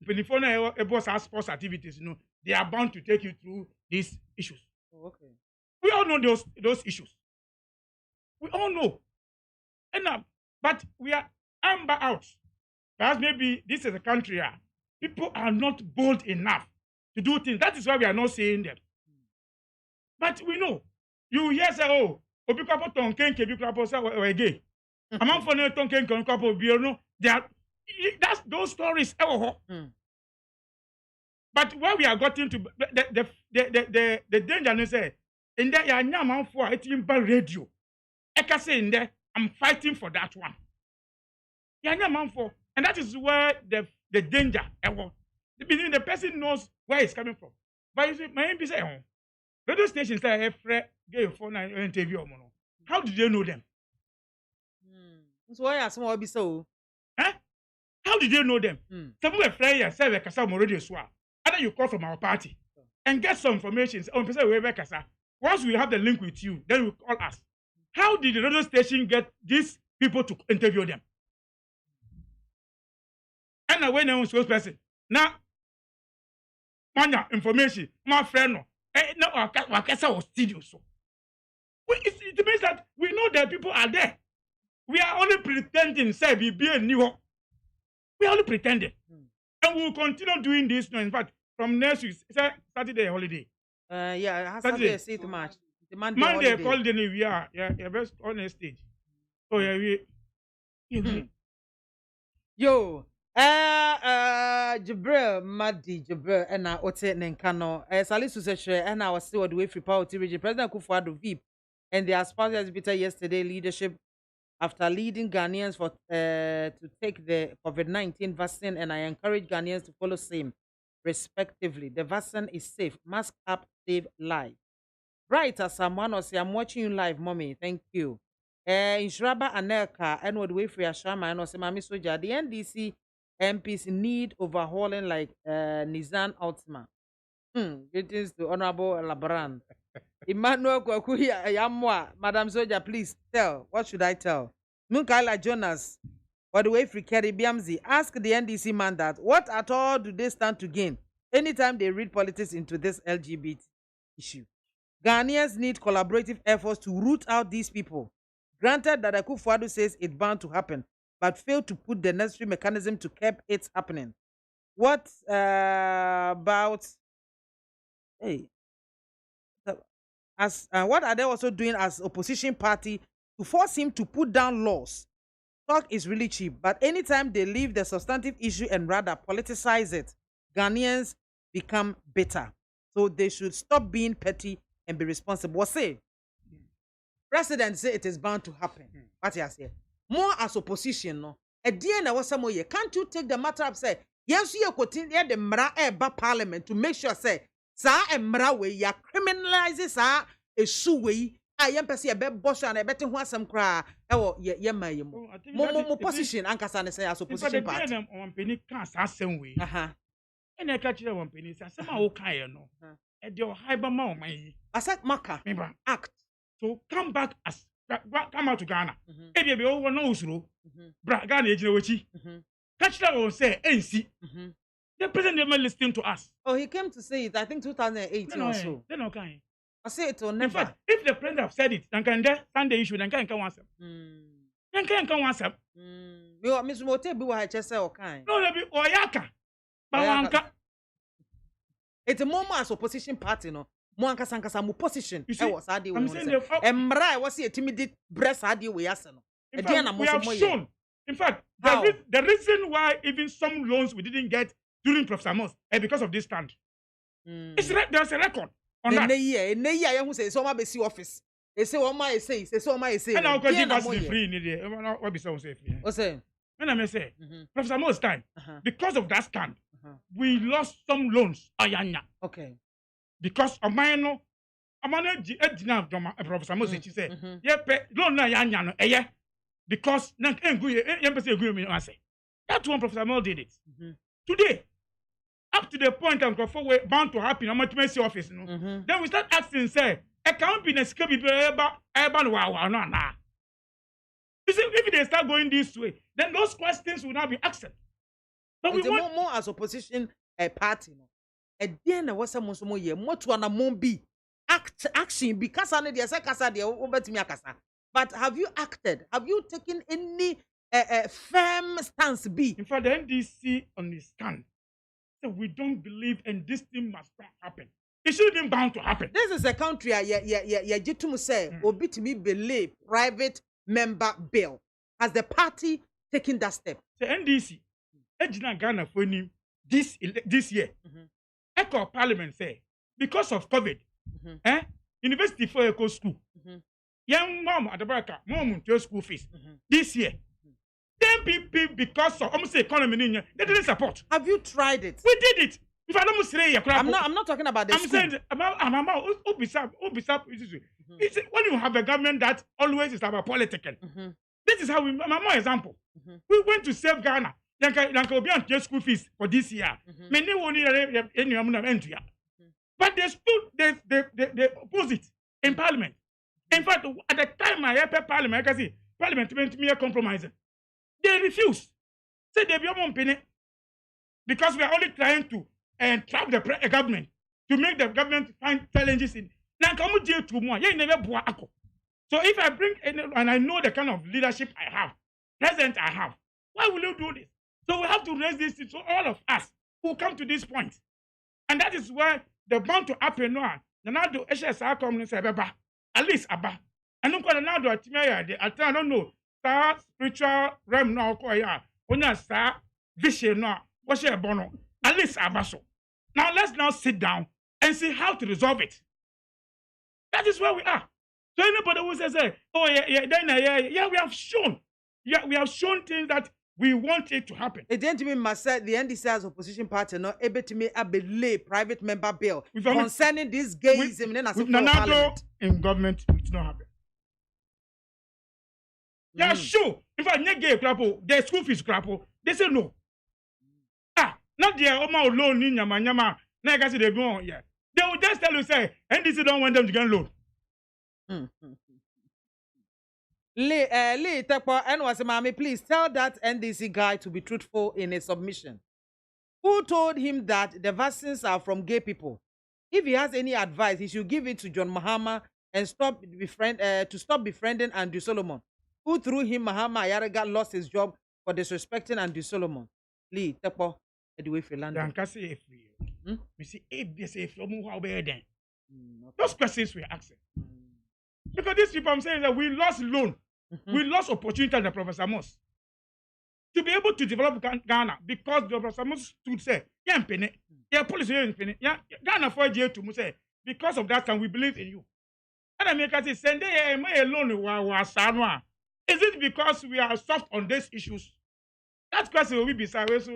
before a boss has sports activities, they are bound to take you through these issues. Oh, okay. We all know those issues. We all know. But we are amber out. Perhaps maybe this is a country where people are not bold enough to do things. That is why we are not saying them. But we know. You hear say, oh, Obikapo Tonken Kebikapo say we're gay. Among for no Tonken Konkapo Biono, that's those stories. But where we are getting to the danger is in there, you are man for it in radio. I can say in there, I'm fighting for that one. You are man for, and that is where the danger. The person knows where it's coming from. But you see, my MP say, radio stations that have gay phone and interview. How do they know them? So why are some of so? How did they know them? Some of the friends say we kasa radio swap. Either you call from our party and get some information on person. Once we have the link with you, then you call us. How did the radio station get these people to interview them? And when I was a person, now, mania information, my friend, no, our casa was studio. So it means that we know that people are there. We are only pretending, say, we be a new. We are only pretending. And we will continue doing this. In fact, from next week, Saturday holiday. Saturday, say it much. Monday, holiday, we are best on a stage. Oh, yeah, Yo, Jibril, Madi, Jibril, and I Ote Nenkano, Salisu Seshe, and I was still the way free power to region. President Akufo-Addo VIP and the espoused exhibitor yesterday leadership after leading Ghanaians to take the COVID-19 vaccine, and I encourage Ghanaians to follow same, respectively. The vaccine is safe. Mask up, save life. Right, as someone or say, I'm watching you live, mommy. Thank you. In Shraba Anelka, and what way for Ashama, and also Mami Soja, the NDC MPs need overhauling like Nizan Altima. Greetings to Honorable Labran. Emmanuel Kwakuya Yamwa, Madam Soja, please tell. What should I tell? Munkaila Jonas, or the way free Kerry Biamzi, ask the NDC man that what at all do they stand to gain anytime they read politics into this LGBT issue? Ghanaians need collaborative efforts to root out these people. Granted that Akufo-Addo says it's bound to happen, but failed to put the necessary mechanism to keep it happening. What about what are they also doing as opposition party to force him to put down laws? Talk is really cheap, but anytime they leave the substantive issue and rather politicize it, Ghanaians become bitter. So they should stop being petty and be responsible. What say? President say it is bound to happen. What you say? More as opposition, no. At the end of some way, can't you take the matter up? Say yes, you continue the mra parliament to make sure say sa mra way ya criminalizes sa issue way. I am perceive a bed boss and a better one some cry. Oh, yeah, my more position. Ankasane say as opposition party. On penny can't same way. And I catch you one penny. Somehow okay, no. At your hyper mom, I said, Maka, act. So come back come out to Ghana. Maybe be over no through. Ghana, you catch that or say, NC. The president never listening to us. Oh, he came to say it, I think 2018 or so. Then okay. I say it or never. In fact, if the president have said it, then can there stand the issue, then can come once. Then can come once. You Miss Mote be what I just say, okay. No, there be Oyaka. Bawanka. It's a moment as opposition party, no. Mwanka sankasa mu position. You see, I'm saying Emra was a timid breast idea we ask. We have shown. In fact, the reason why even some loans we didn't get during Professor Moss is because of this stand. There's a record on that. In a year, who say so much see office. They say what my say, so my say. And I'll give us the free in the what be so safe. What's saying? When I say Professor Moss time, because of that stand, we lost some loans. Okay. because of my no amana ejina doma Professor Moses say ye pe loan na ya nya no eye because na engu ye pese egu me ase. That one Professor Mel did it. Today, up to the point I'm bound to happen, I'm going to see office. No? Then we start asking, say, I can't be in a scabby wow. You see, if they start going this way, then those questions will not be accepted. But we want more as opposition party. No? At the end, was some more year, more to an be action because I need the Sakasa, the over to me. But have you acted? Have you taken any firm stance? In fact, the NDC on the stand. So we don't believe and this thing must happen. It shouldn't be bound to happen. This is a country Jitum say obit me believe private member bill. Has the party taken that step? The NDC, Ejina Ghana for this year. Echo Parliament say because of COVID, University for Eco School. Young mom at the back, mom to school fees this year. Then people, because of almost economy, they didn't support. Have you tried it? We did it. If I don't say I'm not talking about the I'm saying about when you have a government that always is about politics. This is how we my example. We went to save Ghana. Yanka be on school fees for this year. Many only but they stood they opposed it in parliament. In fact, at the time I heard parliament, I can see parliament meant me a compromise. They refuse. Say they be on penny because we are only trying to trap the government to make the government find challenges in. Now come to more. So if I bring and I know the kind of leadership I have, present I have, why will you do this? So we have to raise this to all of us who come to this point, and that is where the bound to happen now. Now do HSR come and say at least Abba. I don't now do I don't know. Star spiritual realm now when you start vision now, what's your bono? At least Abaso. Now let's now sit down and see how to resolve it. That is where we are. So anybody who says, oh yeah, we have shown. Yeah, we have shown things that we want it to happen. It didn't mean myself, the NDC as opposition party not able to make a belay private member bill concerning this gayism with Nanado in government, it's not happen. Yeah, sure. If I need gay crapo, the school fees crapo, they say no. Not the Oma loan in Yama. Now they go yeah. They will just tell you say, NDC don't want them to get loan. Lee Tepo and was MAAME, please tell that NDC guy to be truthful in his submission. Who told him that the vaccines are from gay people? If he has any advice, he should give it to John Mahama and stop befriending Andrew Solomon. Who through him Mahama Ayariga lost his job for disrespecting Andrew Solomon. Lee Tepo Edway Philander. We see if those questions we asking. Because these people I'm saying that we lost loan. We lost opportunity at the Professor Moss to be able to develop Ghana because the Professor Moss stood say, yeah, penny, yeah, policy, yeah, Ghana for a to say, because of that time we believe in you. And America say, send a loan. Is it because we are soft on these issues? That question will be sideways.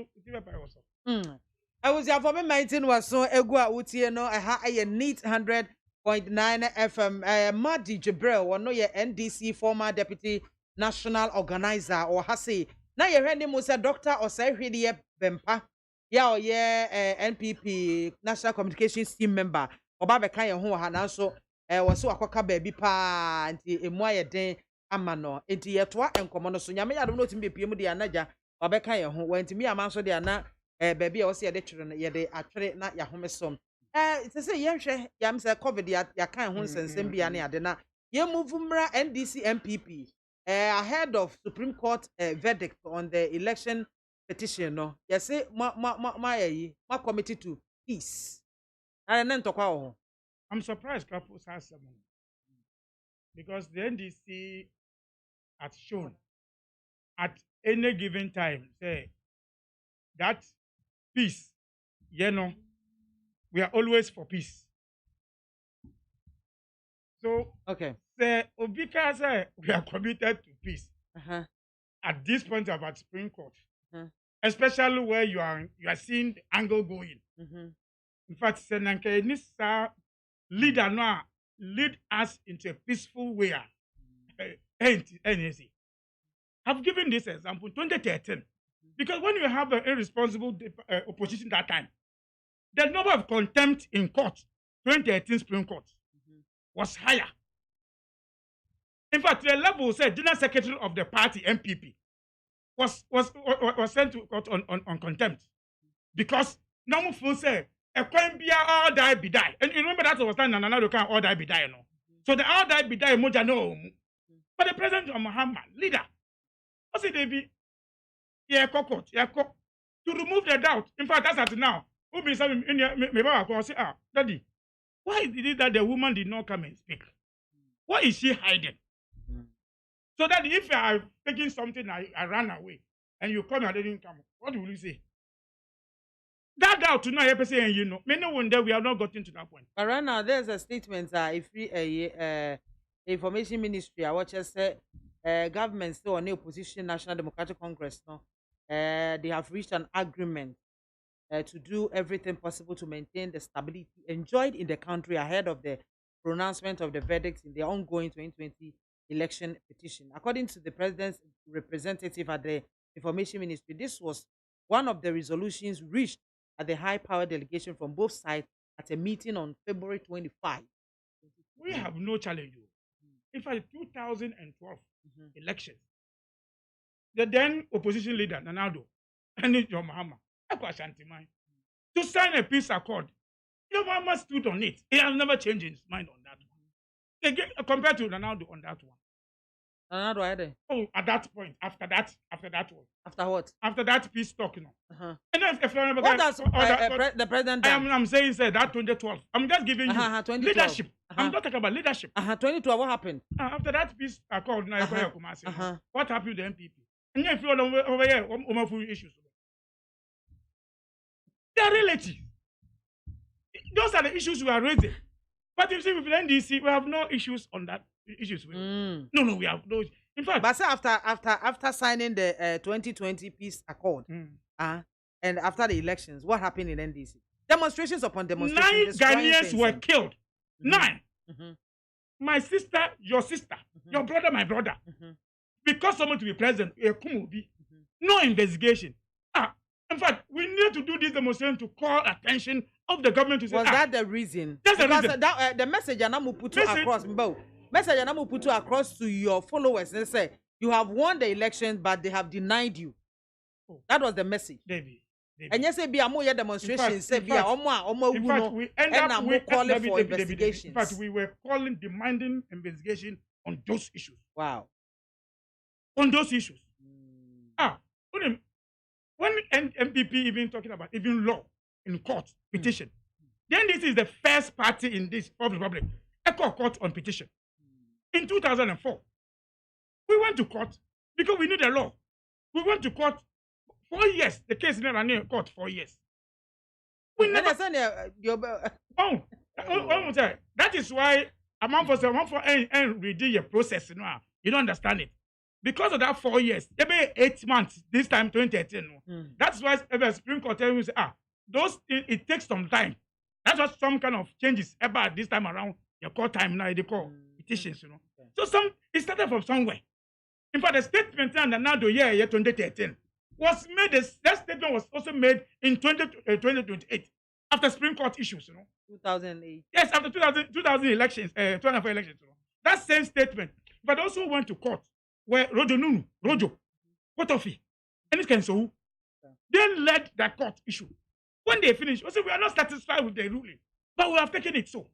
I was here for me 19 was so egua utie no a neat 100.9 FM. Madi Jibril one no ye NDC former deputy national organizer or hasi. Na ye hwene mo say doctor or say hwede bempa. Ya o ye NPP national communications team member. Oba be kan ye ho ha na so wo so akoka ba bi pa nti emu aye den ama no enti ye toa enkomo no so nyame ya do no timbe piem de anaja oba kan ye ho wanti mi amanso de ana baby I was here de twere no ye de atwere na ya homesom it say ye hwe yam say covid ya kan ho nsensem bia na ade na ye move mra NDC MPP ahead of Supreme Court verdict on the election petition no ye say ma committee to peace and then talk about. I'm surprised Krapos has someone because the NDC has shown at any given time say that peace, you know, we are always for peace. So, okay, say Obika say we are committed to peace. At this point about Supreme Court, especially where you are seeing the angle going. In fact, Senanke Nisa leader now lead us into a peaceful way. NAC. I've given this example 2013 because when you have an irresponsible opposition that time, the number of contempt in court, 2018 Supreme Court, was higher. In fact, the level said General Secretary of the party, MPP, was sent to court on contempt. Because normal folks say, a crime be all die be die. And you remember that was done and another kind all die be die, no? So the all die be die, moja no. But the president of Muhammad, leader, what's it they be? Yeah, court, to remove the doubt. In fact, that's at now. Who be saying in your say, Daddy, why is it that the woman did not come and speak? What is she hiding? So that if I are taking something, I ran away, and you come and didn't come, what will you say? That doubt to know every saying, you know, me no wonder we have not gotten to that point. But right now, there's a statement that if information ministry, I watch say government still on the opposition National Democratic Congress, no, they have reached an agreement to do everything possible to maintain the stability enjoyed in the country ahead of the pronouncement of the verdict in the ongoing 2020 election petition. According to the president's representative at the information ministry, this was one of the resolutions reached at the high-power delegation from both sides at a meeting on February 25. We have no challenge. In fact, 2012 elections, the then opposition leader, Nanado, and John Mahama, to sign a peace accord. John Mahama stood on it. He has never changed his mind on that one. Again, compared to Nanado on that one. Nanado, oh, at that point, after that one. After what? After that peace talk, you know. And then what does the president done? I'm saying, that 2012. I'm just giving you leadership. I'm not talking about leadership. 2012, what happened? After that peace accord, what happened to the MPP? And if you're over here, issues. They are relative. Those are the issues we are raising. But you see, with the NDC, we have no issues on that issues. No, we have no. In fact, but after signing the 2020 peace accord, and after the elections, what happened in NDC? Demonstrations upon demonstrations. 9 Ghanaians were killed. 9. My sister, your sister, your brother, my brother. Because someone to be president, no investigation. In fact, we need to do this demonstration to call attention of the government to say. Was that the reason? That's the reason. The message Anamu put across, message Anamu put across to your followers. They say you have won the election, but they have denied you. That was the message. Baby. And yes, be a more demonstration. Say be a in fact, we end up calling for investigations. In fact, we were demanding investigation on those issues. Wow. On those issues. When MPP even talking about even law in court petition, then this is the first party in this republic echo court on petition. In 2004, we went to court because we need a law. We went to court 4 years. The case never in court 4 years. We never. That is why among for and read your process now. You don't understand it. Because of that 4 years, maybe 8 months, this time 2018. That's why the Supreme Court tells you, say, it takes some time. That's what some kind of changes about this time around your court time now, they call petitions, you know. So it started from somewhere. In fact, the statement and now the year 2013 was made, that statement was also made in 2028 after Supreme Court issues, you know. 2008. Yes, after 2000 elections, 2004 elections, you know. That same statement, but also went to court. Where Rojo, Potofi, and it can so then led that court issue. When they finished, we are not satisfied with the ruling, but we have taken it so.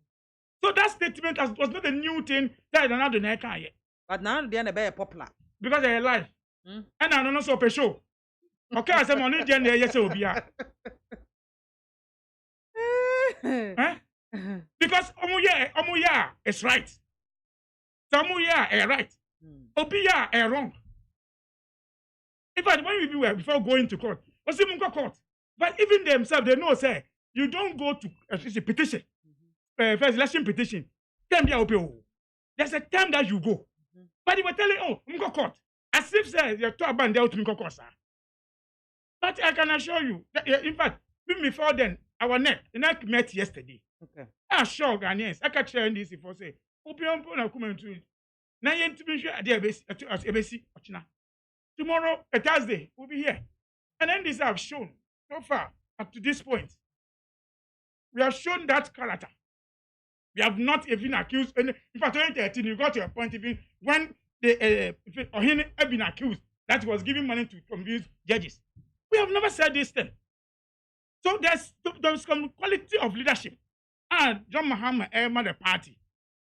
So that statement was not a new thing that another yet. But now they are very popular. Because they are alive. And I don't know so per show. Okay, I said money then yes will be. Because Omuya is right. Omuya is right. Obiya are wrong. In fact, when we were before going to court, was even go court. But even themselves, they know say you don't go to a petition, first election petition. Then there's a time that you go. But they were telling, go court. As if say you're talking about the ultimate court, sir. But I can assure you that in fact, even before then, our neck met yesterday. Okay. I sure Ghanaians. I catch NDC for say, Opium Pona come to it. Now, you to be sure at ABC. Tomorrow, a Thursday, we'll be here. And NDC have shown so far up to this point. We have shown that character. We have not even accused any. In fact, 2013, you got to a point even when the Ohene have been accused that was giving money to convince judges. We have never said this thing. So there's some quality of leadership. And John Mahama Emma the party.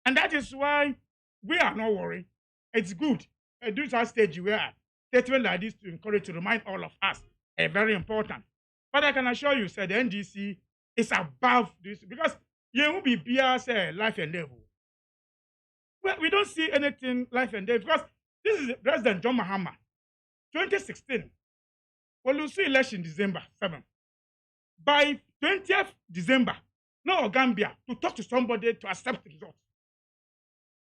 And that is why we are not worried. It's good. At this stage, we are statement like this to encourage, to remind all of us, very important. But I can assure you, sir, the NDC is above this because you will be say life and death. Well, we don't see anything life and death because this is President John Mahama. 2016, when you see election December 7th, by 20th December, no Gambia to talk to somebody to accept the result.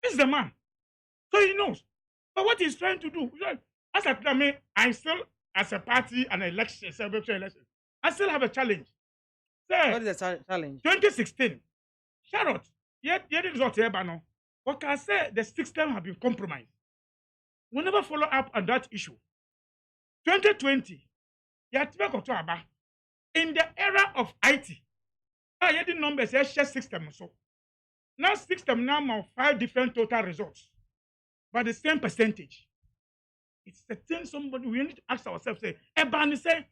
This is the man. So he knows. But what he's trying to do, as I still, as a party and election, I still have a challenge. Sir, what is the challenge? 2016, Charlotte, yet the result here, Bano. What can I say? The system have been compromised. We never follow up on that issue. 2020, in the era of IT, I had the numbers, share system. So now system now have 5 different total results, but the same percentage. It's the thing somebody we need to ask ourselves, say, say,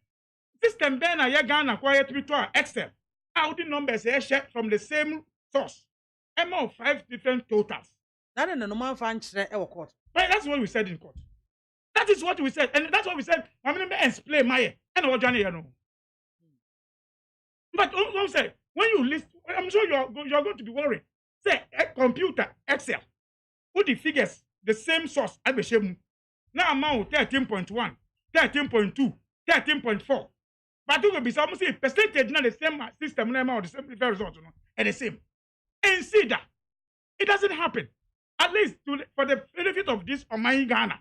system Ben I Ghana quiet to Excel. How the numbers share from the same source. Of 5 different totals. That is the normal function of court. Right, that's what we said in court. That is what we said, and that's what we said. I'm going to explain my and what Johnny know. But don't say when you list, I'm sure you're going to be worried. Say a computer Excel, put the figures the same source. I be shame. Now amount 13.1, 13.2, 13.4. But you will be some say percentage not the same system, no amount the same result, and the same. And see that it doesn't happen. At least for the benefit of this Omai Ghana,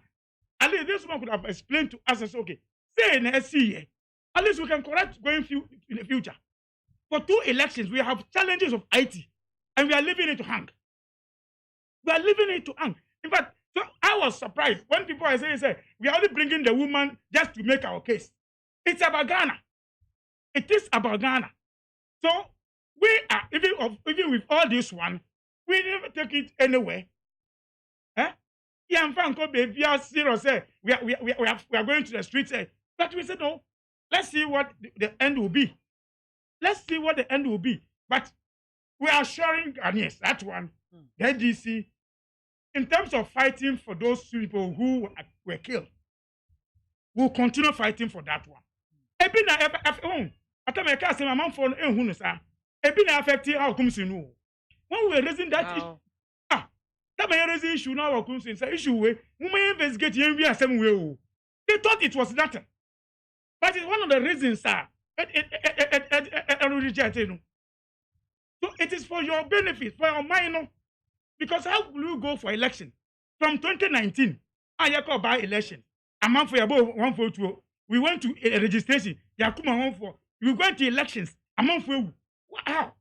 at least this one could have explained to us as okay. Say in SCA, at least we can correct going in the future. For 2 elections, we have challenges of IT, and we are leaving it to hang. We are leaving it to hang. In fact, so I was surprised when people are saying, we are only bringing the woman just to make our case. It's about Ghana. It is about Ghana. So we are, even with all this one, we never take it anywhere. Yeah, we are serious. We are going to the streets. But we said, no, let's see what the end will be. Let's see what the end will be. But we are assuring Ghanaians, that one, the NDC, in terms of fighting for those people who were killed, we'll continue fighting for that one. When we were raising that issue, that may raise issue now issue we may investigate the they thought it was nothing. But it's one of the reasons, sir. So it is for your benefit, for your minor. Because how will you go for election? From 2019, I call by election. A month for about 142. We went to a registration. We went to elections. A month for how?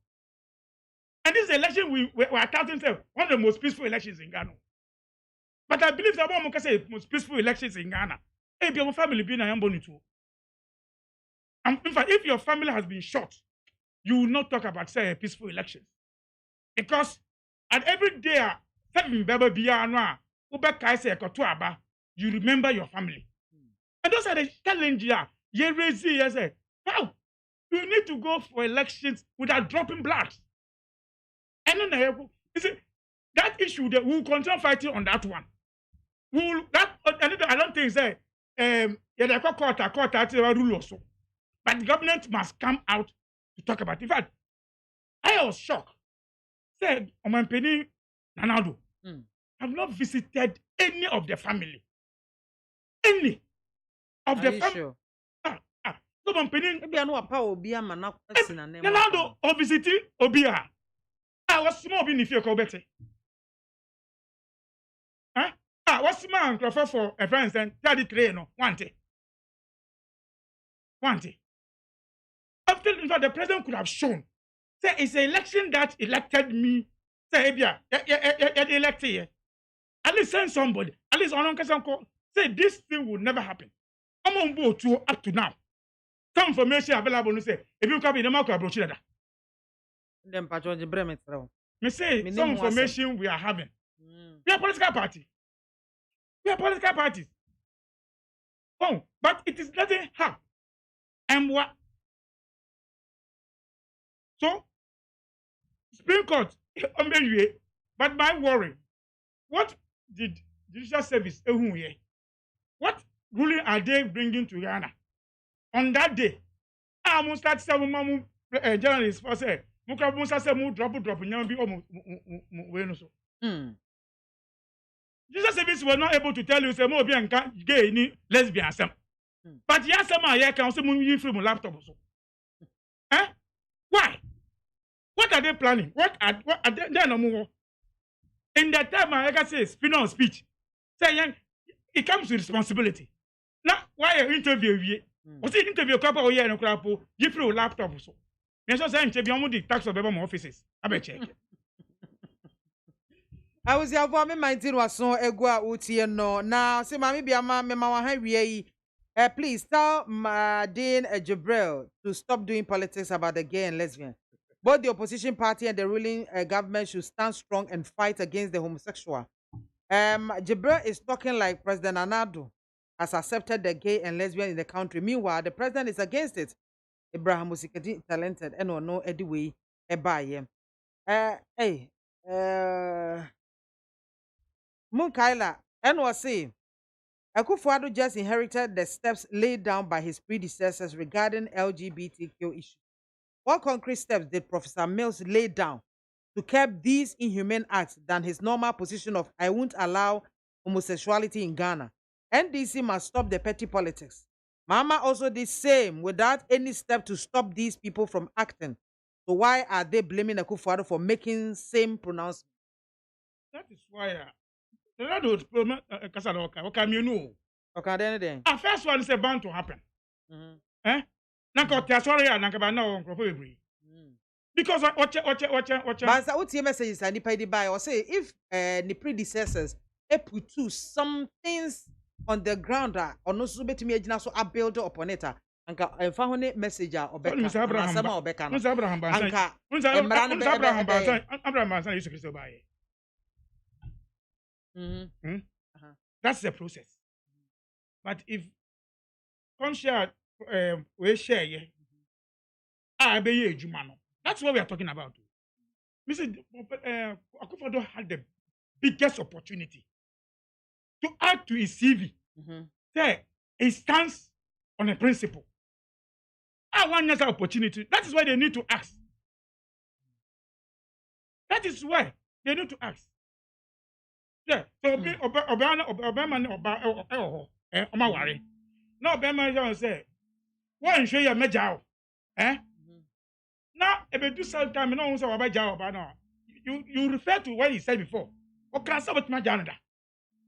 And this election we are counting one of the most peaceful elections in Ghana. But I believe that one can say most peaceful elections in Ghana. If your family being a young too. And in fact, if your family has been shot, you will not talk about say peaceful elections. Because at every day, you remember your family. And those are the challenges you raise. How? You need to go for elections without dropping blood. And then you see, that issue that we'll continue fighting on that one. I don't think say court rule also. But the government must come out to talk about it. In fact, I was shocked. Said Omanpeni Nanado have not visited any of the family. Any of the family. Sure? No Omanpeni. Maybe I know a power BIAMAH Nanado or visiting Obia. I was small being if you call better. What's the man for a friend and 33 no one day. After, in fact, the president could have shown. Say it's an election that elected me. Say, yeah, elected here. At least send somebody. At least on say this thing will never happen. I'm on board to up to now. Some information available. No say if you come in the market approach that. Them patron the bremet. Me say some information we are having. We are political party. We are political parties. Oh, but it is nothing hard. And what? So, Supreme Court, but my worry, what did Judicial Service, what ruling are they bringing to Ghana? On that day, I almost start seven journalists for say, Muka say, drop, be almost. Judicial Service were not able to tell you, say, more be gay, ni lesbian, some. But yes, some are can also move from laptop. Eh? Why? What are they planning? What are they no more? In that time, I can say spin-on speech. Say, it comes with responsibility. Now, why you interview? Was it interview couple of years and crap? You throw laptop so. Yes, I say interview the tax of more offices. I bet check. I was your woman 19 was so egua uti no. Now, see, Mammy BIAMAH, Mama, please tell Dean Jibril to stop doing politics about the gay and lesbian. Both the opposition party and the ruling government should stand strong and fight against the homosexual. Jibril is talking like President KONADU has accepted the gay and lesbian in the country. Meanwhile, the president is against it. Abraham Musikadi talented and no anyway a buy. Munkaila and was saying AKWAFO just inherited the steps laid down by his predecessors regarding LGBTQ issues. What concrete steps did Professor Mills lay down to curb these inhumane acts than his normal position of I won't allow homosexuality in Ghana? NDC must stop the petty politics. MAAME also did same without any step to stop these people from acting. So why are they blaming AKWAFO for making same pronouncement? That is why the Lord would promote okay, you know. Okay, then. First one is bound to happen. Eh? Because watch. But what your message is any pay buy or say if the predecessors put some things on the ground or no so bet me so a build upon it and found a message or Abraham that's the process. But if conscious we share that's what we are talking about. Mr. AKWAFO had the biggest opportunity to add to his CV. Say he stands on a principle. I want another opportunity. That is why they need to ask. That is why they need to ask. Yeah. So Obama no Obama say, "What show you major? Eh? Now, if you do some time, you know, you refer to what he said before. Okay, so what my Canada?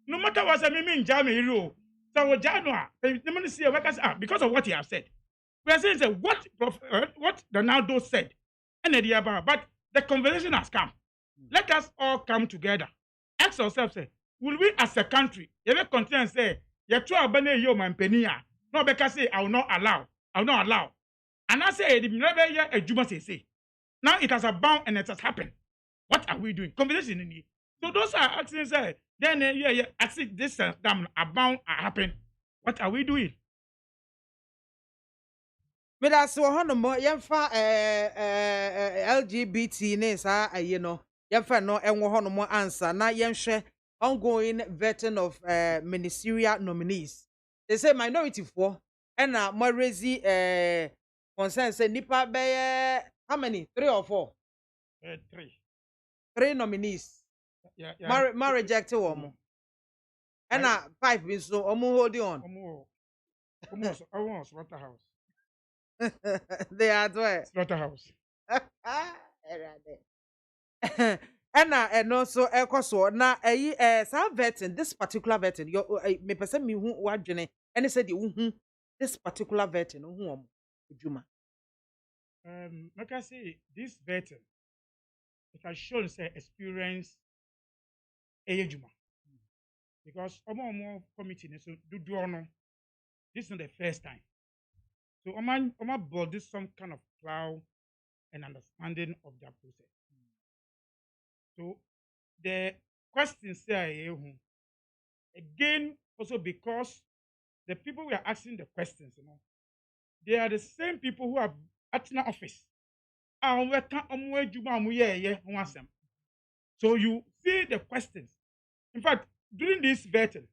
No matter what I mean, Jamie, so January, because of what he has said. We are saying what the Naldo said, and the about, but the conversation has come. Let us all come together. Ask ourselves, say, will we as a country, ever continue and say, "You try to ban your man penia"? No, because say, I will not allow. And I say, a Juma say. Now it has abound and it has happened. What are we doing? Conversation in here. So those are actions, then, actually, this damn abound happen. What are we doing? But that's one more, LGBT, you know, no, and one more answer. Now, ongoing vetting of ministerial nominees. They say minority for, and now, more raisy, concern say nipa be how many 3 or 4 3 nominees ma rejected one and 5 been so holding on almost slaughterhouse they are there slaughterhouse and also so na some vetting this particular vetting your me person me hu wadwene and said you this particular vetting hu Juma. Like I say, this veteran, it has shown say experience ejuma because omo committee so do no. This is not the first time. So Oma build this some kind of cloud and understanding of their process. So the questions say again also because the people we are asking the questions, they are the same people who are at the office. So you see the questions. In fact, during this vetting,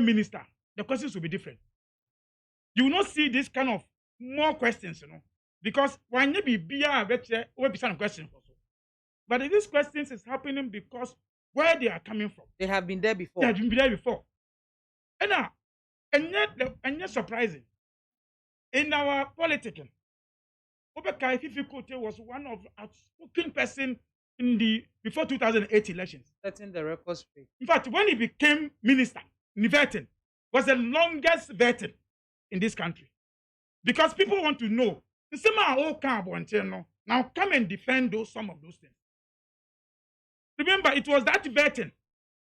minister, the questions will be different. You will not see this kind of more questions, because when you be some questions also. But these questions is happening because where they are coming from. They have been there before. They have been there before. And now, and yet surprising. In our politics, Obekai Fifikote was one of the outspoken person in the before 2008 elections. Setting the record straight. In fact, when he became minister, vetting was the longest vetting in this country. Because people want to know. Now come and defend some of those things. Remember, it was that vetting.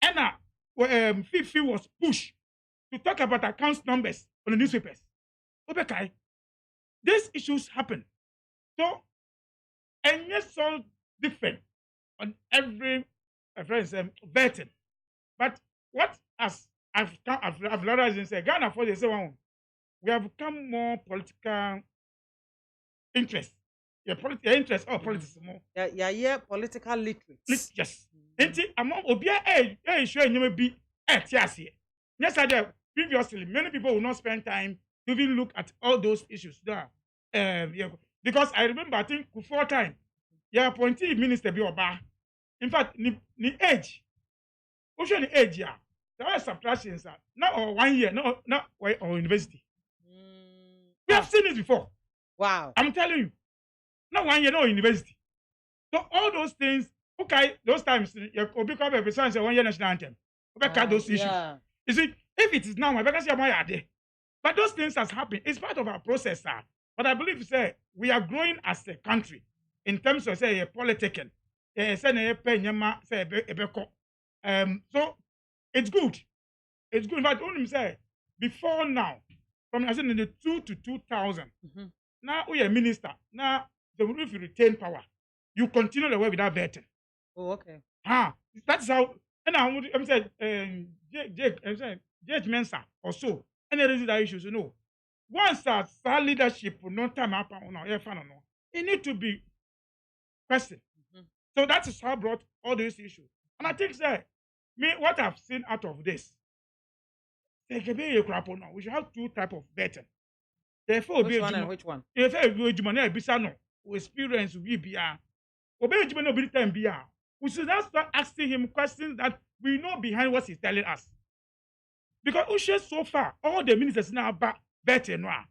And Fifi was pushed to talk about account numbers on the newspapers. Okay, these issues happen. So, and it's so different on every vetting. But what as I've realized and said, Ghana for the we have become more political interest. Your interest or politics more. Yeah, political literate. Yes. Among Obia, sure you may be at yes. Yes, I did. Previously, many people will not spend time to even look at all those issues there. Because I remember, I think, before time, you appointed minister be oba. In fact, the age, what's the age? Yeah, there are subtractions. Not 1 year, not or university. We have seen this before. Wow. I'm telling you. Not 1 year, no university. So all those things, okay, those times, you become a person say 1 year national anthem. Those issues. Yeah. You see, if it is now, I better say more there. But those things has happened. It's part of our process, sir. But I believe, say, we are growing as a country in terms of say politicking. So it's good. It's good. But only say before now, from I said in the 2 to 2000, now we are minister. Now if you retain power, you continue the way without vetting. Oh, okay. That's how. And I'm saying, Judge Mensa or so. And there is that issues, Once our leadership will not time up on our fan or no, it need to be questioned. So that is how I brought all these issues. And I think that what I've seen out of this, we should have 2 types of vetting. Therefore, which one and which one? If we experience we should now start asking him questions that we know behind what he's telling us. Because Ushe so far, all the ministers now about vetting now.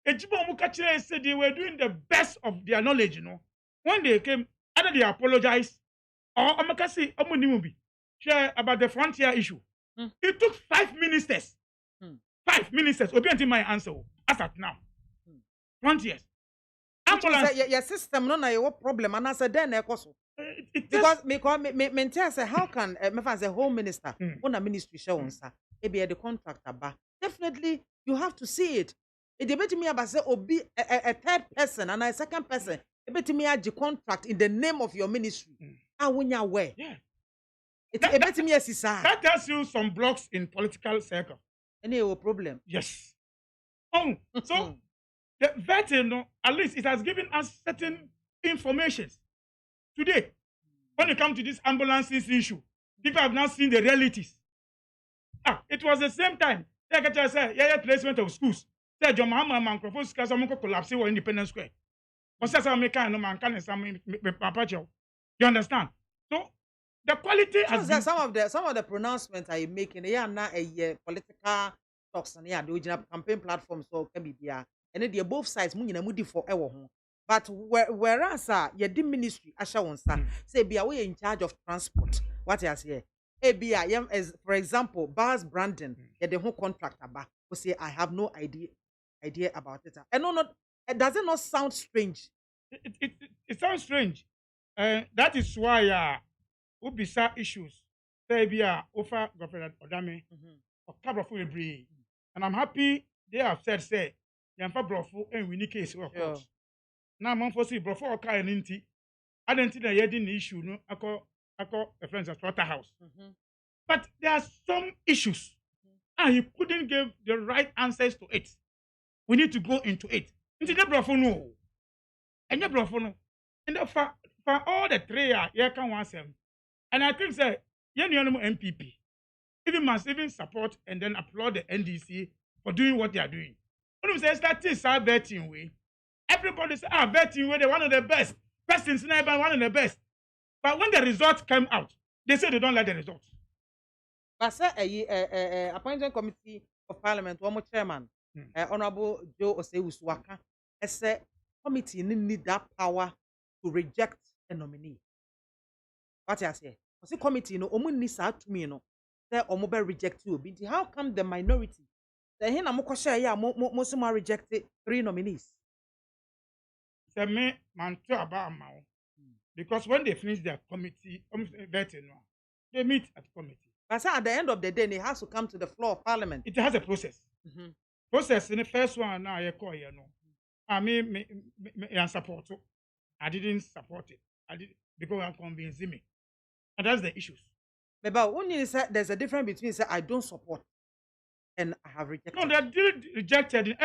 Ejibo said they were doing the best of their knowledge, When they came, either they apologized, or Amakasi Omunimubi share about the frontier issue. It took 5 ministers. 5 ministers. Obianti my answer as at now. Frontiers. Ambulance. Your system no na your problem and as a then because me say how can as a home minister on a ministry show on sir the contractor ba definitely you have to see it. It debate me about say obi a third person and a second person debate me a contract in the name of your ministry. Awunya where? Yeah. That tells you some blocks in political circle. Any problem? Yes. So the vetting, at least it has given us certain information. Today, when you come to this ambulances issue, people have now seen the realities. It was the same time. They can say, placement of schools. Say, John Mahama microphones collapse or Independence Square. But you understand? So the quality has some of the pronouncements are you making. They are not a political talks and the original campaign platforms so can be there. And then both sides for ever. But whereas the ministry say be away in charge of transport. What I say? As for example, bars branding, the whole contract about say I have no idea about it. And Does it not sound strange? It sounds strange. That is why Ubisa issues. Say be offer Governor Odame or Cabrofo Ebri. And I'm happy they have said, say, Yamfa Brofo and we need case of course. Now I'm for see Brofo or Kai and Inti. I don't think that the issue, no, I call a friend's at Waterhouse. But there are some issues. And he couldn't give the right answers to it. We need to go into it. Into the Brofo no. And the Brofo no. And for all the three, you can want them. And I think that you know MPP even must even support and then applaud the NDC for doing what they are doing. When you say that is our betting way, everybody say betting way they're one of the best. Best in Sniper, one of the best. But when the results come out, they say they don't like the results. But sir, appointed committee of parliament, one more chairman, Honorable Joe Osei-Usuaka, said committee need that power to reject a nominee. What I say? The committee no omu ni sa to me no say omu be reject you. How come the minority? The hen amu kwasha ya mo reject 3 nominees. Say me man to about amao. Because when they finish their committee vetting, they meet at the committee. But at the end of the day, it has to come to the floor of parliament. It has a process. Process in the first one now I call you no. I mean I support it. I didn't support it. I did because I'm convincing me. And that's the issues. But when you say there's a difference between say I don't support and I have rejected. No, they did rejected in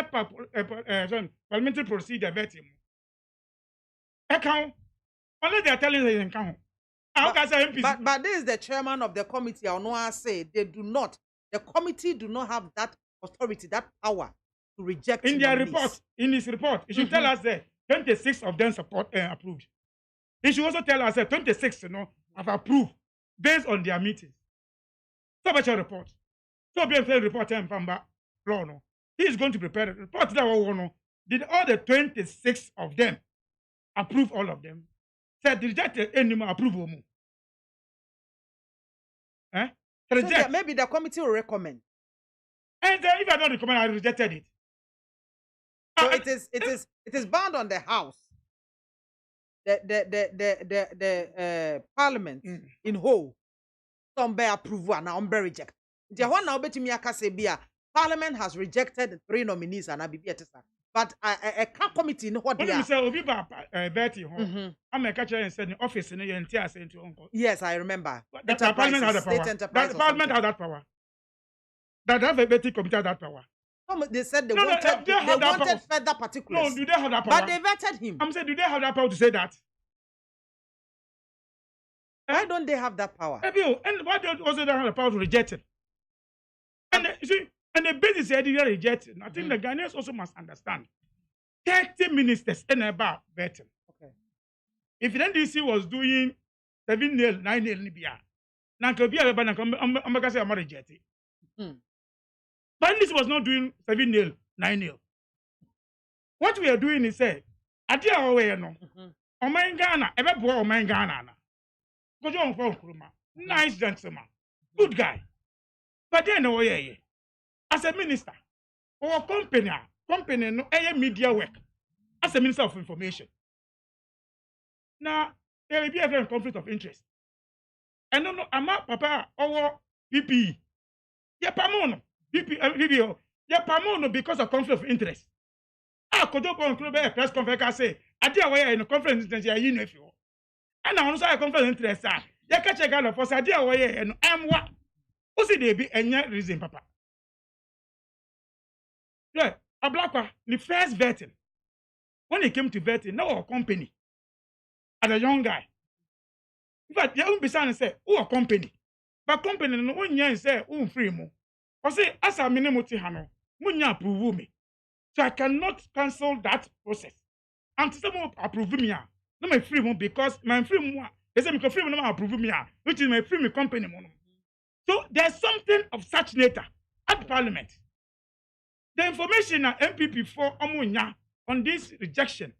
parliamentary procedure vetting. Account. Only they are telling you account. But this is the chairman of the committee. I know I say they do not. The committee do not have that authority, that power to reject. In their report, in his report, it should tell us that 26 of them support approved. He should also tell us that 26, have approved based on their meetings. So much a report. So be a fair report and Pamba law. No, he is going to prepare a report that one. Did all the 26 of them approve all of them? Said rejected any more approval. So maybe the committee will recommend. And if I don't recommend, I rejected it. So it is bound on the house. The parliament in whole. Some be approval and some be reject. The one now bet me akasebia. Parliament has rejected 3 nominees and Abibia. But a committee in what they are. I'm a catcher and said the office in the entire uncle. Yes, I remember. The parliament has the power. The parliament has that power. That have a Betty committee has that power. They said they wanted further particulars. No, do they have that power? But they vetted him. I'm saying, do they have that power to say that? Why don't they have that power? And why don't also they have the power to reject it? And you see, and the basis said they reject it. I think the Ghanaians also must understand. 30 ministers in about vetting. Okay. If the NDC was doing 7 nail, 9 nail, now could be a I'm say I'm reject it. But this was not doing 7 nail, 9 nail. What we are doing is say, Adia away no. Oman Ghana, ever boy Oman Ghana. Go on for Kuruma. Nice gentleman. Good guy. But then as a minister or company no media work as a minister of information. Now there will be a conflict of interest. And no, I'm not papa or PPE. Yeah, pamono. PPE. Yeah, pamono because of conflict of interest. Could you go and club a press conference? Say, I did away in a conference interest. You know if you. And I also a conference interest. You catch a gal of us. I did away and I'm what? What's it be any reason, papa? Yeah, a black one, the first vetting. When it came to vetting, no company. As a young guy. In fact, you won't be saying, say, oh, a company. But company, no one year say, oh, free mo. Or say, as a minimum, Munya approve me. So I cannot cancel that process. And someone approve me. No, my free mo because my free mo. They say, my free mo no approve me, which is my free company. So there's something of such nature at Parliament. The information that MPP for Omunya on this rejection,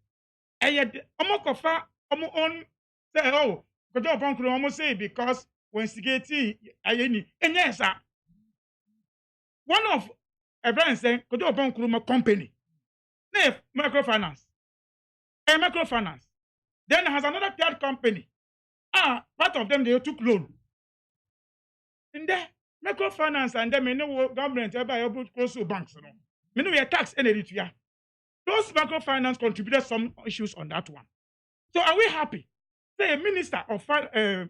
Omokofa Omu say, oh, Kojo Pankuru Omo say because when Sigeti Ayeni, and yes, sir. One of a brand saying Kojo Pankuru company. Microfinance. A microfinance. Then has another third company. Part of them they took loan. In there, microfinance and then government able close to banks. We know tax in Eritrea. Those microfinance contributed some issues on that one. So are we happy? Say a minister of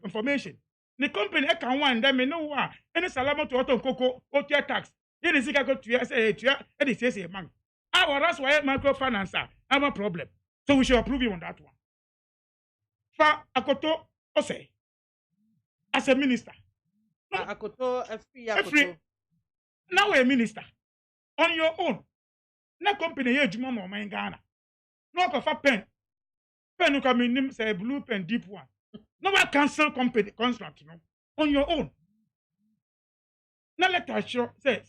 information. The company can one them know what any salama to auto cocoa or tax. It is go to say it is a man. That's why microfinance have a problem. So we should approve you on that one. For Akoto Ose as a minister. Akoto Free. Now a minister on your own. Na company here juma mo in Ghana. No cover pen. Pen you can name say blue pen deep one. No one cancel company contract no on your own. Na let us show say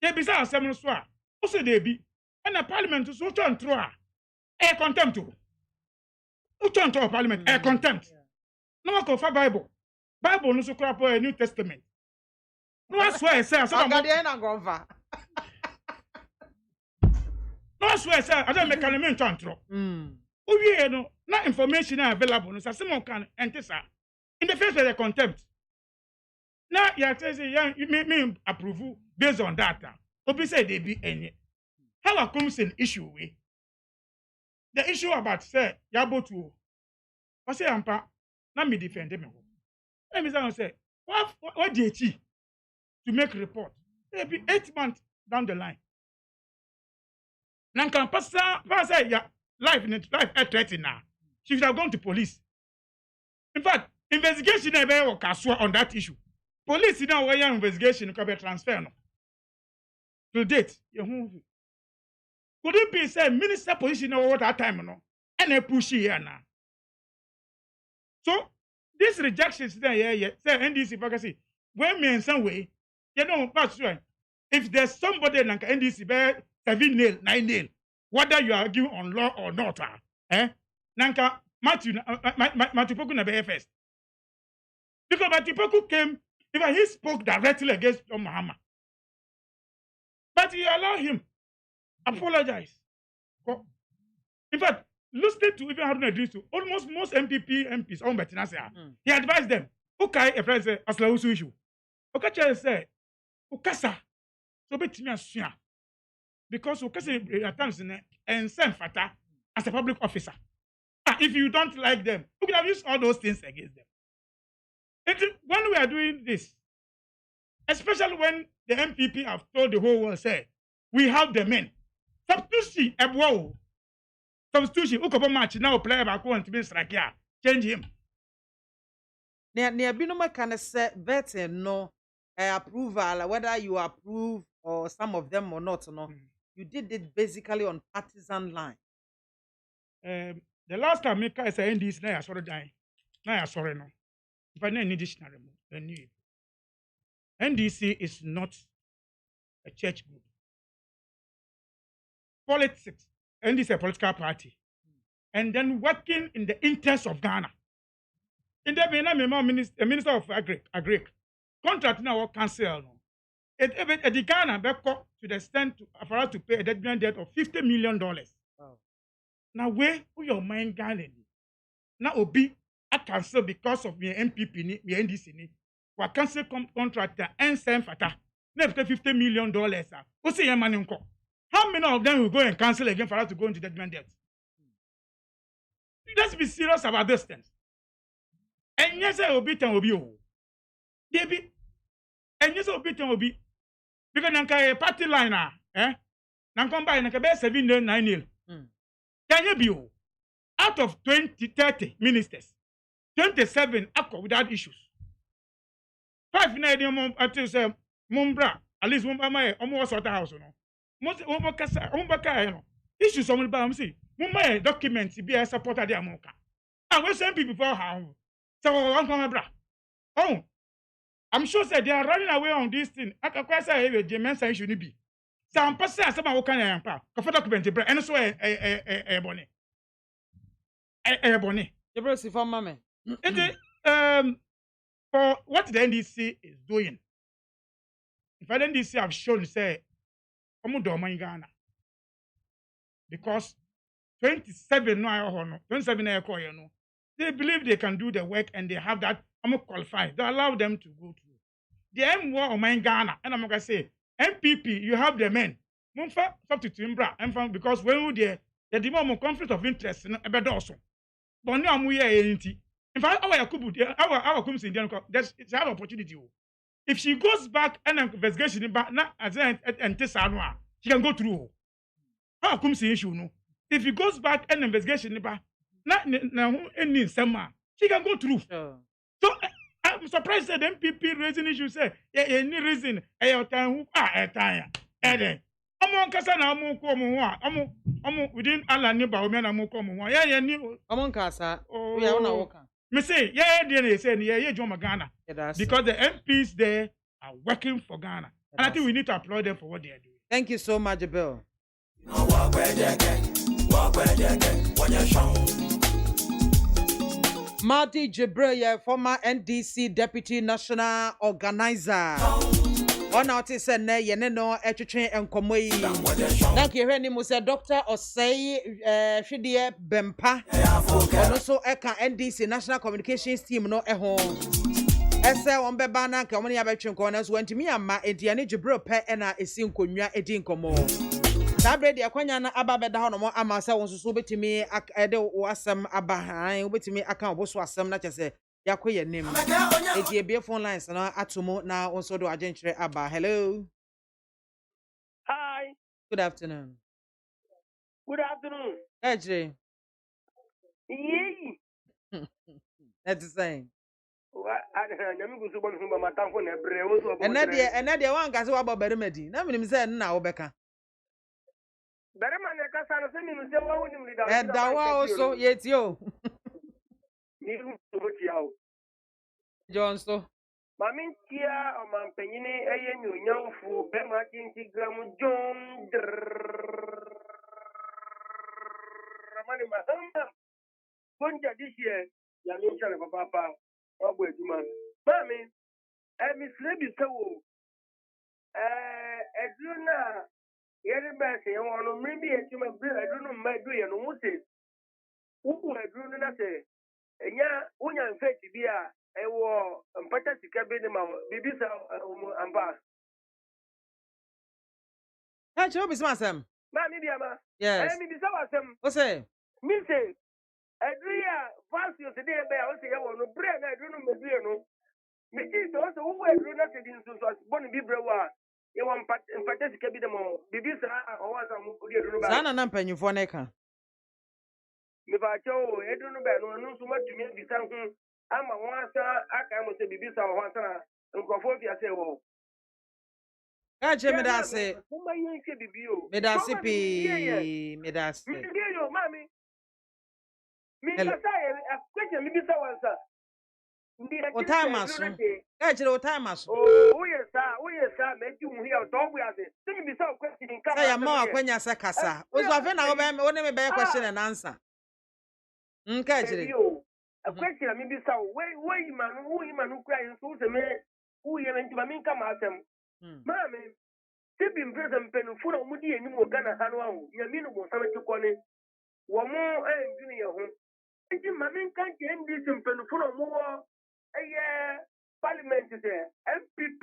they be say asem so a. O say they be and the parliament so turn through a contempt. Who turn to parliament a contempt. No one cover Bible. Bible no so crap a New Testament. No one swear say so no swear say I don't make an amendment to antro. We no na information available no say someone can enter sir. In the face of the contempt. Now you say me approve based on that. Obi say they be any. How comes an issue we? The issue about say yabo to. I say ampa na me defend me. Let me say what did he to make report? Maybe 8 months down the line. Nanka pasa ya life threatened now. She should have gone to police. In fact, investigation on that issue. Police now where investigation can be transferred. No. To date, could it be say minister position over that time no? And they push here now. So this rejection is there say NDC vacancy. When me in some way, that's right. If there's somebody like NDC be 7 nail, 9 nail, whether you are arguing on law or not, Nanka Matthew Poku na be first. Because Matthew Poku came, even he spoke directly against John Mahama. But he allowed him apologize. In fact, listening to even Haruna Idrisu, almost most MPs on Betinasa, he advised them, okay, a friend say, Asla Usu issue. Okay, say, Ukasa, so bet me as because Ukasa at times and send Fata as a public officer. If you don't like them, you can have used all those things against them. When we are doing this, especially when the MPP have told the whole world, say, we have the men. Substitution, substitution, Ukobo match now play back one to be strike here. Change him. Near Binoma can say better no approval, whether you approve or some of them or not, no. You did it basically on partisan line. The last time I said this, now I sorry dying. Now I sorry no. If I need dictionary, I need. NDC is not a church group. Politics, NDC is a political party. And then working in the interest of Ghana. In the minister of agri contract now cancel. The Ghana back to the extent for us to pay a debt of $50 million. Wow. Now where your mind Ghana? Now Obi I cancel because of my MPP, my NDC. We cancel contract and send fata. Never $50 million. What's your money? How many of them will go and cancel again for us to go into judgment debt? Let's be serious about this things. And yes, I will be ten will be. Debbie. And yes, I will be ten will be. Because nanka a party liner, Nanka by nanka 7 9 9. Can you be out of 30 ministers? 27 accord without issues. 5 na until say Mumbra, at least Mumba almost sort of house, no. Most Mumbaka, issues on the say Mumba documents be a supporter the Amoka. I will send people for how. So one come bra. Oh, I'm sure say they are running away on this thing. I can say a German say shouldn't be. Some person some what can I ampa. For document bra and so a bonnet. A bonnet. The bro si for mama. For what the NDC is doing, if the NDC have shown say, "Omo do man Ghana," because 27 no 27 no. They believe they can do the work and they have that. I'm qualified. They allow them to go through. The M1 or my Ghana, and I'm gonna say MPP. You have the men. Mumfa substitute Mbra, because when we there, the demand conflict of interest no ebe also. But now we are anything. In fact, our Yakubu, our Kums Indian, there's an opportunity. If she goes back and investigation back, now as and she can go through. How Kums issue no? If he goes back and investigation back, now any summer, she can go through. Sure. So I'm surprised that MPP raising issue say any reason time Amon kasa na amu ko mu amu within Allah neighbor o me na amu ko mu ya ni amon kasa we are na worker me say they say yeah John Ghana because the MPs there are working for Ghana and I think we need to applaud them for what they are doing. Thank you so much, Bill. Marty Jibril, former NDC Deputy National Organizer. On out is a nay, no, etching and comoy. Thank you, Henry Musa, Doctor, or say, Shidia Bempa, and also Eka NDC National Communications Team, no, a home. Ese on bebana ka omani abetwe corners went to me ama ediane Jibril pe na esi nkonwa edi nkomo. Sabre de akwanya na aba beda ho no mo ama se won so betimi ede wasam aba han obetimi aka oboso asam na chese yakoye nim. Edi ebie phone lines na atomo na won so do agentre aba. Hello. Hi. Good afternoon. Good afternoon. Ejre. Yee. That's the same. And that one gas about Berimedi. Now, I'm saying now, Becca. Berman, I can't send him to go. And that also, yet you. John, so. Mammy, Tia, or Mampenine, a young fool, Bermatin, Tigram, John, Ramani Mahama. Punja this year, Yamin Chalapa Papa. Oh, wait, man. Mammy, Miss Lady so. Eduna, everybody say, oh, maybe I don't know, my do you know, who I drew that say, and ya, when I'm fed to be a war, and Pata to cabin, Bibisa, and Bass. That job is Massam. Mammy, Biama. Yes. I mean, it's awesome. What's it? Me say, Adria, fast you today, I will say, I want to break, I don't know, maybe. Me is also who were not in so born Bibra. You want Pata to be the more Bibisa or was a Sana Nampen you for Neka. Me ba cho e dunu be no so ma tumi bi san hu ama wansa aka mo se bibi sa wansa na nkofo fi ase wo Ka che me da se mo ma yin ke bibi o me da se pi me da se mi yo mami mi ka sa e kwete mi bi sa wansa o time aso ka che o time aso o yes sir me ju hu ya do bu ya se se mi bi sa kwete ni ka say ma akwanya se kasa o so afa na wo be wo ne me be question and answer Nkajiri. A question I mean this way man who cry so se me who ye men to me come asem. Mama tibim present pen fu na mudi eni mo Ghana ha no ahu. Ya mi no mo sama ti kone. Wo mo ndini ye ho. Enti mama kan ke ndi sim pen fu na mo parliament se MPP.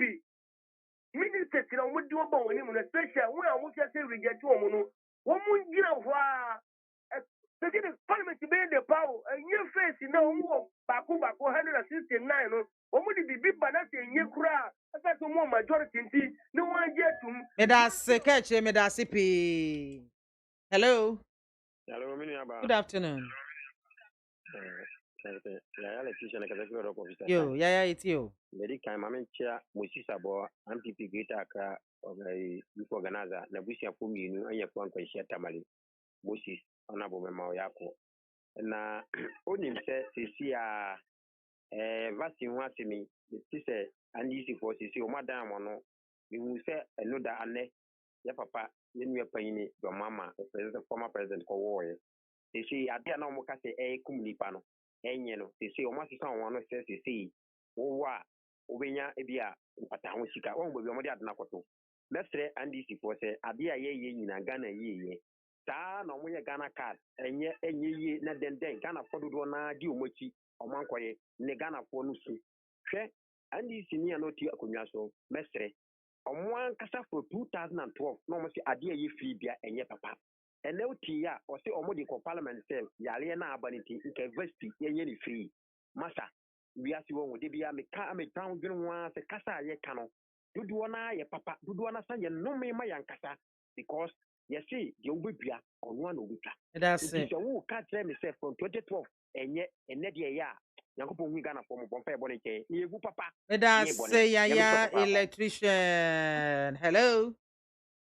Minister ti na mo di wo ba woni mo na special wo a mo se reject wo mo no. Wo mo ngira ho a the parliament be the power and your face no baku 169 no omudi bibi bana se nye kura asa to mo majority nti no wan get to me da se catch me da se pi. Hello mini aba. Good afternoon. Yo it's you very kind mama chia musisa bo MPP Greater Accra youth organizer na busia ko mienu anya ko ankwahia tamale Moses honorable member yako na onim se sisi a vaccine wasemi ti se andisi for sisi o madam no mi hu se eno da ane ya papa ye nua panyini do mama president former president ko woye sisi ade na mo ka se kum nipa no enye no sisi o ma sisa won no se sisi wo wa obenya ebia mpata ho sika won gbe bi o mo de ade na koto mestre andisi for se ade a ye nyina Ghana ye saa na ɔmo yɛ Ghana card ɛnyɛ yie na dɛndɛn Ghana fo dodoɔ na di ɔmo akyi ɔmo ankɔyɛ ne Ghana fo no su hwɛ NDC ni a n'oti akonnwa so mɛsrɛ ɔmo ankasa for 2012 na ɔmo sɛ adeɛ yɛ fii bia ɛnyɛ papa ɛnɛ oti ya ɔsɛ ɔmo de kɔ parliament sɛ yareɛ na aba ne ti nka university yɛnyɛ ne free masa wiase wɔ ho de bia meka metan dwene ho a sɛ kasa a yɛka no dodoɔ na yɛ papa dodoɔ na sa yɛ nnome ma yɛnkasa because yɛse deɛ wobɛdua ɔno a na wobɛtwa nti sɛ woka kyerɛ me sɛ from 2012 ɛnyɛ ɛnɛ deɛ ɛyɛ a nyankopɔn hu Ghanafoɔ mo bɔmfa yɛbɔ ne nkyɛn ne yɛgu papa say Yaya electrician. Hello.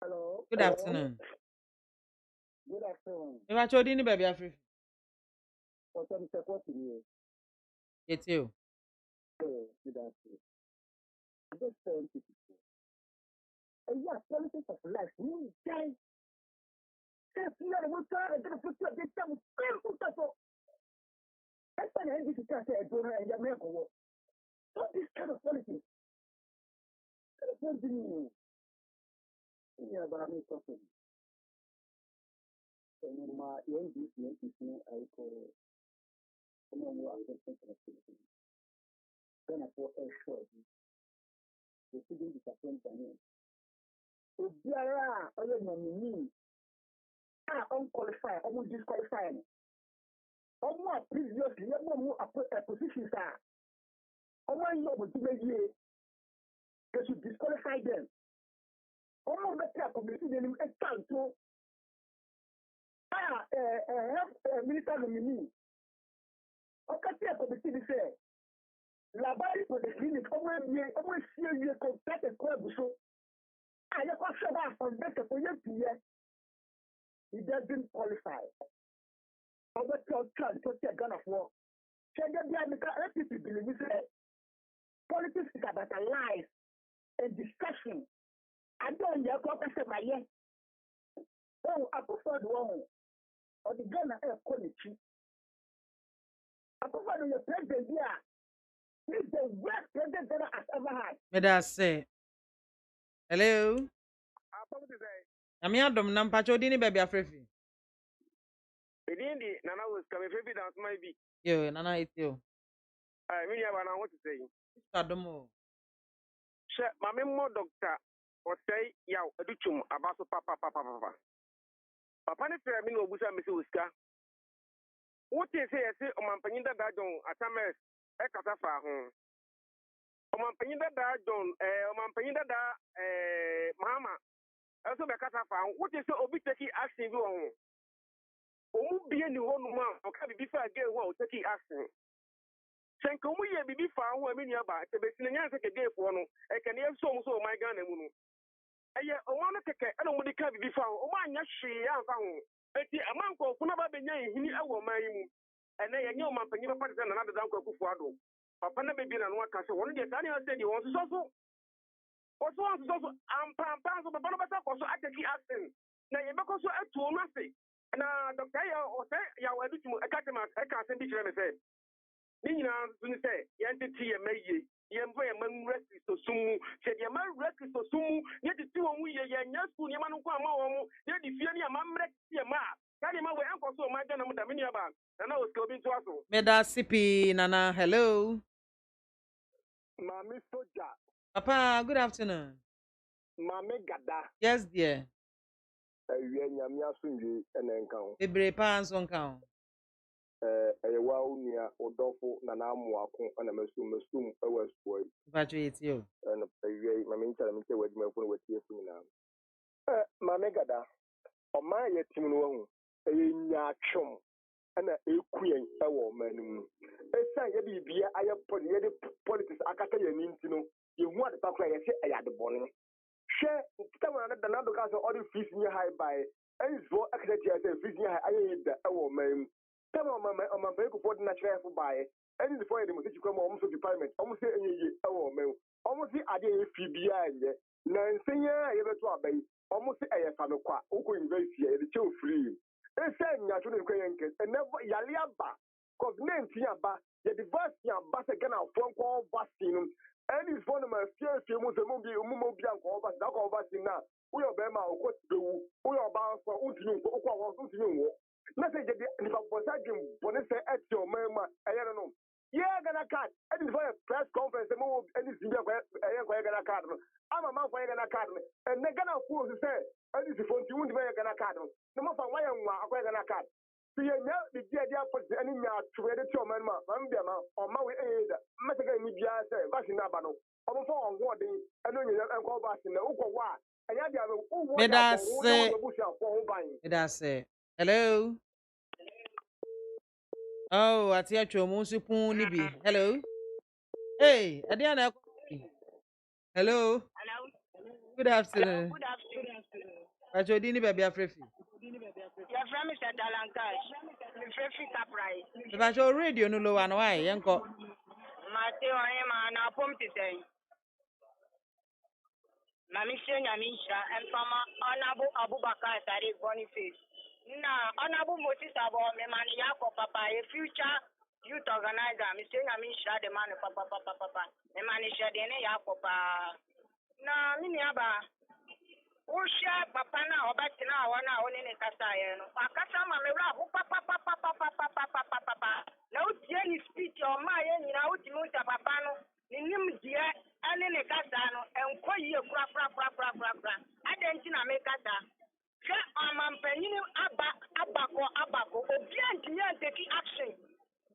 Hello. Good afternoon. Good afternoon. You are chodini baby Afri. What's up, It's you. Good afternoon. Just saying to people. Yeah, politics of life. You guys. If you are going to put your big time, that's why I need to say, don't have your make work. So this kind of politics. Yeah, but I'm talking. So my young business is I call someone who has a then I thought a short. The student disappointed. So there are other nominees unqualified, almost disqualified. Almost previously, almost a position, sir. Almost they should disqualify them. Almost better committee than a council. Minister nominee. Okay, a committee say. Labari for the clinic, almost see you contact a club so. I have got about from better for you to hear. He doesn't qualify. Over to get Ghana for. Check the people believe that politics is about a life and discussion. I don't know what I said my yes. Oh, I prefer the one or the Ghana air quality. I prefer the president here. He's the worst president Ghana has ever had. Me that say. Hello. I'm here dom nampa chodini baby Afri. Edindi Nana was coming baby dance my be. Yo, Nana it you. I mean I want to say. Sadomo. She mama mo doctor or say yaw educhum abaso papa. Papa ne frɛ me no obusa me se oska. What you say o mampanyin da don atames e kasa fa ho. O mampanyin da don o mampanyin da mama also be kasa fa ho. What you say obi take action bi ho. Omu bie ni ho no ma o ka bi fa ge ho o take action. Senka omu ye bibi fa ho ami ni aba te be sinya se ke ge fo no e ka ne so mu so my Ghana mu no. Eye o ma no keke e no mu di ka bibi fa ho o ma anya hwe amfa ho. Eti amanko kuna ba benya hini ewo man mu. Ene ye nye o mampanyi ba pate na da danko akufu ado. Papa na bebi na no aka se wono de tani o se di won so. So ampa so papa no beta ko so ateki action. Na ye be ko so atu no ase. Na doctor ya o se ya wa dutu e ka tema e ka se bi kire me se. Ni nyina nso se ye nteti ye maye. Ye mvo ye man Kristo sumu. Se ye man Kristo sumu, ye ti wo mu ye nya school ni ma no kwa ma wo mu. Ye di fie ni amamre ye ma. Kani ma we enko so ma gana mu da mini aba. Na o ske obi nto aso. Me da sipi Nana. Hello. Mami Soja. Papa, good afternoon. Mami Gada. Yes, dear. Ewie nyame asunje ene nka ho. Bebre pa anso nka ho. Ewa unia odofo na na amuako na mesum ewa spoil. Patriot yo. And ewie mami nchara mi se wadima fo no watie fu na. Mami Gada. O ma ye tim no hu. Enya atwom na ekuyen ewo manum. Esa ye bibia aye politics akata ye ninti no. Ye hu ade takwa ye se ayade bone. Share kama na Donald ka so all the fees near high by enzo akati ya say fees near high aye da ewo manum. Kama mama be ko for natural for buy any the for the mo tikwa mo so department omo say enye ewo manum. Omo si ade ye fi bia enye na nsenya ye beto abai omo si eye fa me kwa uko university ye de free. Ese nya to ne kwenke never yale aba covenant ya ba ye divorce ya ba se gana fo nko vaccine Any is one of my fears, you must be Mumobian over now. We are Bema or what do we are bound for Utinu or Utinu. Message the Posagim, when they say at your mama, I don't know. Yeah, gonna cut. I didn't a press conference, anything gonna cut. I'm a man for a card, and they're gonna force to say, I need to phone you to make a card. No more for why I'm gonna cut. See, now the idea for any to read it to my mama, or my aid, Messaga Media, Vasinabano. I'm for awarding, and then you go back in the Uko. Medase. Hello. Oh, ati atwa mu sipun ni bi. Hello. Hey, Adiana. Hello. Good afternoon. Good afternoon. Atwa di ni baby afrefi. Your friend is at Dalankash. The Frefi Capri. If I show radio no low and why, yanko. Mateo, I am an apom today. Mamisha Yamisha and Pama Honorable Abubakar Sari Boniface. Now, Honorable Moses about me, Maniako Papa, a future youth organizer, Mr. Yamisha, the man of Papa, the Manisha, the Yakopa. Now, Miniaba. Usha papa na obati na wana oni ne kasa ye no akasa ma me ra ho papa na utie ni speech o ma ye nyina uti mu ta papa no nim die ane ne kasa no enko yie kura adanti na me kasa hwe amampanyini abako obi antimi anteki action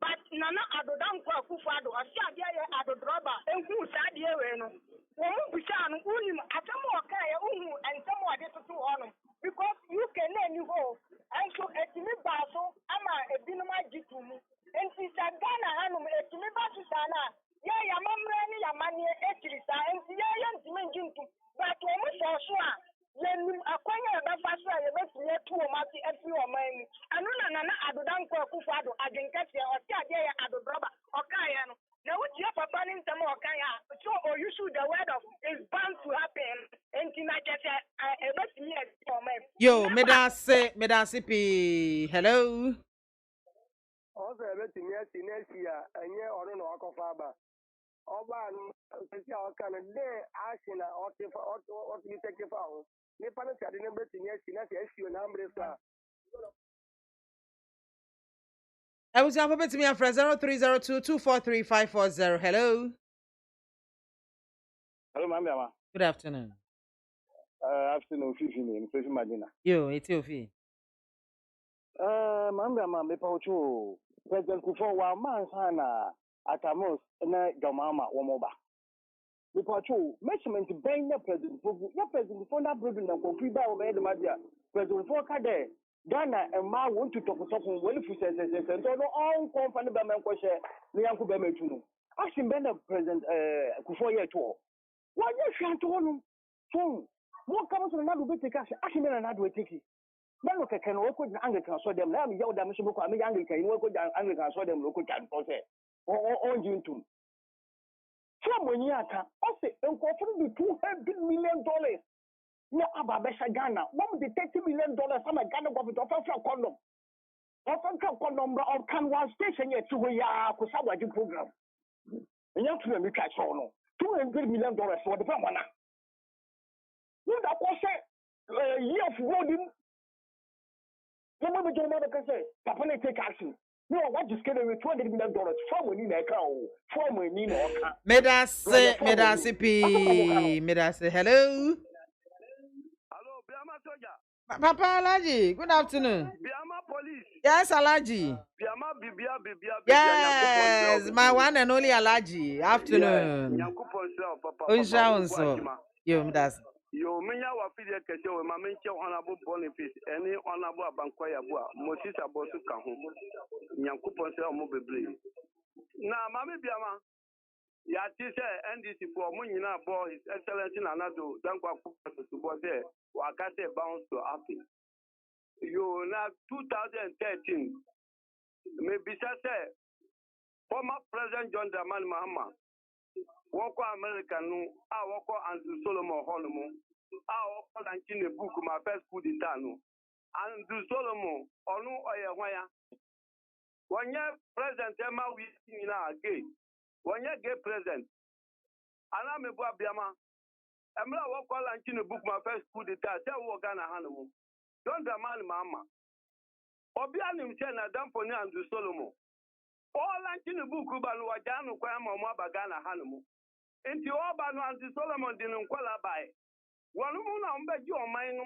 but nana adodanko akufado asi ade ye adodroba enku sa de we no Umu unim atamo okaya uhu and some of this to honor because you can name you go and so etimi baso ama ebinuma jitumu and isagana hanum etimi baso sana ya mamre ni ya manie etirisa and ya ntimi njintu but omu so a yenim akwanya ba faso ya betumi etu o mati efi o man anu na adodanko akufado adenkase o ti ade ya adodroba okaya no. Now, what your papa in some Okaya, so or you should the word of is bound to happen. And yo, medase pi. Hello. Also, let me see next year, and yeah, or no, Akofaba. Oban, special kind of day, asking or you take your phone. Nepal, I didn't bet in yes, you number. I was going to me for 0302243540. Hello. Hello, ma'am. Good afternoon. Afternoon, Fifi Madina. Yo, it's your fee. Ma'am, me paucho. President Kufo wa man sana atamos na jamama wa moba. Me paucho, measurement ben na president Kufo. Ya president Kufo na president na kofi ba o be de madia. President Kufo ka de Ghana and ma want to talk when you say so no all company be men kwese ni yanku be metunu action be na president Kufo ye to why you shan to no so what comes to na do be take action be na do take na no keke no ko Anglican so dem na me yawo da me so ko am Anglican ni ko Anglican so dem ko kan to say on jintu from when you aka o say enko for the $200 million no ababesha Ghana. What the $30 million from a Ghana government offer for condom? Offer for condom of can one station yet to ya Kusawaji program. And you have to make a sono. $200 million for the Pamana. You that was a year of voting. The moment your mother can say, Papa, take action. No, what is getting with $200 million from when you make from when you know. Medase pi. Medase. Hello. Papa Alaji, good afternoon. BIAMAH police. Yes, Alaji. BIAMAH. Yes, my one and only Alaji. Afternoon. Yo, that's. Yo, menya wa fide kese we ma menche honorable Boniface any honorable Abankwaya Bua Moses Abosu ka ho Nyankopon se omo bebre na mame BIAMAH ya ti se NDC for mo nyina bo his excellency Nanado dankwa to bo there wa ka se bounce to happen yo na 2013 me bisa se former president John Dramani Mahama woko America no a woko Andrew Solomon Holomo a woko launching a book my first food in town Andrew Solomon onu oye hwaya wonye president ema wi na gay wonye gay president ana me bo BIAMAH emra wo call and in book my first school the tell say wo Ghana hanu don't the man mama obi anim say na Damponi and Solomon all and in book ba no wajanu kwa ma mo aba Ghana hanu enti oba no and Solomon din nkwala bai wonu mu na mbeji oman no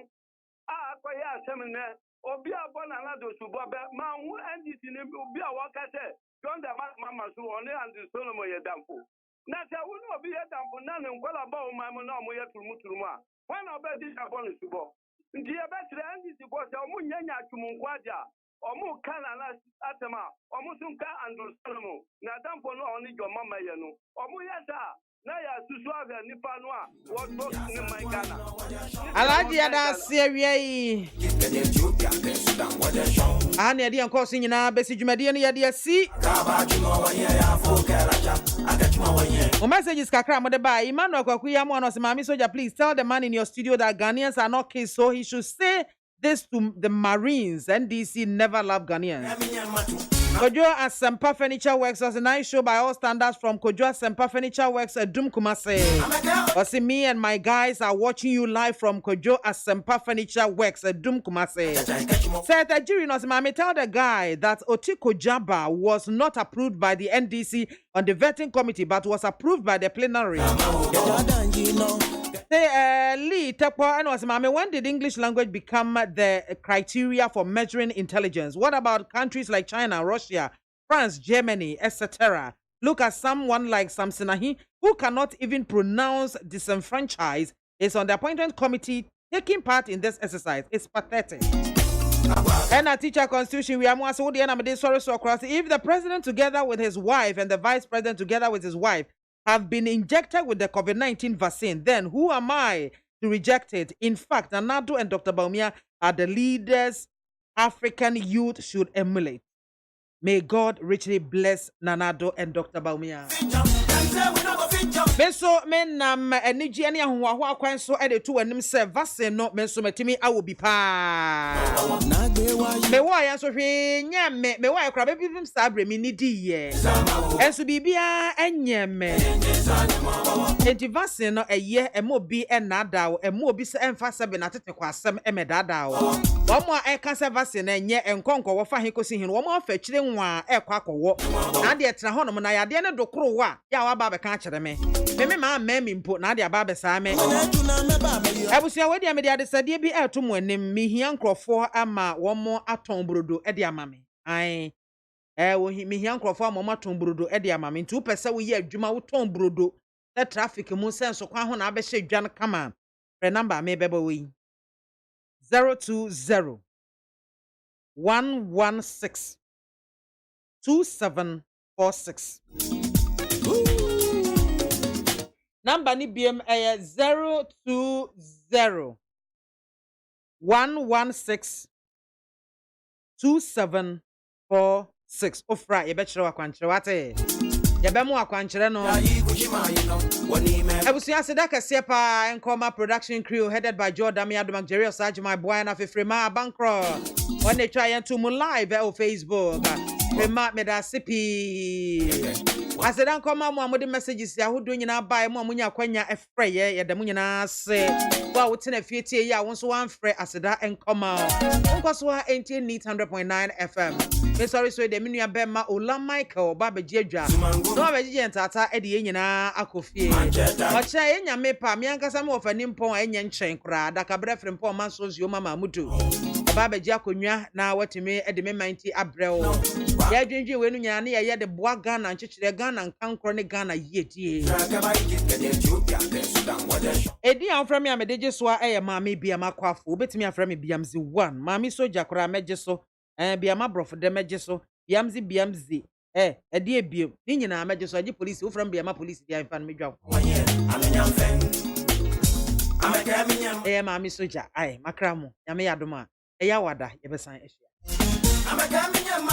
akwa ya asem ne obi abona na do subo be ma hu NDC ne obi a waka say don't the man mama so only and Solomon ye dampo na say wonu obi ye dampo na ne nkwala ba o man na mo ye turumuturumu a when obi di abona subo nti ye betre NDC bo say omu nyanya atumunku aja omu kana na atema omu sunka and Solomon na dampo no oni jo mama ye no omu ye sa na ya susu ave nipa no a wo to ni my Ghana Alaji ada sewie ani ade anko so nyina besi dwumade ne yade asi o messages kakra mo de ba Emmanuel Kwakuya mo no se Mami Soja, please tell the man in your studio that Ghanaians are not kids, so he should say this to the Marines. NDC never love Ghanaians. Kojo Asempa Furniture Works was a nice show by all standards from Kojo Asempa Furniture Works at Dum Kumase. See, me and my guys are watching you live from Kojo Asempa Furniture Works at Dum Kumase. Said the jury knows, Mami, tell the guy that Otiko Jaba was not approved by the NDC on the vetting committee, but was approved by the plenary. Lee Tekpo and was Mami, when did English language become the criteria for measuring intelligence? What about countries like China, Russia, France, Germany, etc.? Look at someone like Samson Ahi, who cannot even pronounce disenfranchised, is on the appointment committee taking part in this exercise. It's pathetic. And a teacher constitution, we are more so the end sorry so across. If the president together with his wife and the vice president together with his wife have been injected with the COVID-19 vaccine, then who am I to reject it? In fact, Nanado and Dr. Baumia are the leaders African youth should emulate. May God richly bless Nanado and Dr. Baumia. Beso menam eniji ani ahwa akwan so e de to anim se vaccine no menso matimi awo bi pa me wo ya so hwe nya me wo ya kra be bim sabre mi ni di ye enso bibia enyeme enti vaccine no eye emo bi enada wo emo bi se emfa sebe na tete kwa asem emedada wo mo a eka se vaccine enye enkonko wo fa he kosi hin wo mo afa kire nwa ekwa akọwo na de etra ho no na ya de ne dokoro wa ya wa ba be ka kire me MAAME mpo na de aba be sa me abusia we de me de adesade bi eto mo anim mi hia nkrofo ama wo mo aton brodo e de ama me ai wo mi hia nkrofo ama mo aton brodo e de ama me nti wo pese wo ye adwuma wo ton brodo na traffic mu senso kwa ho na aba hye dwan kama re number me beba we 020 116 2746 number ni BM 020 116 2746 ofra ye be kire wakwankyere wate ye be mu wakwankyere no ebusia seda kase pa Enkoma production crew headed by Jordan Miadom Jerry Sajima boy na fefrema bankro on the try and to mu live on Facebook Rema medasipi aseda Enkoma mu amode messages ya hodo nyina bai mu amunya kwanya efre ye da mu nyina se wa wotena fietie ya won so wan frɛ aseda Enkoma nkoso ha 100.9 FM me sorry so de menua bema Ola Michael babeji adwa no abeji ntata e de nyina akofie wacha enya me pa me ankasa me ofani mpon enya nchen kra da kabra frem pon man so zio mama mudu babeji akonwa na watime e de me manti abrɛw ya dwendwe we no nya na ye de boa Ghana nkyekere Ghana nkankro ne Ghana yedie edi an me amedeje so a Maame BIAMAH AKWAFO betimi afra me BIAMZI 1 Mami Soja kra meje so BIAMAH brof de meje so BIAMZI edi ebiem ni nyina meje so agi police wo from BIAMAH police dia fan medwa Mami Soja ai makra mo nyame yadoma ya wada ye besan ehia